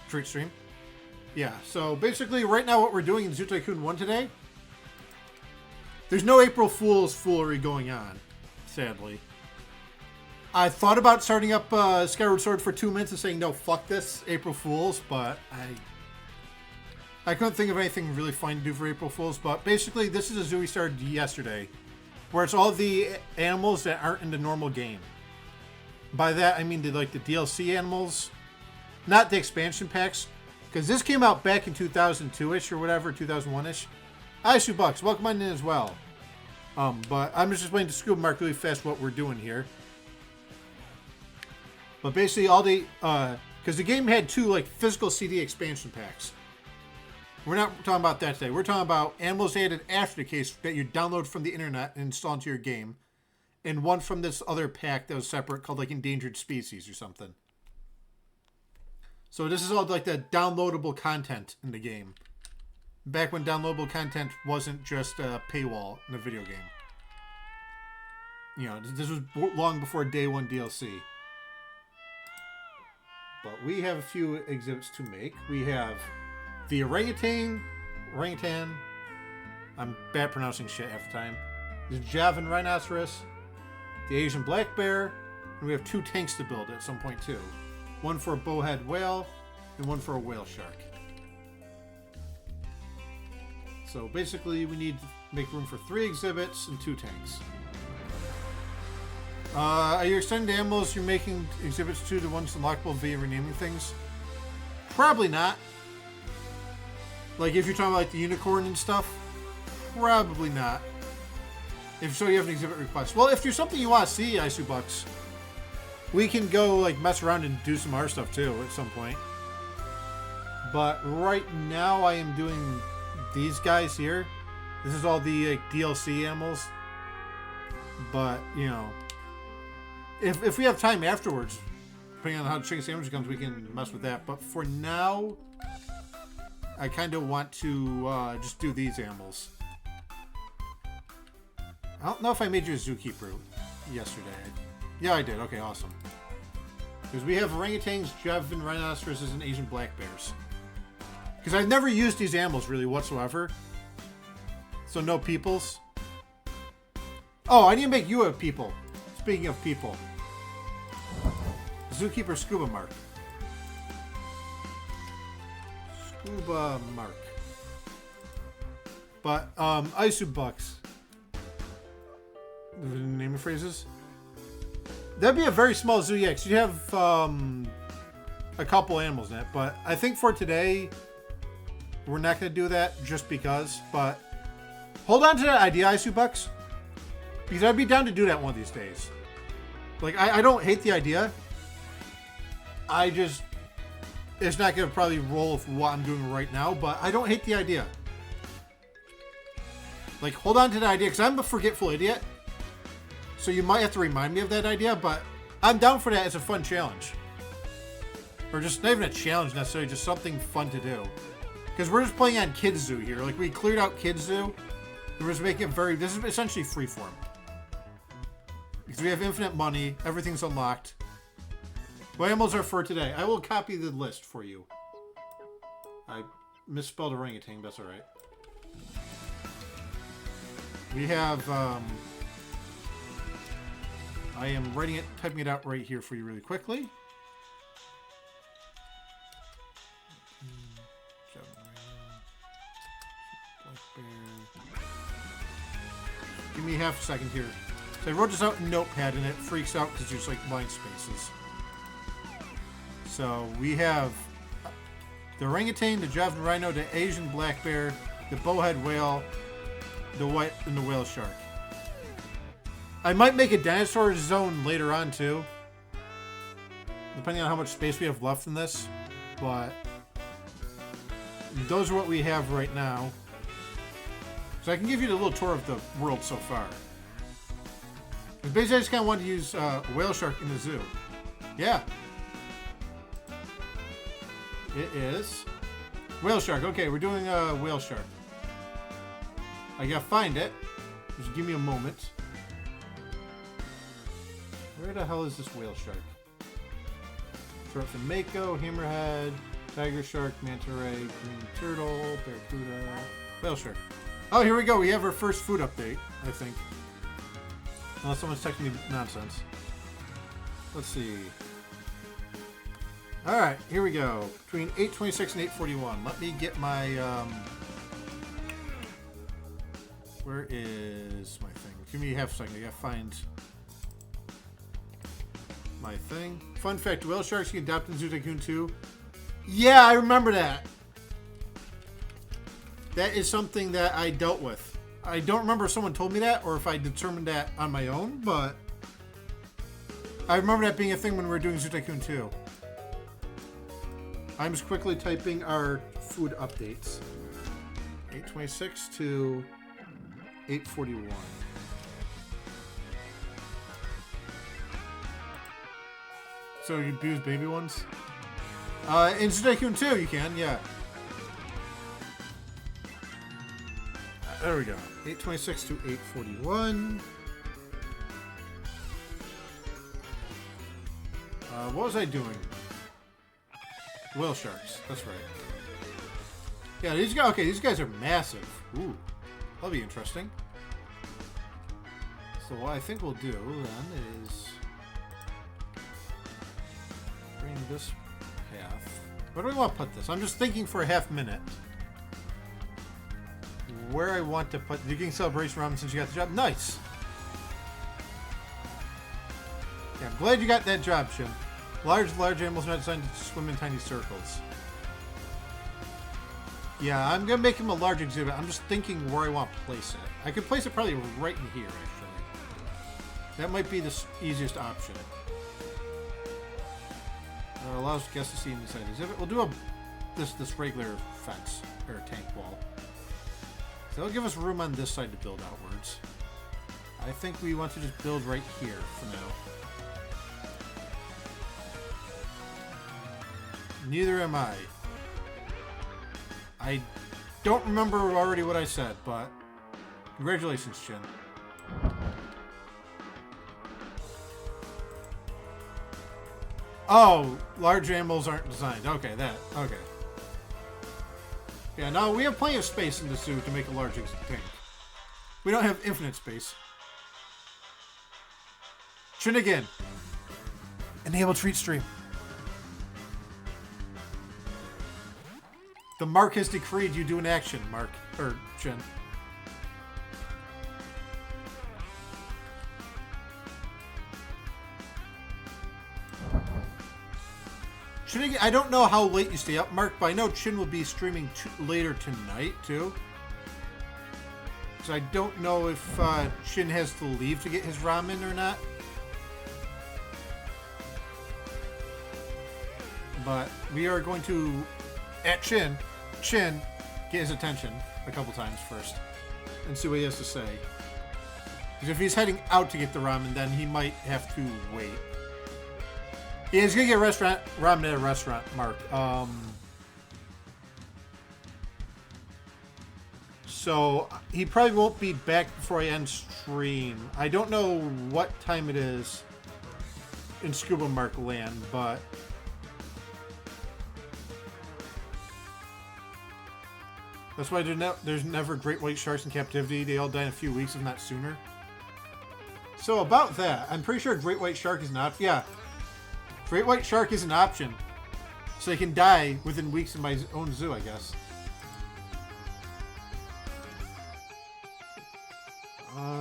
Treat stream. Yeah, so basically right now what we're doing in Zoo Tycoon 1 today, there's no April Fool's foolery going on, sadly. I thought about starting up Skyward Sword for 2 minutes and saying, no, fuck this, April Fool's, but I couldn't think of anything really fun to do for April Fool's, but basically this is a zoo we started yesterday, where it's all the animals that aren't in the normal game. By that, I mean the DLC animals, not the expansion packs, because this came out back in 2002-ish or whatever, 2001-ish. Hi, Sue Bucks, welcome on in as well. But I'm just explaining to Scuba Mark really fast what we're doing here. But basically all the, because the game had 2 physical CD expansion packs. We're not talking about that today. We're talking about animals added after the case that you download from the internet and install into your game. And one from this other pack that was separate called Endangered Species or something. So this is all the downloadable content in the game. Back when downloadable content wasn't just a paywall in a video game. You know, this was long before day 1 DLC. But we have a few exhibits to make. We have the orangutan. I'm bad pronouncing shit half the time. The Javan rhinoceros, the Asian black bear, and we have 2 tanks to build at some point too. One for a bowhead whale and one for a whale shark. So basically we need to make room for 3 exhibits and 2 tanks. Are you extending the animals you're making exhibits to the ones unlockable via renaming things? Probably not. Like if you're talking about the unicorn and stuff, probably not. If so, you have an exhibit request. Well, if there's something you want to see, Isubucks, we can go mess around and do some other stuff too at some point. But right now I am doing these guys here. This is all the DLC animals. But, you know, if we have time afterwards, depending on how the chicken sandwich comes, we can mess with that. But for now, I kind of want to just do these animals. I don't know if I made you a zookeeper yesterday. Yeah, I did. Okay, awesome. Because we have orangutans, Javan rhinoceroses, and Asian black bears. Because I've never used these animals really whatsoever. So no peoples. Oh, I need to make you a people. Speaking of people. Zookeeper Scuba Mark. Scuba Mark. But, Isubucks. Naming phrases? That'd be a very small zoo, yeah, 'cause you have, a couple animals in it. But I think for today, we're not going to do that just because. But hold on to that idea, Isubucks. Because I'd be down to do that one of these days. I don't hate the idea. I just... It's not going to probably roll with what I'm doing right now, but I don't hate the idea. Hold on to the idea, because I'm a forgetful idiot. So you might have to remind me of that idea, but I'm down for that as a fun challenge. Or just not even a challenge necessarily, just something fun to do. Because we're just playing on Kids Zoo here. We cleared out Kids Zoo. We're just making it very... This is essentially freeform. Because we have infinite money. Everything's unlocked. What animals are for today? I will copy the list for you. I misspelled orangutan, that's alright. We have, I am writing it, typing it out right here for you really quickly. Give me half a second here. So I wrote this out in Notepad and it freaks out because there's like blank spaces. So we have the orangutan, the Javan rhino, the Asian black bear, the bowhead whale, the white, and the whale shark. I might make a dinosaur zone later on too, depending on how much space we have left in this. But those are what we have right now. So I can give you the little tour of the world so far. Basically, I just kind of wanted to use a whale shark in the zoo. Yeah. It is. Whale shark. Okay, we're doing a whale shark. I gotta find it. Just give me a moment. Where the hell is this whale shark? Throat from Mako, hammerhead, tiger shark, manta ray, green turtle, barracuda, whale shark. Oh, here we go. We have our first food update, I think. Unless someone's texting me nonsense. Let's see. Alright, here we go. Between 8:26 and 8:41. Let me get my, where is my thing? Give me half a second. I gotta find my thing. Fun fact, whale sharks can adopt in Zoo Tycoon 2. Yeah, I remember that. That is something that I dealt with. I don't remember if someone told me that or if I determined that on my own, but I remember that being a thing when we were doing Zoo Tycoon 2. I'm just quickly typing our food updates. 8:26 to 8:41. So you abuse baby ones? In Zoo Tycoon 2 you can, yeah. There we go. 8:26 to 8:41. What was I doing? Whale sharks. That's right. Yeah, these guys. Okay, these guys are massive. Ooh, that'll be interesting. So what I think we'll do then is bring this path. Where do we want to put this? I'm just thinking for a half minute. Where I want to put the King Celebration Ramen since you got the job. Nice. Yeah, I'm glad you got that job, Shin. Large animals are not designed to swim in tiny circles. Yeah, I'm gonna make him a large exhibit. I'm just thinking where I want to place it. I could place it probably right in here, actually. That might be the easiest option. Allows guests to see inside the exhibit. We'll do this regular fence or tank wall. So that'll give us room on this side to build outwards. I think we want to just build right here for now. Neither am I. I don't remember already what I said, but congratulations, Chin. Oh, large animals aren't designed. Okay, okay. Yeah, no, we have plenty of space in the zoo to make a large tank. We don't have infinite space. Chin again. Enable treat stream. The Mark has decreed you do an action, Mark. Or Chin. I don't know how late you stay up, Mark, but I know Chin will be streaming later tonight, too. So I don't know if Chin has to leave to get his ramen or not. But we are going to, at Chin, get his attention a couple times first and see what he has to say. Because if he's heading out to get the ramen, then he might have to wait. Yeah, he's gonna get ramen at a restaurant, Mark. So he probably won't be back before I end stream. I don't know what time it is in Scuba Mark land, but That's why there's never great white sharks in captivity. They all die in a few weeks, if not sooner. So about that, I'm pretty sure great white shark is an option. Yeah, great white shark is an option. So they can die within weeks in my own zoo, I guess.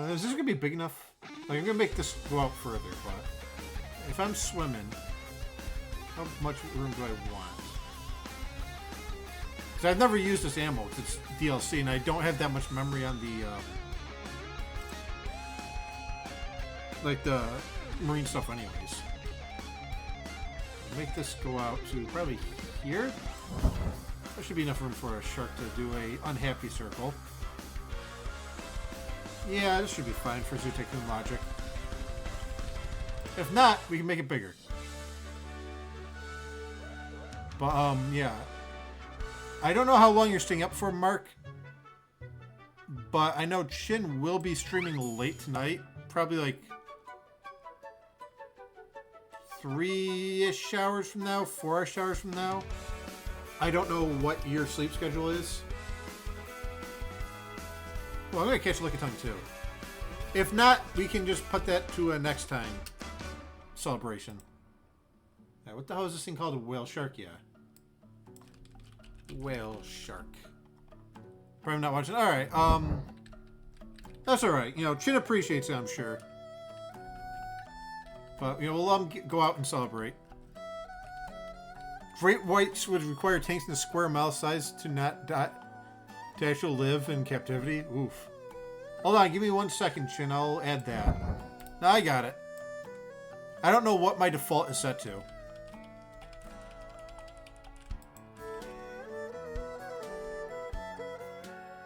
Is this gonna be big enough? Like, I'm gonna make this go out further, but if I'm swimming, how much room do I want? Because I've never used this ammo. It's DLC, and I don't have that much memory on the like the marine stuff, anyways. Make this go out to probably here. There should be enough room for a shark to do a unhappy circle. Yeah, this should be fine for Zoo Tycoon logic. If not, we can make it bigger. But, yeah. I don't know how long you're staying up for, Mark. But I know Chin will be streaming late tonight. Probably like 3-ish hours from now, 4-ish hours from now. I don't know what your sleep schedule is. Well, I'm going to catch a look at time too. If not, we can just put that to a next time celebration. Yeah, what the hell is this thing called? A whale shark? Yeah. Whale shark. Probably not watching. Alright, that's alright. You know, Chin appreciates it, I'm sure. But, you know, we'll let him go out and celebrate. Great whites would require tanks in a square mile size to not die. To actually live in captivity? Oof. Hold on, give me 1 second, Chin. I'll add that. No, I got it. I don't know what my default is set to.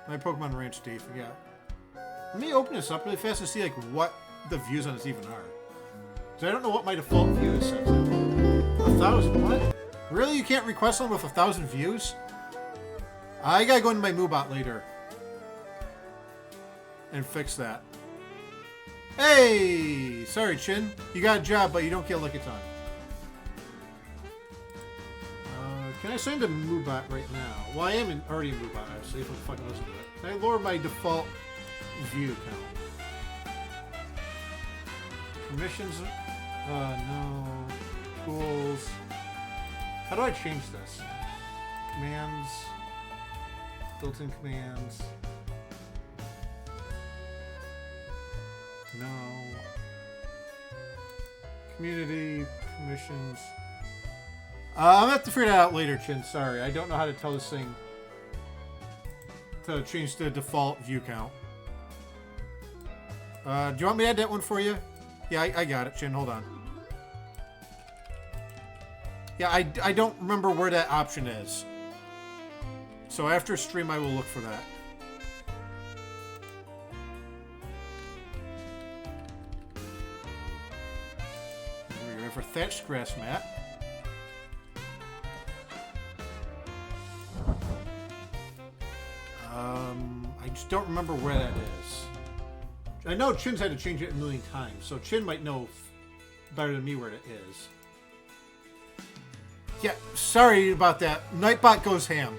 My Pokemon Ranch Dave, yeah. Let me open this up really fast and see like what the views on this even are. Because I don't know what my default view is set to. 1,000? What? Really? You can't request one with 1,000 views? I gotta go into my Moobot later and fix that. Hey! Sorry, Chin. You got a job, but you don't get Lickitung. Can I send a Moobot right now? Well, I am already in Moobot, obviously, if I'm fucking listening to it. Can I lower my default view count? Permissions? No. Tools. How do I change this? Commands. Built-in commands. No. Community. Permissions. I'm gonna have to figure that out later, Chin. Sorry. I don't know how to tell this thing to change the default view count. Do you want me to add that one for you? Yeah, I got it, Chin. Hold on. Yeah, I don't remember where that option is. So after stream, I will look for that. We're ready for thatched grass mat. I just don't remember where that is. I know Chin's had to change it a million times, so Chin might know better than me where it is. Yeah, sorry about that. Nightbot goes ham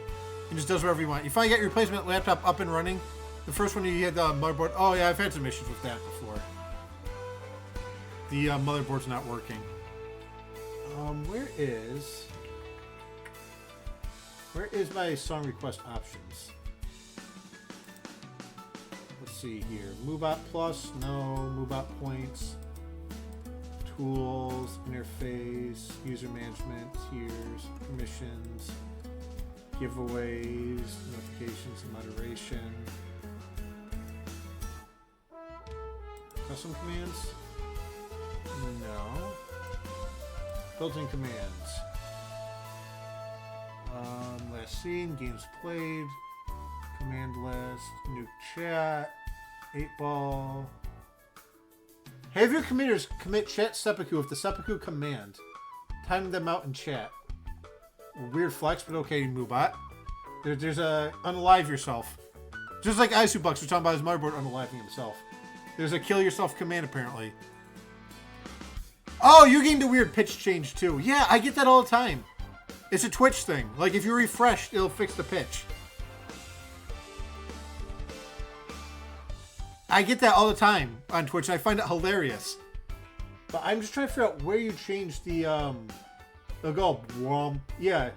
and just does whatever you want. You finally got your replacement laptop up and running. The first one you had the motherboard. Oh yeah, I've had some issues with that before. The motherboard's not working. Where is my song request options? Let's see here. Moobot Plus, no. Moobot Points. Tools, interface, user management, tiers, permissions, giveaways, notifications, moderation. Custom commands? No. Built-in commands. Last seen, games played, command list, new chat, 8-ball. Have your committers commit chat seppuku with the seppuku command. Time them out in chat. Weird flex, but okay, Moobot. There's a unalive yourself. Just like Isubucks was talking about his motherboard unaliving himself. There's a kill yourself command apparently. Oh, you gained a weird pitch change too. Yeah, I get that all the time. It's a Twitch thing. Like if you refresh, it'll fix the pitch. I get that all the time on Twitch, and I find it hilarious. But I'm just trying to figure out where you change the, they'll go, yeah.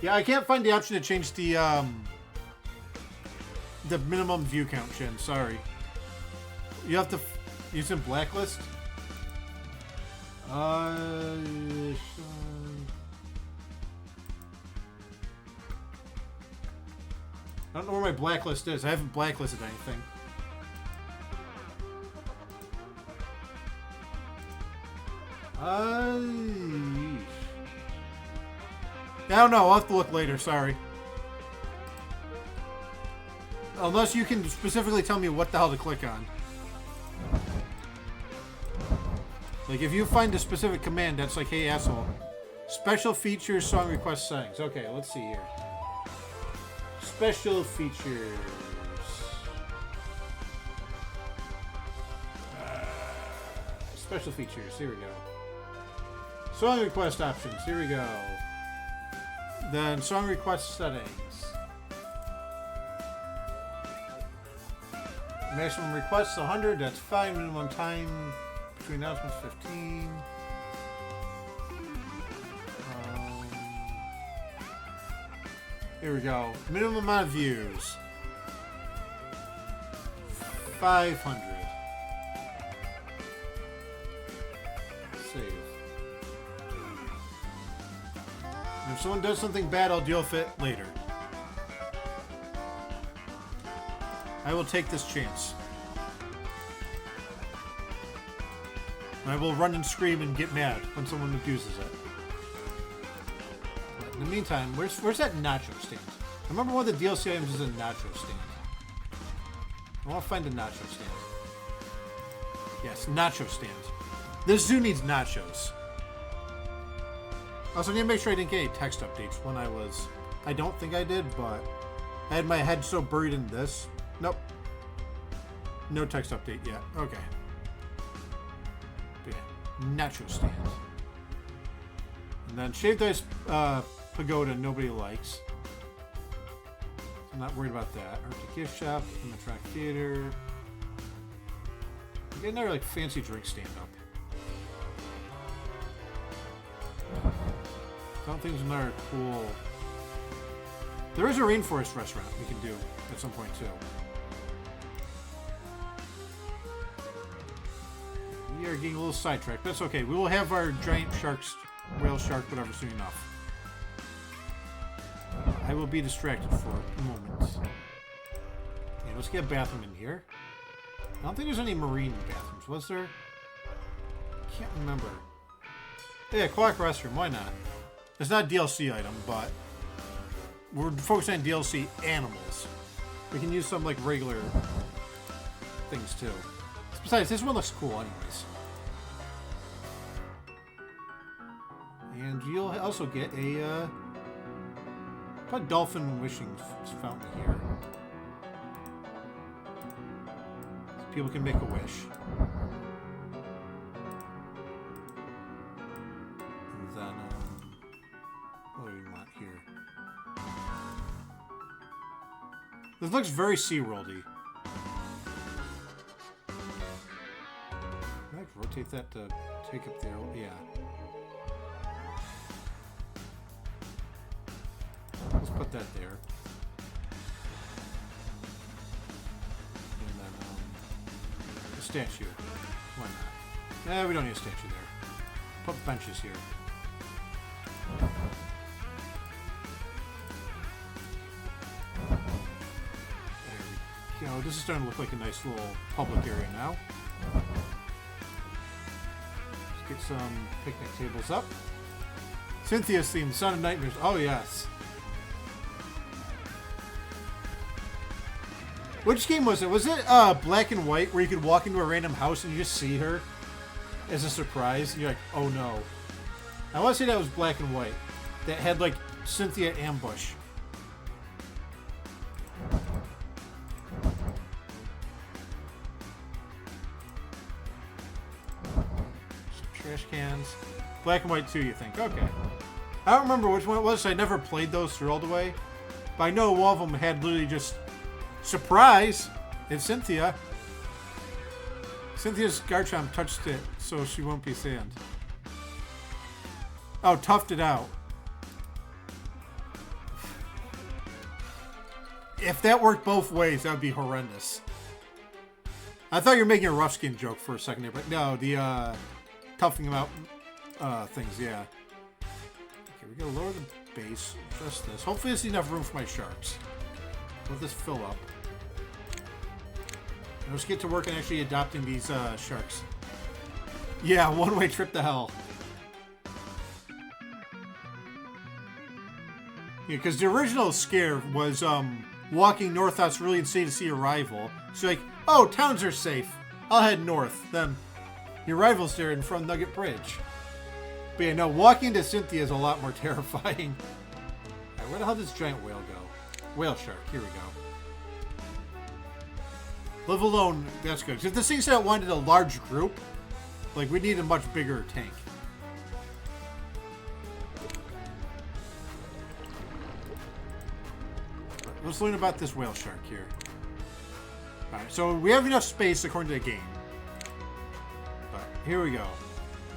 Yeah, I can't find the option to change the minimum view count, Shin. Sorry. You have to use in blacklist. I don't know where my blacklist is. I haven't blacklisted anything. I don't know. I'll have to look later. Sorry. Unless you can specifically tell me what the hell to click on. Like, if you find a specific command that's like, hey, asshole. Special features, song request settings. Okay, let's see here. Special features. Special features. Here we go. Song request options. Here we go. Then song request settings. Maximum requests 100. That's fine. Minimum time between announcements 15. Here we go. Minimum amount of views 500. Save. And if someone does something bad, I'll deal with it later. I will take this chance. I will run and scream and get mad when someone abuses it. But in the meantime, where's that nacho stand? I remember one of the DLC items is a nacho stand. I want to find a nacho stand. Yes, nacho stand. This zoo needs nachos. Also, I need to make sure I didn't get any text updates when I was... I don't think I did, but I had my head so buried in this. Nope. No text update yet. Okay. Yeah. Nacho stand. And then Shaved Ice Pagoda nobody likes. I'm not worried about that. Arctic Gift Shop, Track Theater. Get another like fancy drink stand up. I don't think there's another cool... There is a rainforest restaurant we can do at some point too. We are getting a little sidetracked. That's okay. We will have our giant sharks, whale shark, whatever, soon enough. I will be distracted for a moment. Okay, let's get a bathroom in here. I don't think there's any marine bathrooms. Was there? Can't remember. Yeah, aquatic restroom. Why not? It's not a DLC item, but we're focusing on DLC animals. We can use some like regular things too. Besides, this one looks cool anyways. And you'll also get a dolphin wishing fountain here. So people can make a wish. And then, what do we want here? This looks very SeaWorld-y. Can I rotate that to take up there? Yeah. Let's put that there. And then, a statue. Why not? We don't need a statue there. Put benches here. There we go. This is starting to look like a nice little public area now. Let's get some picnic tables up. Cynthia's theme, Sound of Nightmares. Oh, yes. Which game was it? Was it Black and White, where you could walk into a random house and you just see her as a surprise? And you're like, oh no. I want to say that was Black and White. That had like Cynthia ambush. Trash cans. Black and white too, you think? Okay. I don't remember which one it was. So I never played those through all the way. But I know one of them had literally just... Surprise! It's Cynthia. Cynthia's Garchomp touched it, so she won't be sand. Oh, toughed it out. If that worked both ways, that would be horrendous. I thought you were making a rough skin joke for a second there, but no, the toughing them out things, yeah. Okay, we gotta lower the base, just this. Hopefully there's enough room for my sharks. Let this fill up. And let's get to work on actually adopting these sharks. Yeah, one-way trip to hell. Yeah, because the original scare was walking north out's really insane to see your rival. So like, oh, towns are safe. I'll head north. Then your rival's there in front of Nugget Bridge. But yeah, no, walking to Cynthia is a lot more terrifying. Alright, where the hell does this giant whale go? Whale shark, here we go. Live alone, that's good. If this thing said it wanted a large group, like we need a much bigger tank. Let's learn about this whale shark here. Alright, so we have enough space according to the game. But here we go.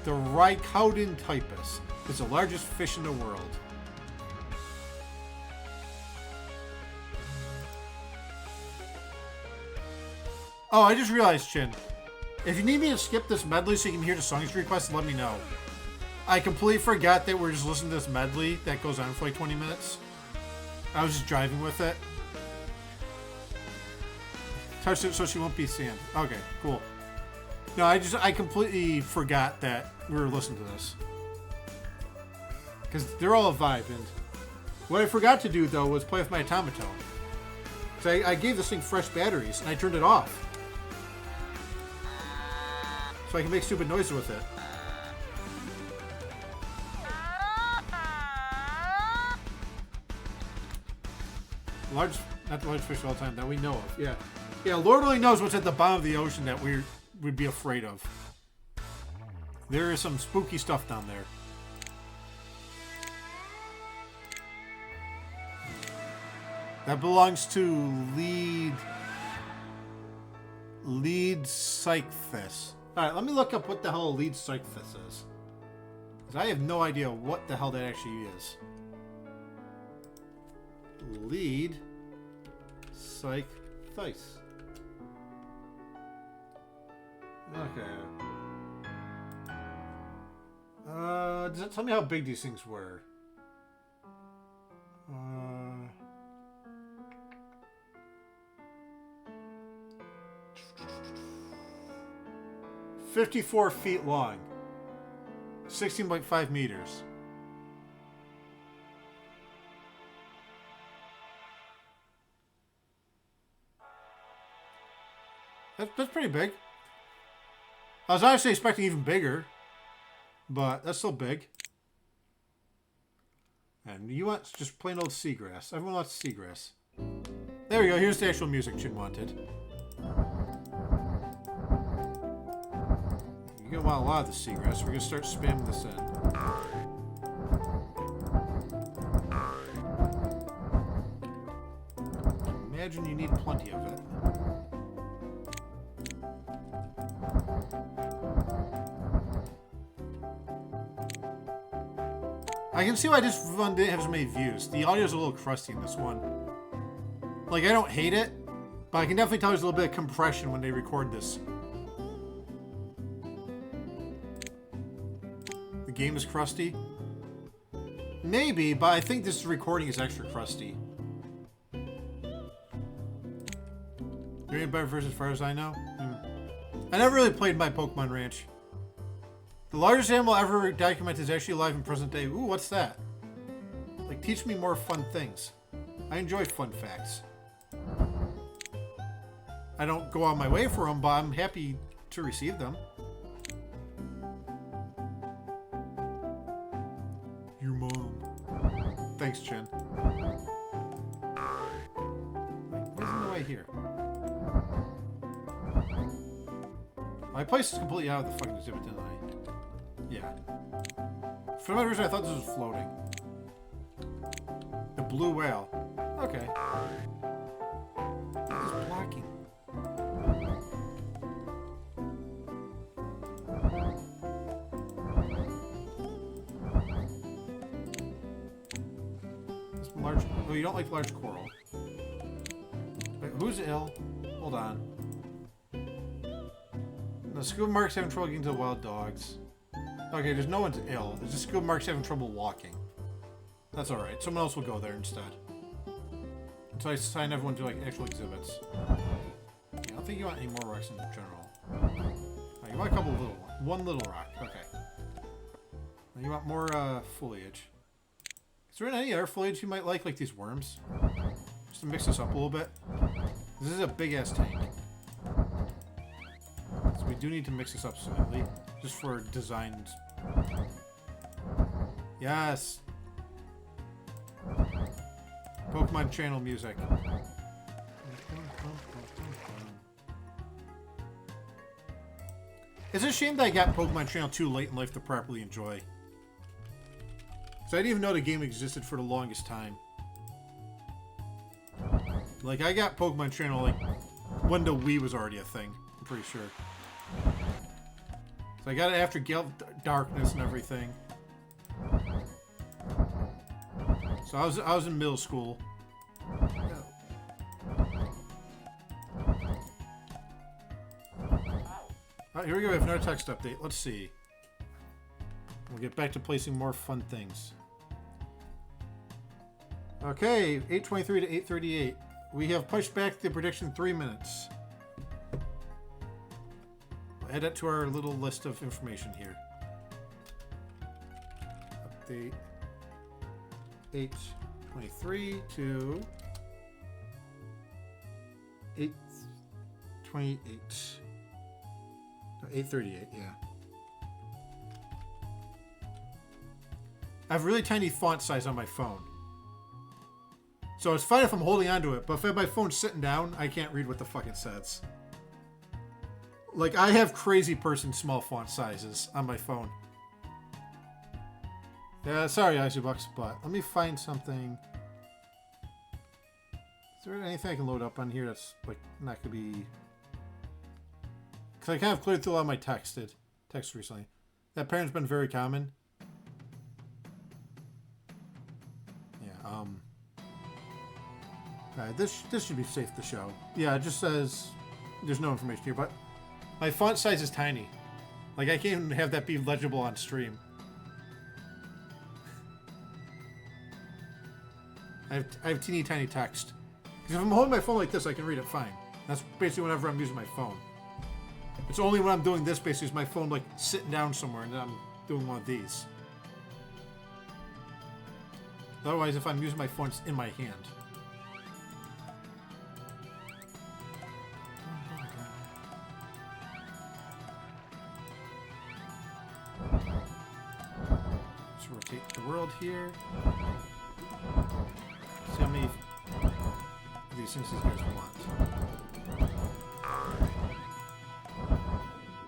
The Rycoudin typus is the largest fish in the world. Oh, I just realized, Chin. If you need me to skip this medley so you can hear the songs requests, let me know. I completely forgot that we're just listening to this medley that goes on for like 20 minutes. I was just driving with it. Touch it so she won't be sand. Okay, cool. No, I completely forgot that we were listening to this. Because they're all a vibe. And what I forgot to do, though, was play with my automaton. So I gave this thing fresh batteries, and I turned it off. So I can make stupid noises with it. Not the large fish all the time that we know of. Yeah. Yeah, Lord only knows what's at the bottom of the ocean that we'd be afraid of. There is some spooky stuff down there. That belongs to Lead Psychthis. Alright, let me look up what the hell a Lead Psychthis is. Because I have no idea what the hell that actually is. Lead Psychthis. Okay. Does it tell me how big these things were? 54 feet long. 16.5 meters. That's pretty big. I was honestly expecting even bigger. But that's still big. And you want just plain old seagrass. Everyone wants seagrass. There we go. Here's the actual music Chin wanted. You're going to want a lot of the seagrass. We're going to start spamming this in. Imagine you need plenty of it. I can see why this one didn't have so many views. The audio's a little crusty in this one. Like, I don't hate it, but I can definitely tell there's a little bit of compression when they record this. The game is crusty? Maybe, but I think this recording is extra crusty. There ain't better version as far as I know. I never really played my Pokemon Ranch. The largest animal ever documented is actually alive in present day. Ooh, what's that? Like, teach me more fun things. I enjoy fun facts. I don't go out my way for them, but I'm happy to receive them. Your mom. Thanks, Chen. What's in the way here? My place is completely out of the fucking exhibit, didn't I? Yeah. For some reason, I thought this was floating. The blue whale. Okay. It's blocking. This large. Oh, you don't like large coral. Wait, who's ill? Hold on. The scuba marks having trouble getting to the wild dogs. Okay, there's no one's ill. It's just scuba marks having trouble walking. That's alright. Someone else will go there instead. Until I assign everyone to, like, actual exhibits. Yeah, I don't think you want any more rocks in general. Oh, you want a couple of little ones. One little rock. Okay. Now you want more, foliage. Is there any other foliage you might like these worms? Just to mix this up a little bit. This is a big-ass tank. So we do need to mix this up slightly. Just for designs. Yes! Pokemon channel music. It's a shame that I got Pokemon channel too late in life to properly enjoy. So I didn't even know the game existed for the longest time. Like, I got Pokemon channel, like, when the Wii was already a thing. I'm pretty sure. So I got it after Darkness and everything. So I was in middle school. Alright, here we go. We have another text update. Let's see. We'll get back to placing more fun things. Okay, 8:23 to 8:38. We have pushed back the prediction 3 minutes. We'll add that to our little list of information here. Update 8:23 to 8:28. No, 8:38, yeah. I have really tiny font size on my phone. So it's fine if I'm holding onto it, but if I have my phone sitting down, I can't read what the fuck it says. Like, I have crazy person small font sizes on my phone. Yeah, sorry, Icybucks, but let me find something. Is there anything I can load up on here that's, like, not gonna be... Because I kind of cleared through a lot of my text recently. That pattern's been very common. Yeah, this should be safe to show. Yeah, it just says there's no information here, but my font size is tiny. Like, I can't even have that be legible on stream. I have teeny tiny text. Because if I'm holding my phone like this, I can read it fine. That's basically whenever I'm using my phone. It's only when I'm doing this, basically, is my phone, like, sitting down somewhere and then I'm doing one of these. Otherwise, if I'm using my phone, it's in my hand. Let's rotate the world here. See how many of these things these guys want.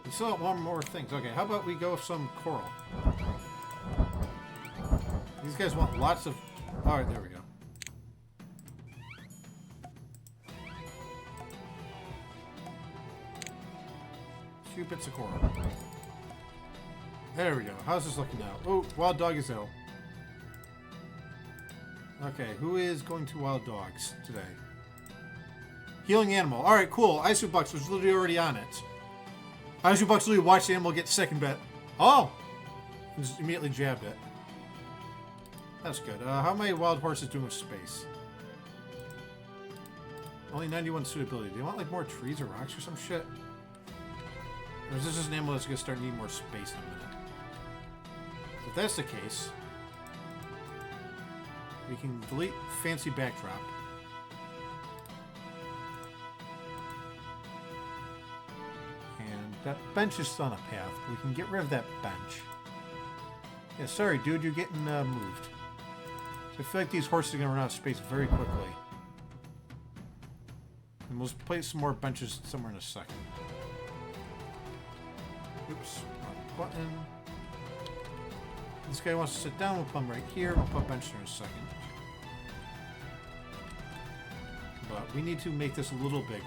We still have one more things. Okay, how about we go with some coral? These guys want lots of... Alright, there we go. Few bits of coral. There we go. How's this looking now? Oh, wild dog is ill. Okay, who is going to wild dogs today? Healing animal. Alright, cool. Icybucks was literally already on it. Icybucks literally watched the animal get sick and bet. Oh! And just immediately jabbed it. That's good. How many wild horses doing with space? Only 91 suitability. Do you want like more trees or rocks or some shit? Or is this just an animal that's going to start needing more space in a minute? If that's the case, we can delete fancy backdrop. And that bench is still on a path. We can get rid of that bench. Yeah, sorry, dude, you're getting moved. So I feel like these horses are going to run out of space very quickly. And we'll place some more benches somewhere in a second. Oops, wrong button. This guy wants to sit down. We'll put him right here. We'll put bench there in a second. But we need to make this a little bigger.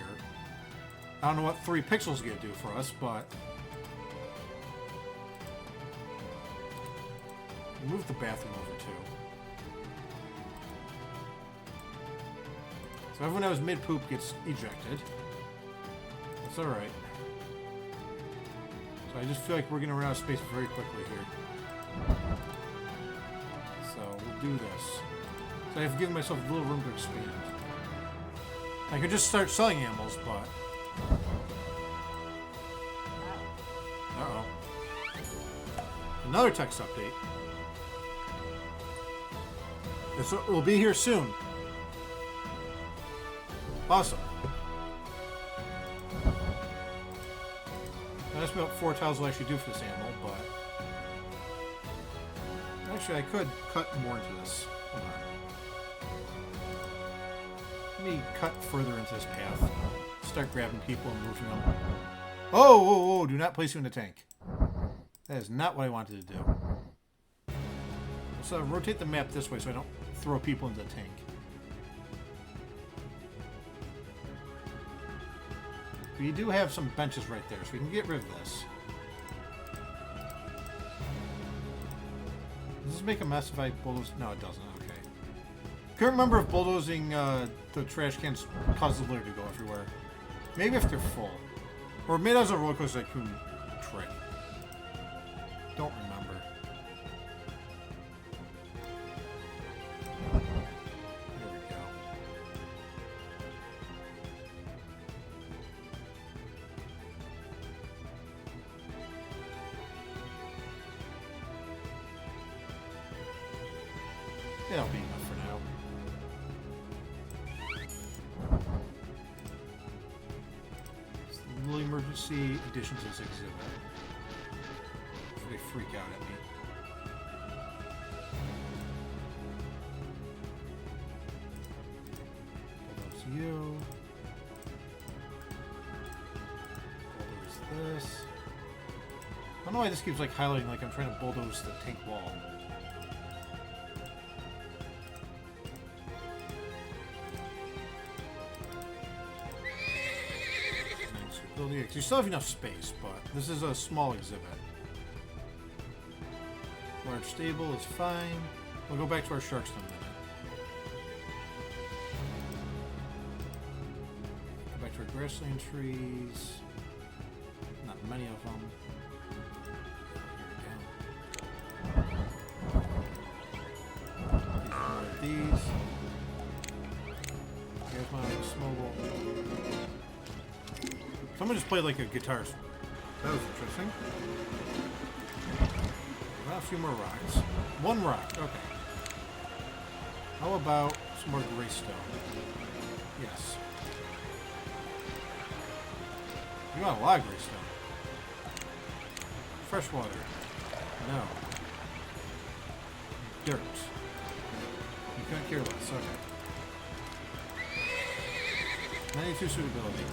I don't know what 3 pixels are going to do for us, but... Move the bathroom over, too. So everyone that was mid-poop gets ejected. That's alright. So I just feel like we're going to run out of space very quickly here. So we'll do this. So I have given myself a little room to expand. I could just start selling animals, but... Uh-oh. Another text update. This will be here soon. Awesome. That's about 4 tiles will actually do for this animal, but... Actually, I could cut more into this. Hold on. Let me cut further into this path. Start grabbing people and moving them. Oh, oh, oh, do not place you in the tank. That is not what I wanted to do. Let's rotate the map this way so I don't throw people into the tank. We do have some benches right there, so we can get rid of this. Does this make a mess if I bulldoze? No, it doesn't. Okay. Couldn't remember if bulldozing the trash cans causes the litter to go everywhere. Maybe if they're full. Or maybe that was a roller coaster Tycoon trick. Don't remember. There we go. That'll be enough for now. It's a little emergency addition to this exhibit. They freak out at me. Bulldoze you. Bulldoze this. I don't know why this keeps like highlighting like I'm trying to bulldoze the tank wall. You still have enough space, but this is a small exhibit. Large stable is fine. We'll go back to our sharks in a minute. Go back to our grassland trees. Not many of them. Here we go. These. Here's my snowball. Someone just played like a guitar. That was interesting. A few more rocks. 1 rock, okay. How about some more greystone? Yes. You want a lot of greystone. Fresh water. No. Dirt. You couldn't care less, okay. 92 suitability.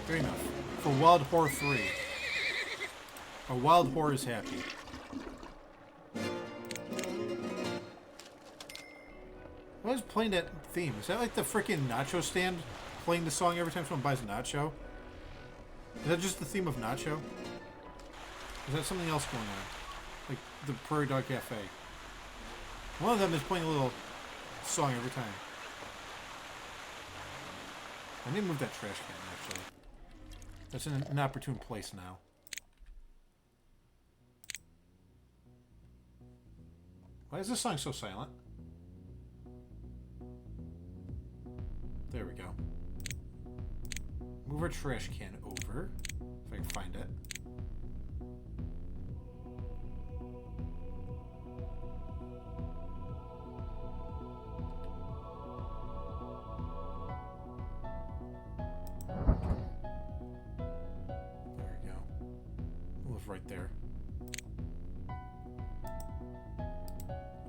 Good enough. For Wild Whore 3. A wild whore is happy. What is playing that theme? Is that like the freaking nacho stand playing the song every time someone buys a nacho? Is that just the theme of nacho? Is that something else going on? Like the Prairie Dog Cafe. One of them is playing a little song every time. I need to move that trash can, actually. That's in an opportune place now. Why is this song so silent? There we go. Move our trash can over, if I can find it. There we go. Move right there.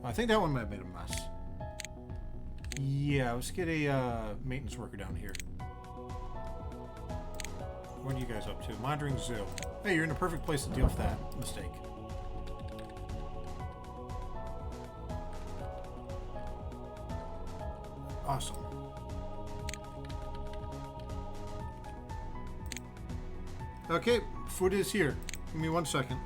I think that one might have made a mess. Yeah, let's get a maintenance worker down here. What are you guys up to? Monitoring zoo. Hey, you're in a perfect place to deal with that mistake. Awesome. Okay, food is here. Give me 1 second.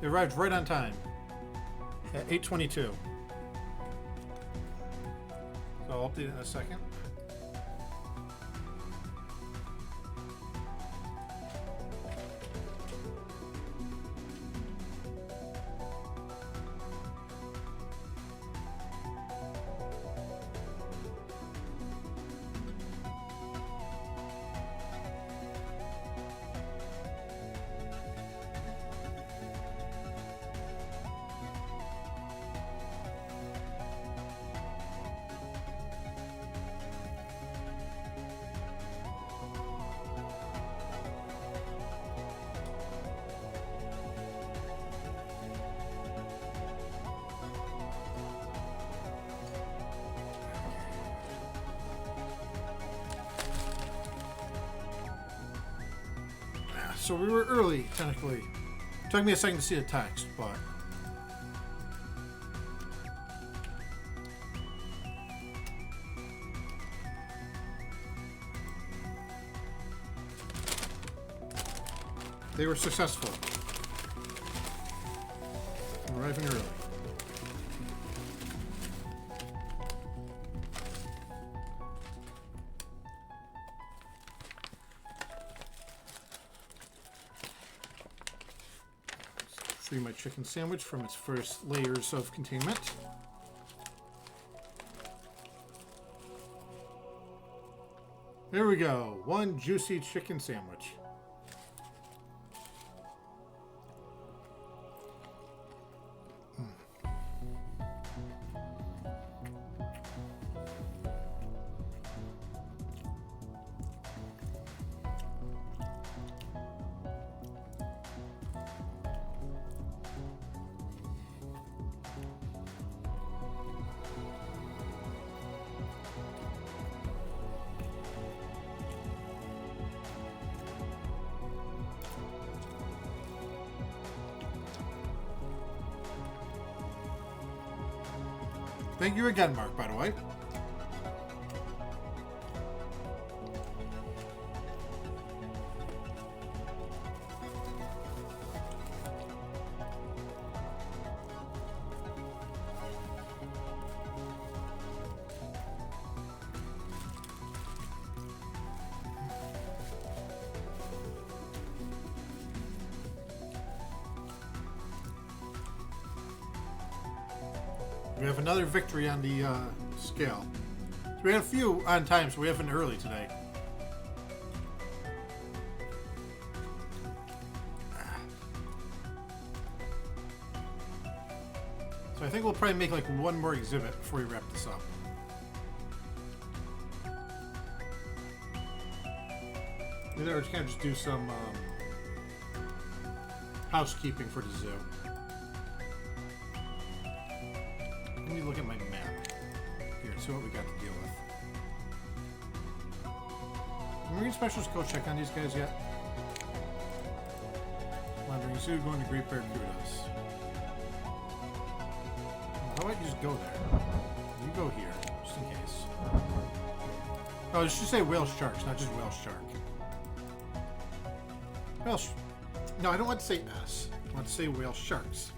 It arrived right on time. At 8:22. So I'll update it in a second. So we were early, technically. Took me a second to see the text, but... they were successful. Arriving early. Free my chicken sandwich from its first layers of containment. There we go. One juicy chicken sandwich. Thank you again, Mark, by the way. We have another victory on the scale. So we had a few on time, so we have an early today. So I think we'll probably make like one more exhibit before we wrap this up. Maybe we're just gonna just do some housekeeping for the zoo. Let me look at my map. Here, see what we got to deal with. Marine Specialists go check on these guys yet? Wandering Zoo, going to Great Barracudas. How about you just go there? You go here, just in case. Oh, it should say whale sharks, not just whale shark. No, I don't want to say S. I want to say whale sharks.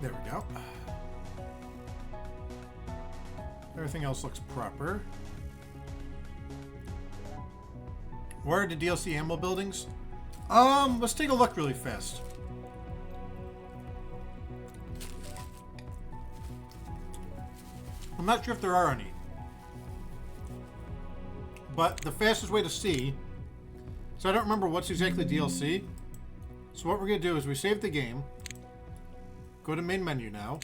There we go. Everything else looks proper. Where are the DLC ammo buildings? Let's take a look really fast. I'm not sure if there are any. But the fastest way to see, so I don't remember what's exactly DLC. So what we're going to do is we save the game. Go to main menu now.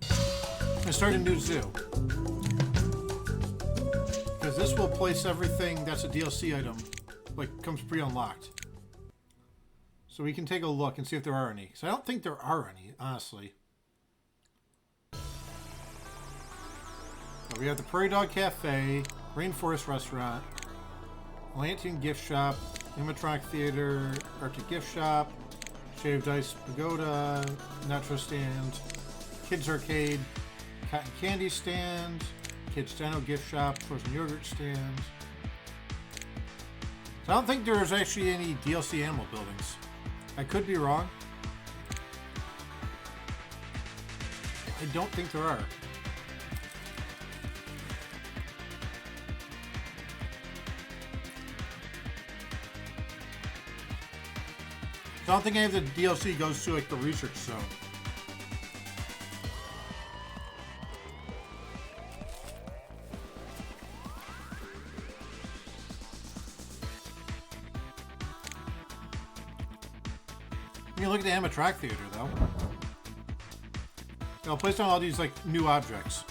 And start a new zoo. Because this will place everything that's a DLC item, like, comes pre-unlocked. So we can take a look and see if there are any. Because I don't think there are any, honestly. So we have the Prairie Dog Cafe, Rainforest Restaurant, Atlantean Gift Shop, Animatronic Theater, Arctic Gift Shop, Shaved Ice Pagoda, Nacho Stand, Kids Arcade, Cotton Candy Stand, Kids Dino Gift Shop, Frozen Yogurt Stand. So I don't think there's actually any DLC animal buildings. I could be wrong. I don't think there are. So I don't think any of the DLC goes to like the research zone. You look at the animatronic theater though. I'll place down all these like new objects.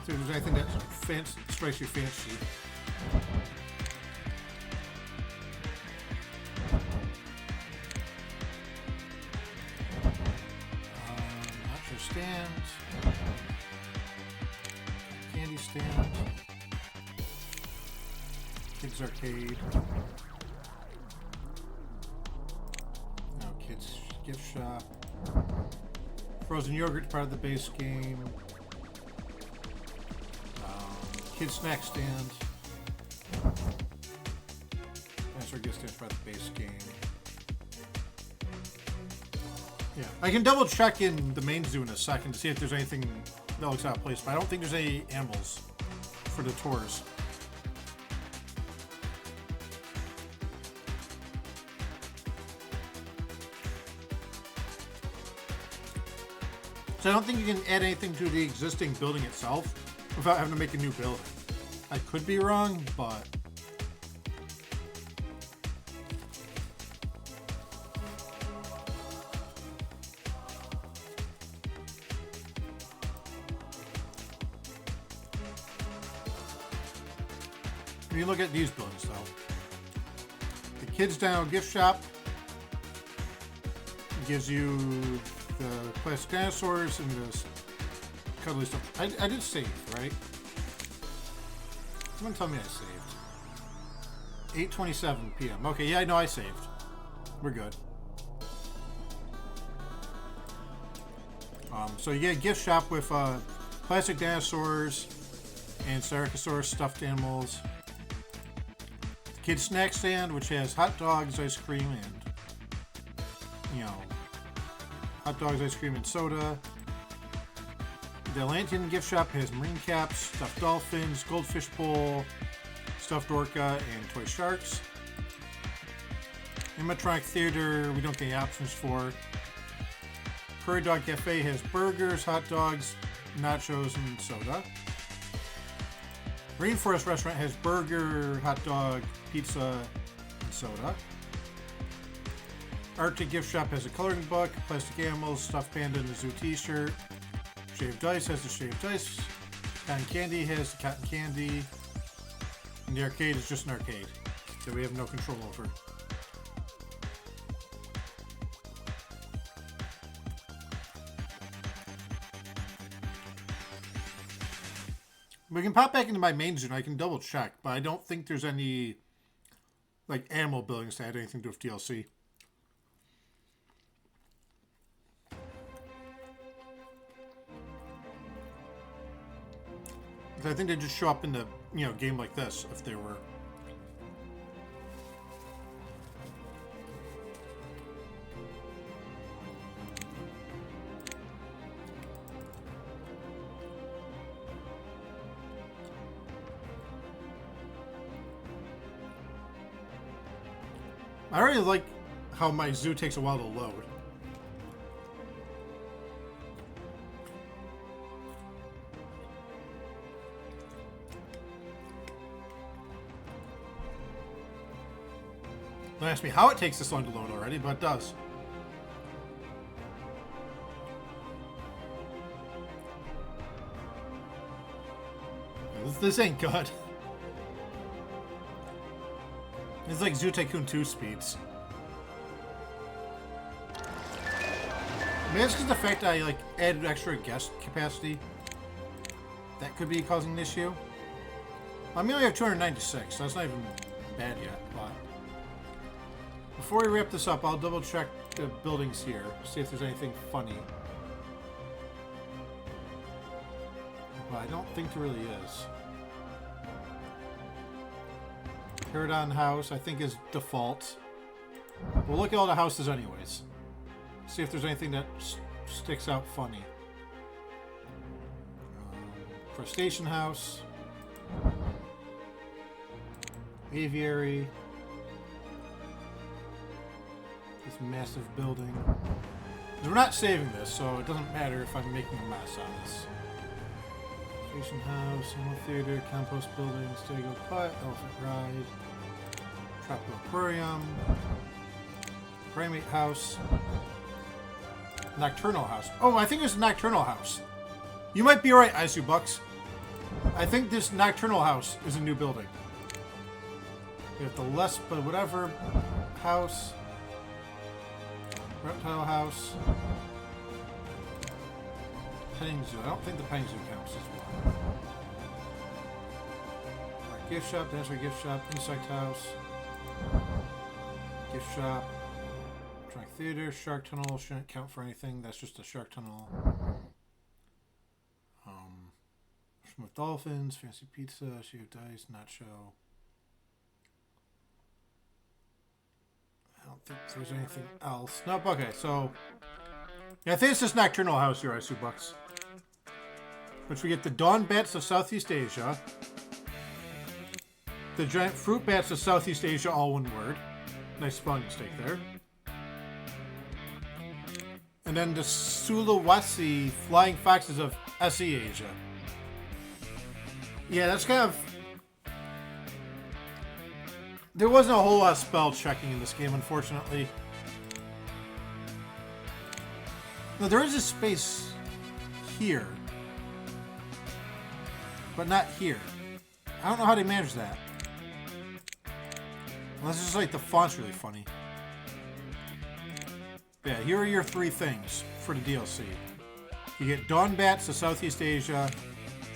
See if there's anything that strikes your fancy. Nacho stand, candy stand, kids arcade. No, kids gift shop. Frozen yogurt part of the base game. Kids snack stand. Dinosaur gift stand part of the base game. Yeah, I can double check in the main zoo in a second to see if there's anything that looks out of place, but I don't think there's any animals for the tours. So I don't think you can add anything to the existing building itself without having to make a new building. I could be wrong, but... When you look at these buildings, though, the Kids Dino gift shop gives you the plastic dinosaurs and this cuddly stuff. I did save, right? Someone tell me I saved. 8:27 p.m. Okay, yeah, I know I saved. We're good. So you get a gift shop with plastic dinosaurs and Sarcosaurus stuffed animals. The kids snack stand, which has hot dogs, ice cream, and hot dogs, ice cream, and soda. The Atlantean gift shop has marine caps, stuffed dolphins, goldfish bowl, stuffed orca, and toy sharks. Animatronic theater, we don't get any options for. Prairie Dog Cafe has burgers, hot dogs, nachos, and soda. Rainforest Restaurant has burger, hot dog, pizza, and soda. Arctic Gift Shop has a coloring book, plastic animals, stuffed panda, and a zoo t-shirt. Shaved Ice has the Shaved Ice. Cotton Candy has the cotton candy. And the arcade is just an arcade that we have no control over. We can pop back into my main zoo and I can double check, but I don't think there's any like animal buildings that had anything to do with DLC. I think they just show up in the game like this if they were. I really like how my zoo takes a while to load. Don't ask me how it takes this long to load already, but it does. This ain't good. It's like Zoo Tycoon 2 speeds. Maybe it's because the fact that I added extra guest capacity. That could be causing an issue. I mean, I only have 296, so that's not even bad yet, but... Before we wrap this up, I'll double check the buildings here, see if there's anything funny. But I don't think there really is. Paragon House, I think, is default. We'll look at all the houses anyways. See if there's anything that sticks out funny. Crustacean House. Aviary. This massive building. We're not saving this, so it doesn't matter if I'm making a mess on this. Station House, Animal Theater, Compost Building, Stego Putt, Elephant Ride, Tropical Aquarium, Primate House, Nocturnal House. Oh, I think it's Nocturnal House. You might be right, Isu Bucks. I think this Nocturnal House is a new building. We have the less, but whatever house. Reptile House. Petting Zoo. I don't think the Petting Zoo counts as well. Right, gift Shop, Dancer Gift Shop, Insect House. Gift Shop. Electronic Theater, Shark Tunnel. Shouldn't count for anything. That's just a Shark Tunnel. With Dolphins, Fancy Pizza, Shoe Dice, Nacho. I don't think there's anything else. Nope, okay, so... Yeah, I think it's this Nocturnal House here, Isu Bucks. Which we get the Dawn Bats of Southeast Asia. The Giant Fruit Bats of Southeast Asia, all one word. Nice spelling mistake there. And then the Sulawesi Flying Foxes of SE Asia. Yeah, that's kind of... There wasn't a whole lot of spell checking in this game, unfortunately. Now, there is a space here. But not here. I don't know how they manage that. Unless it's just like the font's really funny. Yeah, here are your three things for the DLC. You get Dawn Bats of Southeast Asia,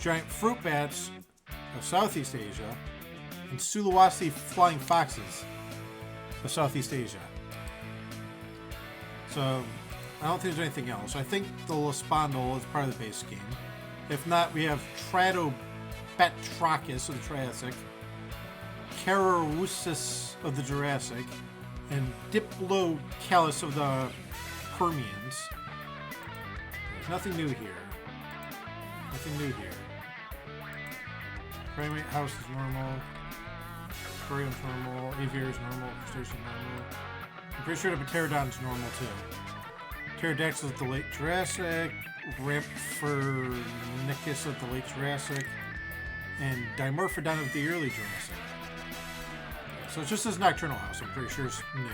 Giant Fruit Bats of Southeast Asia, and Sulawesi Flying Foxes of Southeast Asia. So, I don't think there's anything else. I think the Laspondal is part of the base game. If not, we have Tratobatrachus of the Triassic, Cararusus of the Jurassic, and Diplocalus of the Permians. There's nothing new here. Nothing new here. Primate House is normal. Aquarium's normal. Aviary is normal. Crustacean normal. I'm pretty sure the Pterodon's normal too. Pterodactyl of the late Jurassic. Ramphernicus of the late Jurassic. And Dimorphodon of the early Jurassic. So it's just this Nocturnal House. I'm pretty sure it's new.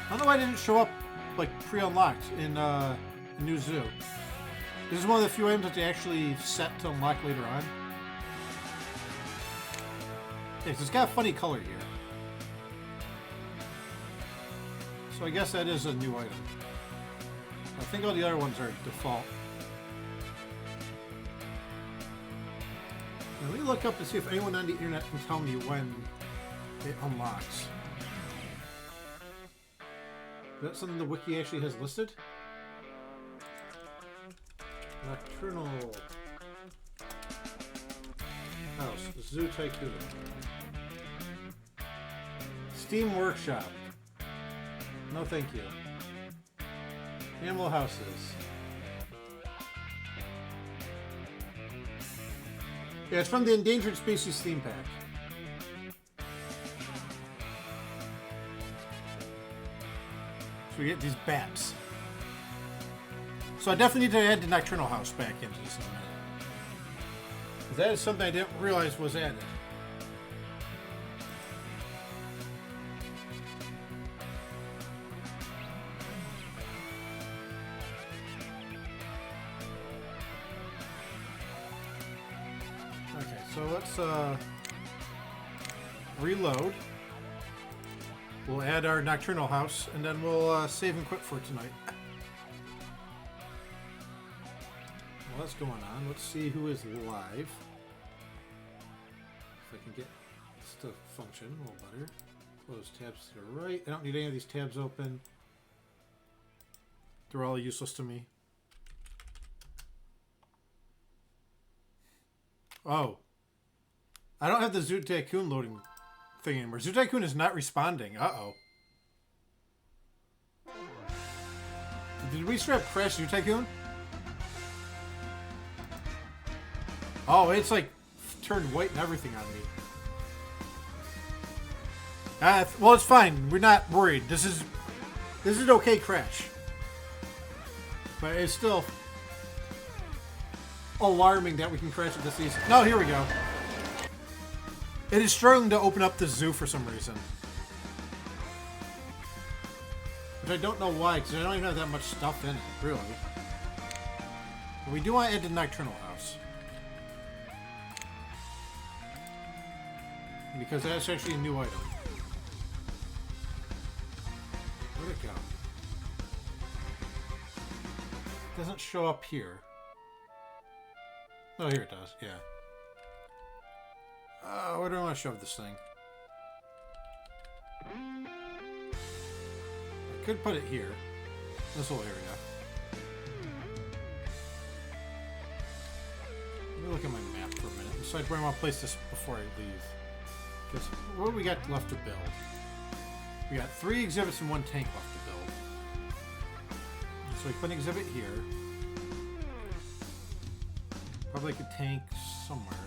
I don't know why it didn't show up like pre-unlocked in New Zoo. This is one of the few items that they actually set to unlock later on. Yeah, 'cause it's got a funny color here. So I guess that is a new item. I think all the other ones are default. Now, let me look up to see if anyone on the internet can tell me when it unlocks. Is that something the wiki actually has listed? Nocturnal House, Zoo Tycoon. Steam Workshop. No thank you. Animal Houses. Yeah, it's from the Endangered Species theme pack. So we get these bats. So I definitely need to add the Nocturnal House back into this in a minute. That is something I didn't realize was added. Okay, so let's reload. We'll add our Nocturnal House, and then we'll save and quit for tonight. Well, what's going on? Let's see who is live. If I can get this to function a little better. Close tabs to the right. I don't need any of these tabs open. They're all useless to me. Oh. I don't have the Zoo Tycoon loading thing anymore. Zoo Tycoon is not responding. Uh-oh. Did we straight up crash Zoo Tycoon? Oh, it's like turned white and everything on me. Well, it's fine. We're not worried. This is an okay crash. But it's still alarming that we can crash it this easy. No, here we go. It is struggling to open up the zoo for some reason. Which I don't know why, because I don't even have that much stuff in it, really. But we do want to add the Nocturnal House. Because that's actually a new item. Where'd it go? It doesn't show up here. Oh, here it does, yeah. Where do I want to shove this thing? I could put it here. This whole area. Let me look at my map for a minute. Decide where I want to place this before I leave. Because what do we got left to build? We got 3 exhibits and 1 tank left to build. So we put an exhibit here. Probably like a tank somewhere.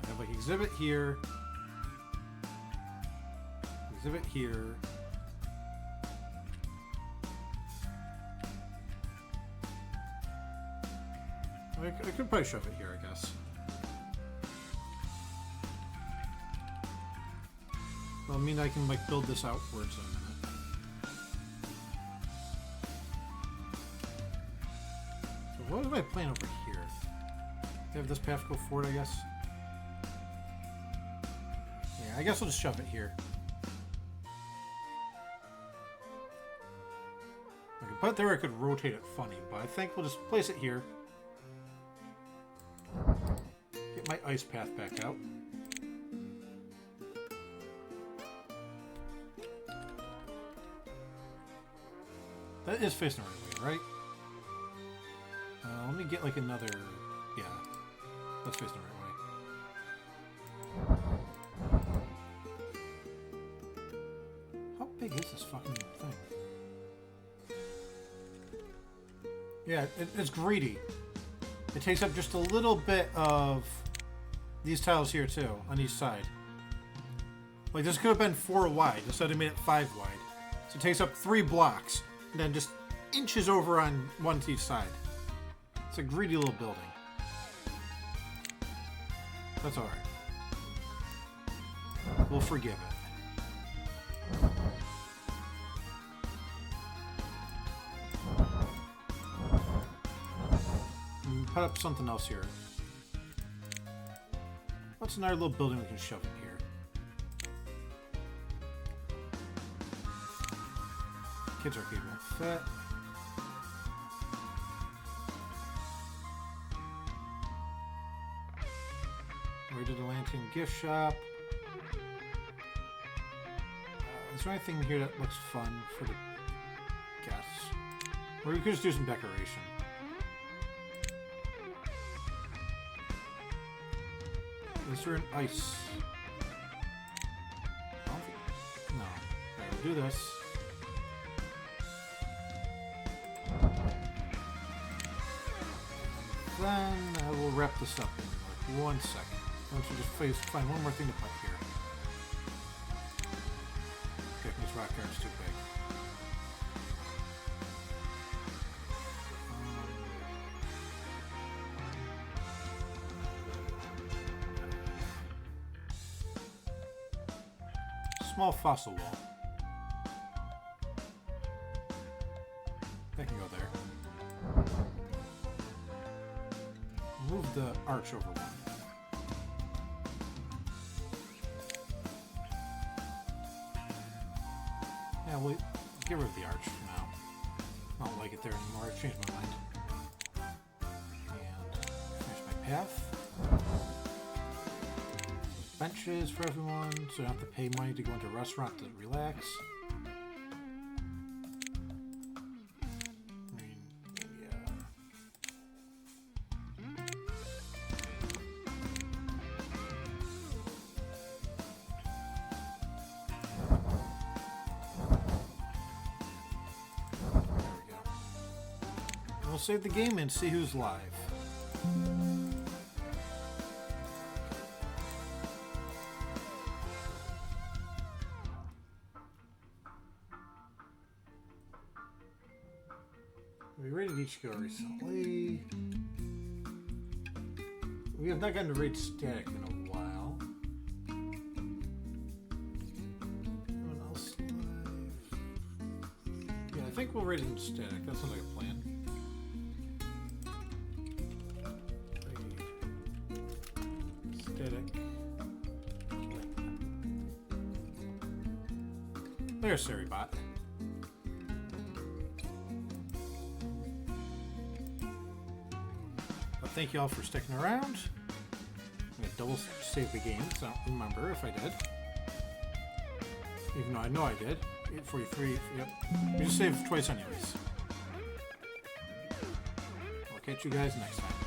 I have like exhibit here. Exhibit here. I could probably shove it here, I guess. Well, I mean, I can like build this outwards in a minute. So what is my plan over here? Do I have this path go forward, I guess? Yeah, I guess I'll just shove it here. I could put it there, I could rotate it funny, but I think we'll just place it here. Get my ice path back out. That is facing the right way, right? Let me get like another... Yeah, that's facing the right way. How big is this fucking thing? Yeah, it's greedy. It takes up just a little bit of these tiles here too, on each side. Like this could have been 4 wide, instead I made it 5 wide. So it takes up 3 blocks, and then just inches over on one to each side. It's a greedy little building. That's alright. We'll forgive it. Put up something else here. What's another little building we can shove in here? Kids Arcade won't fit. We did a Lantern gift shop. Is there anything here that looks fun for the guests? Or we could just do some decoration. Is there an ice? No. Okay, we'll do this. Then I will wrap this up in like 1 second. Once we just find one more thing to put here. Okay, this rock yard's too big. Small fossil wall. That can go there. Move the arch over one. Yeah, we'll get rid of the arch for now. I don't like it there anymore. I've changed my mind. And finish my path. benches for everyone, so you don't have to pay money to go into a restaurant to relax. I mean, yeah. There we go. We'll save the game and see who's live. We rated Ichigo recently. We have not gotten to raid Static in a while. Anyone else live? Yeah, I think we'll raid him Static. That sounds like a plan. Raid Static. There's Saribot. Thank you all for sticking around. I'm gonna double save the game, so I don't remember if I did. Even though I know I did. 843, yep. We just saved twice anyways. I'll catch you guys next time.